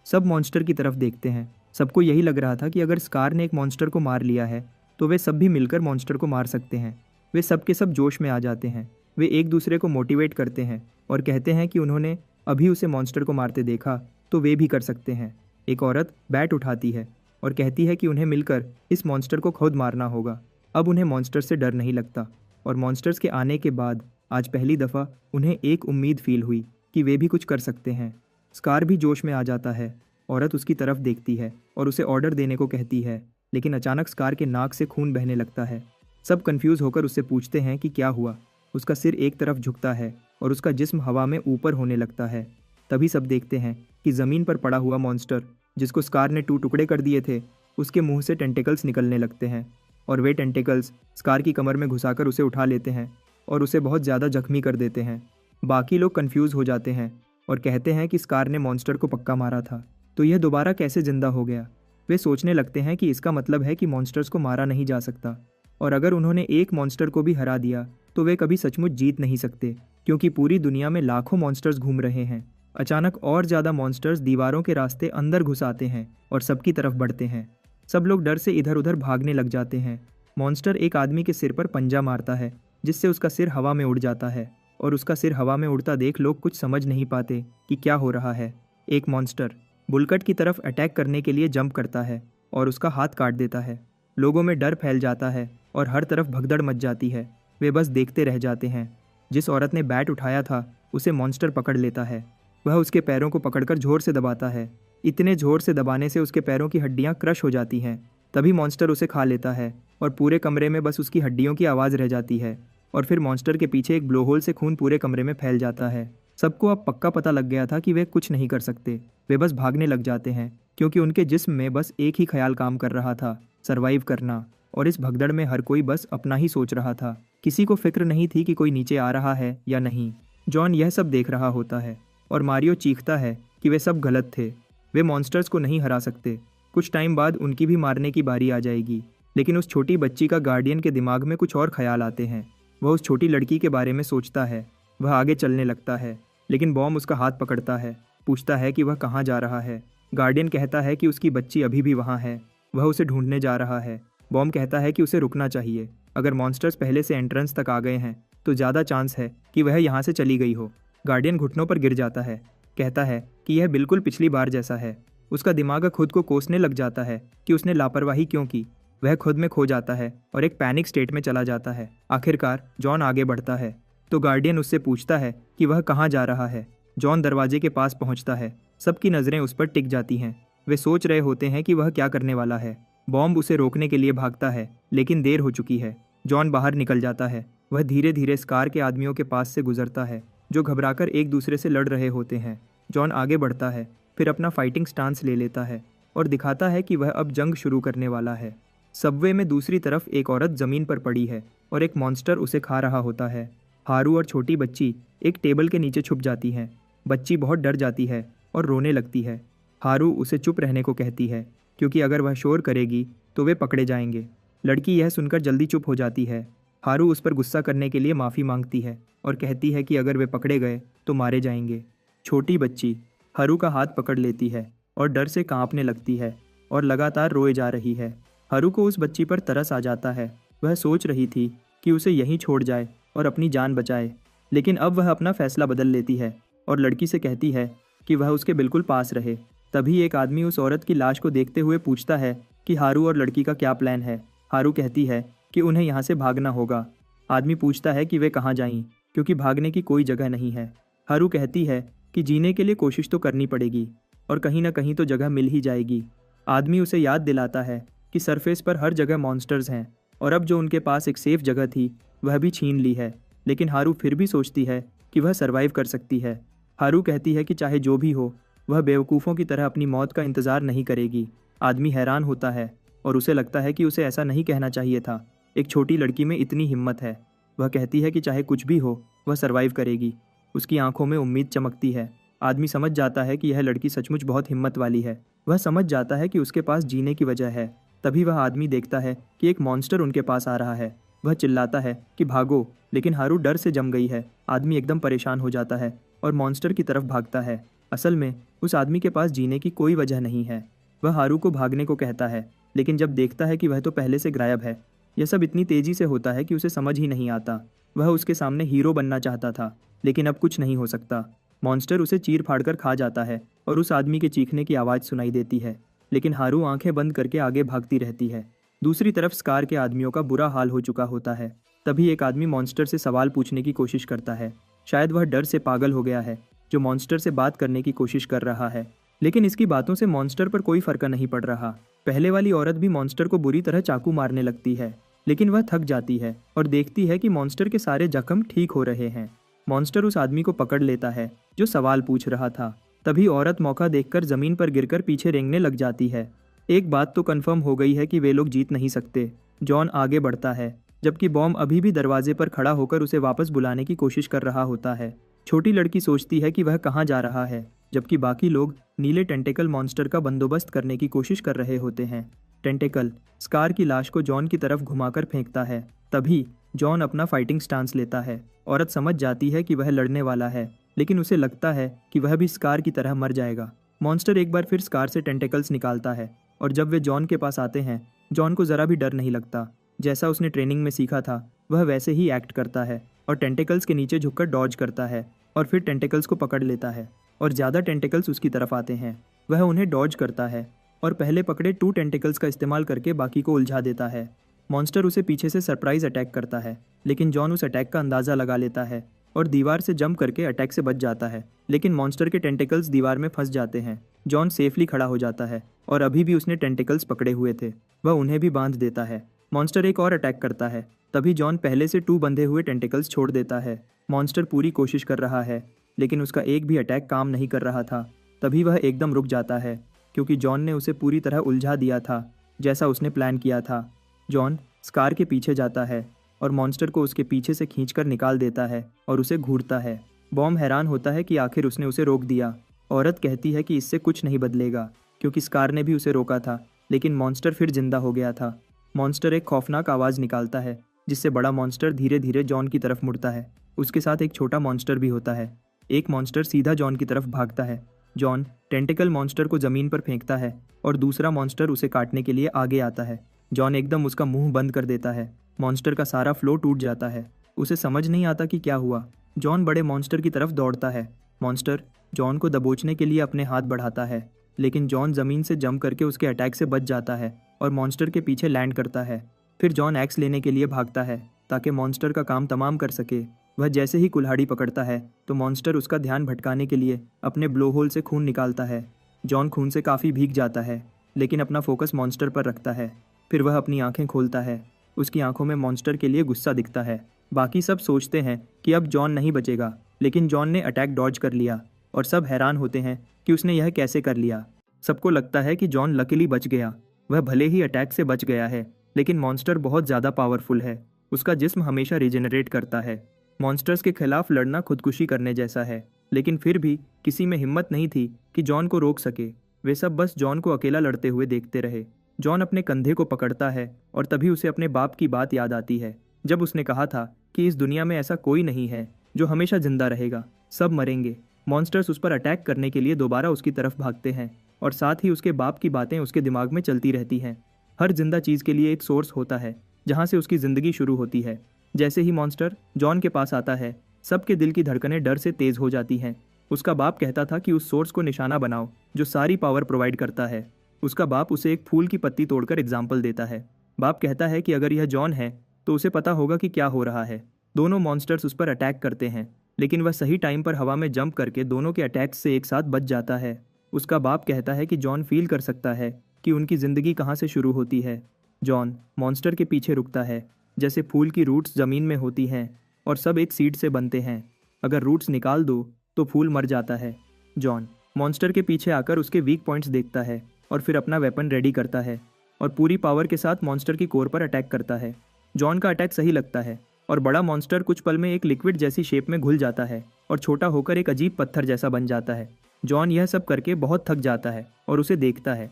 सब मॉन्स्टर की तरफ देखते हैं सबको यही लग रहा था कि अगर स्कार ने एक मॉन्स्टर को मार लिया है तो वे सब भी मिलकर मॉन्स्टर को मार सकते हैं। वे सब के सब जोश में आ जाते हैं। वे एक दूसरे को मोटिवेट करते हैं और कहते हैं कि उन्होंने अभी उसे मॉन्स्टर को मारते देखा तो वे भी कर सकते हैं। एक औरत बैट उठाती है और कहती है कि उन्हें मिलकर इस मॉन्स्टर को खुद मारना होगा। अब उन्हें मॉन्स्टर से डर नहीं लगता और मॉन्स्टर्स के आने के बाद आज पहली दफ़ा उन्हें एक उम्मीद फील हुई कि वे भी कुछ कर सकते हैं। स्कार भी जोश में आ जाता है। औरत उसकी तरफ देखती है और उसे ऑर्डर देने को कहती है, लेकिन अचानक स्कार के नाक से खून बहने लगता है। सब कंफ्यूज होकर उससे पूछते हैं कि क्या हुआ। उसका सिर एक तरफ झुकता है और उसका जिस्म हवा में ऊपर होने लगता है। तभी सब देखते हैं कि ज़मीन पर पड़ा हुआ मॉन्स्टर जिसको स्कार ने 2 टुकड़े कर दिए थे, उसके मुंह से टेंटिकल्स निकलने लगते हैं और वे टेंटिकल्स स्कार की कमर में घुसाकर उसे उठा लेते हैं और उसे बहुत ज़्यादा जख्मी कर देते हैं। बाकी लोग कंफ्यूज हो जाते हैं और कहते हैं कि स्कार ने मॉन्स्टर को पक्का मारा था, तो यह दोबारा कैसे जिंदा हो गया। वे सोचने लगते हैं कि इसका मतलब है कि मॉन्स्टर्स को मारा नहीं जा सकता और अगर उन्होंने एक मॉन्स्टर को भी हरा दिया तो वे कभी सचमुच जीत नहीं सकते, क्योंकि पूरी दुनिया में लाखों मॉन्स्टर्स घूम रहे हैं। अचानक और ज़्यादा मॉन्स्टर्स दीवारों के रास्ते अंदर घुस आते हैं और सबकी तरफ बढ़ते हैं। सब लोग डर से इधर उधर भागने लग जाते हैं। मॉन्स्टर एक आदमी के सिर पर पंजा मारता है जिससे उसका सिर हवा में उड़ जाता है और उसका सिर हवा में उड़ता देख लोग कुछ समझ नहीं पाते कि क्या हो रहा है। एक मॉन्स्टर बुलकट की तरफ अटैक करने के लिए जंप करता है और उसका हाथ काट देता है। लोगों में डर फैल जाता है और हर तरफ भगदड़ मच जाती है। वे बस देखते रह जाते हैं। जिस औरत ने बैट उठाया था उसे मॉन्स्टर पकड़ लेता है। वह उसके पैरों को पकड़कर जोर से दबाता है। इतने जोर से दबाने से उसके पैरों की हड्डियां क्रश हो जाती हैं। तभी मॉन्स्टर उसे खा लेता है और पूरे कमरे में बस उसकी हड्डियों की आवाज़ रह जाती है। और फिर मॉन्स्टर के पीछे एक ब्लोहोल से खून पूरे कमरे में फैल जाता है। सबको अब पक्का पता लग गया था कि वे कुछ नहीं कर सकते। वे बस भागने लग जाते हैं क्योंकि उनके जिस्म में बस एक ही ख्याल काम कर रहा था, सरवाइव करना। और इस भगदड़ में हर कोई बस अपना ही सोच रहा था। किसी को फिक्र नहीं थी कि कोई नीचे आ रहा है या नहीं। जॉन यह सब देख रहा होता है और मारियो चीखता है कि वे सब गलत थे। वे मॉन्स्टर्स को नहीं हरा सकते। कुछ टाइम बाद उनकी भी मारने की बारी आ जाएगी। लेकिन उस छोटी बच्ची का गार्डियन के दिमाग में कुछ और ख्याल आते हैं। वह उस छोटी लड़की के बारे में सोचता है। वह आगे चलने लगता है, लेकिन बॉम उसका हाथ पकड़ता है, पूछता है कि वह कहाँ जा रहा है। गार्डियन कहता है कि उसकी बच्ची अभी भी वहाँ है, वह उसे ढूंढने जा रहा है। बॉम कहता है कि उसे रुकना चाहिए। अगर मॉन्स्टर्स पहले से एंट्रेंस तक आ गए हैं तो ज़्यादा चांस है कि वह यहाँ से चली गई हो। गार्डियन घुटनों पर गिर जाता है, कहता है कि यह बिल्कुल पिछली बार जैसा है। उसका दिमाग खुद को कोसने लग जाता है कि उसने लापरवाही क्यों की। वह खुद में खो जाता है और एक पैनिक स्टेट में चला जाता है। आखिरकार जॉन आगे बढ़ता है तो गार्डियन उससे पूछता है कि वह कहाँ जा रहा है। जॉन दरवाजे के पास पहुँचता है। सबकी नज़रें उस पर टिक जाती हैं। वे सोच रहे होते हैं कि वह क्या करने वाला है। बॉम्ब उसे रोकने के लिए भागता है, लेकिन देर हो चुकी है। जॉन बाहर निकल जाता है। वह धीरे धीरे स्कार के आदमियों के पास से गुजरता है जो घबराकर एक दूसरे से लड़ रहे होते हैं। जॉन आगे बढ़ता है, फिर अपना फाइटिंग स्टांस ले लेता है और दिखाता है कि वह अब जंग शुरू करने वाला है। सबवे में दूसरी तरफ एक औरत ज़मीन पर पड़ी है और एक मॉन्स्टर उसे खा रहा होता है। हारू और छोटी बच्ची एक टेबल के नीचे छुप जाती हैं। बच्ची बहुत डर जाती है और रोने लगती है। हारू उसे चुप रहने को कहती है क्योंकि अगर वह शोर करेगी तो वे पकड़े जाएंगे। लड़की यह सुनकर जल्दी चुप हो जाती है। हारू उस पर गुस्सा करने के लिए माफ़ी मांगती है और कहती है कि अगर वे पकड़े गए तो मारे जाएंगे। छोटी बच्ची हारू का हाथ पकड़ लेती है और डर से कांपने लगती है और लगातार रोए जा रही है। हारू को उस बच्ची पर तरस आ जाता है। वह सोच रही थी कि उसे यहीं छोड़ जाए और अपनी जान बचाए, लेकिन अब वह अपना फैसला बदल लेती है और लड़की से कहती है कि वह उसके बिल्कुल पास रहे। तभी एक आदमी उस औरत की लाश को देखते हुए पूछता है कि हारू और लड़की का क्या प्लान है। हारू कहती है कि उन्हें यहाँ से भागना होगा। आदमी पूछता है कि वे कहाँ जाएं, क्योंकि भागने की कोई जगह नहीं है। हारू कहती है कि जीने के लिए कोशिश तो करनी पड़ेगी और कहीं ना कहीं तो जगह मिल ही जाएगी। आदमी उसे याद दिलाता है कि सरफेस पर हर जगह मॉन्स्टर्स हैं और अब जो उनके पास एक सेफ जगह थी वह भी छीन ली है। लेकिन हारू फिर भी सोचती है कि वह सरवाइव कर सकती है। हारू कहती है कि चाहे जो भी हो वह बेवकूफ़ों की तरह अपनी मौत का इंतज़ार नहीं करेगी। आदमी हैरान होता है और उसे लगता है कि उसे ऐसा नहीं कहना चाहिए था। एक छोटी लड़की में इतनी हिम्मत है। वह कहती है कि चाहे कुछ भी हो वह सरवाइव करेगी। उसकी आंखों में उम्मीद चमकती है। आदमी समझ जाता है कि यह लड़की सचमुच बहुत हिम्मत वाली है। वह समझ जाता है कि उसके पास जीने की वजह है। तभी वह आदमी देखता है कि एक मॉन्स्टर उनके पास आ रहा है। वह चिल्लाता है कि भागो, लेकिन हारू डर से जम गई है। आदमी एकदम परेशान हो जाता है और मॉन्स्टर की तरफ भागता है। असल में उस आदमी के पास जीने की कोई वजह नहीं है। वह हारू को भागने को कहता है, लेकिन जब देखता है कि वह तो पहले से गायब है। यह सब इतनी तेजी से होता है कि उसे समझ ही नहीं आता। वह उसके सामने हीरो बनना चाहता था, लेकिन अब कुछ नहीं हो सकता। मॉन्स्टर उसे चीर फाड़ कर खा जाता है और उस आदमी के चीखने की आवाज़ सुनाई देती है, लेकिन हारू आंखें बंद करके आगे भागती रहती है। दूसरी तरफ स्कार के आदमियों का बुरा हाल हो चुका होता है। तभी एक आदमी मॉन्स्टर से सवाल पूछने की कोशिश करता है। शायद वह डर से पागल हो गया है, जो मॉन्स्टर से बात करने की कोशिश कर रहा है, लेकिन इसकी बातों से मॉन्स्टर पर कोई फर्क नहीं पड़ रहा। पहले वाली औरत भी मॉन्स्टर को बुरी तरह चाकू मारने लगती है, लेकिन वह थक जाती है और देखती है कि मॉन्स्टर के सारे जख्म ठीक हो रहे हैं। मॉन्स्टर उस आदमी को पकड़ लेता है जो सवाल पूछ रहा था। तभी औरत मौका देखकर जमीन पर गिरकर पीछे रेंगने लग जाती है। एक बात तो कन्फर्म हो गई है कि वे लोग जीत नहीं सकते। जॉन आगे बढ़ता है, जबकि बॉम अभी भी दरवाजे पर खड़ा होकर उसे वापस बुलाने की कोशिश कर रहा होता है। छोटी लड़की सोचती है कि वह कहाँ जा रहा है, जबकि बाकी लोग नीले टेंटेकल मॉन्स्टर का बंदोबस्त करने की कोशिश कर रहे होते हैं। टेंटेकल स्कार की लाश को जॉन की तरफ घुमाकर फेंकता है। तभी जॉन अपना फाइटिंग स्टांस लेता है। औरत समझ जाती है कि वह लड़ने वाला है, लेकिन उसे लगता है कि वह भी स्कार की तरह मर जाएगा। मॉन्स्टर एक बार फिर स्कार से टेंटेकल्स निकालता है और जब वे जॉन के पास आते हैं, जॉन को ज़रा भी डर नहीं लगता। जैसा उसने ट्रेनिंग में सीखा था, वह वैसे ही एक्ट करता है और टेंटेकल्स के नीचे झुककर डॉज करता है और फिर टेंटेकल्स को पकड़ लेता है और ज़्यादा टेंटेकल्स उसकी तरफ आते हैं। वह उन्हें डॉज करता है और पहले पकड़े 2 टेंटेकल्स का इस्तेमाल करके बाकी को उलझा देता है। मॉन्स्टर उसे पीछे से सरप्राइज अटैक करता है, लेकिन जॉन उस अटैक का अंदाज़ा लगा लेता है और दीवार से जंप करके अटैक से बच जाता है। लेकिन मॉन्स्टर के टेंटेकल्स दीवार में फंस जाते हैं। जॉन सेफली खड़ा हो जाता है और अभी भी उसने टेंटेकल्स पकड़े हुए थे, वह उन्हें भी बांध देता है। मॉन्स्टर एक और अटैक करता है। तभी जॉन पहले से 2 बंधे हुए टेंटेकल्स छोड़ देता है। मॉन्स्टर पूरी कोशिश कर रहा है, लेकिन उसका एक भी अटैक काम नहीं कर रहा था। तभी वह एकदम रुक जाता है, क्योंकि जॉन ने उसे पूरी तरह उलझा दिया था, जैसा उसने प्लान किया था। जॉन स्कार के पीछे जाता है और मॉन्स्टर को उसके पीछे से खींचकर निकाल देता है और उसे घूरता है। बॉम हैरान होता है कि आखिर उसने उसे रोक दिया। औरत कहती है कि इससे कुछ नहीं बदलेगा, क्योंकि स्कार ने भी उसे रोका था, लेकिन मॉन्स्टर फिर जिंदा हो गया था। मॉन्स्टर एक खौफनाक आवाज़ निकालता है, जिससे बड़ा मॉन्स्टर धीरे धीरे जॉन की तरफ मुड़ता है। उसके साथ एक छोटा मॉन्स्टर भी होता है। एक मॉन्स्टर सीधा जॉन की तरफ भागता है। जॉन टेंटेकल मॉन्स्टर को ज़मीन पर फेंकता है और दूसरा मॉन्स्टर उसे काटने के लिए आगे आता है। जॉन एकदम उसका मुंह बंद कर देता है। मॉन्स्टर का सारा फ्लो टूट जाता है। उसे समझ नहीं आता कि क्या हुआ। जॉन बड़े मॉन्स्टर की तरफ दौड़ता है। मॉन्स्टर जॉन को दबोचने के लिए अपने हाथ बढ़ाता है, लेकिन जॉन ज़मीन से जंप करके उसके अटैक से बच जाता है और मॉन्स्टर के पीछे लैंड करता है। फिर जॉन एक्स लेने के लिए भागता है ताकि मॉन्स्टर का काम तमाम कर सके। वह जैसे ही कुल्हाड़ी पकड़ता है तो मॉन्स्टर उसका ध्यान भटकाने के लिए अपने ब्लो होल से खून निकालता है। जॉन खून से काफ़ी भीग जाता है, लेकिन अपना फोकस मॉन्स्टर पर रखता है। फिर वह अपनी आंखें खोलता है। उसकी आंखों में मॉन्स्टर के लिए गुस्सा दिखता है। बाकी सब सोचते हैं कि अब जॉन नहीं बचेगा, लेकिन जॉन ने अटैक डॉज कर लिया और सब हैरान होते हैं कि उसने यह कैसे कर लिया। सबको लगता है कि जॉन लकीली बच गया। वह भले ही अटैक से बच गया है, लेकिन मॉन्स्टर बहुत ज़्यादा पावरफुल है। उसका जिस्म हमेशा रिजेनरेट करता है। मॉन्स्टर्स के खिलाफ लड़ना खुदकुशी करने जैसा है, लेकिन फिर भी किसी में हिम्मत नहीं थी कि जॉन को रोक सके। वे सब बस जॉन को अकेला लड़ते हुए देखते रहे। जॉन अपने कंधे को पकड़ता है और तभी उसे अपने बाप की बात याद आती है, जब उसने कहा था कि इस दुनिया में ऐसा कोई नहीं है जो हमेशा जिंदा रहेगा, सब मरेंगे। मॉन्स्टर्स उस पर अटैक करने के लिए दोबारा उसकी तरफ भागते हैं और साथ ही उसके बाप की बातें उसके दिमाग में चलती रहती हैं। हर जिंदा चीज़ के लिए एक सोर्स होता है जहाँ से उसकी ज़िंदगी शुरू होती है। जैसे ही मॉन्स्टर जॉन के पास आता है, सबके दिल की धड़कनें डर से तेज़ हो जाती हैं। उसका बाप कहता था कि उस सोर्स को निशाना बनाओ जो सारी पावर प्रोवाइड करता है। उसका बाप उसे एक फूल की पत्ती तोड़कर एग्जाम्पल देता है। बाप कहता है कि अगर यह जॉन है तो उसे पता होगा कि क्या हो रहा है। दोनों मॉन्स्टर्स उस पर अटैक करते हैं, लेकिन वह सही टाइम पर हवा में जंप करके दोनों के अटैक्स से एक साथ बच जाता है। उसका बाप कहता है कि जॉन फील कर सकता है कि उनकी ज़िंदगी कहाँ से शुरू होती है। जॉन मॉन्स्टर के पीछे रुकता है, जैसे फूल की रूट्स ज़मीन में होती हैं और सब एक सीड से बनते हैं। अगर रूट्स निकाल दो तो फूल मर जाता है। जॉन मॉन्स्टर के पीछे आकर उसके वीक पॉइंट्स देखता है और फिर अपना वेपन रेडी करता है और पूरी पावर के साथ मॉन्स्टर की कोर पर अटैक करता है। जॉन का अटैक सही लगता है और बड़ा मॉन्स्टर कुछ पल में एक लिक्विड जैसी शेप में घुल जाता है और छोटा होकर एक अजीब पत्थर जैसा बन जाता है। जॉन यह सब करके बहुत थक जाता है और उसे देखता है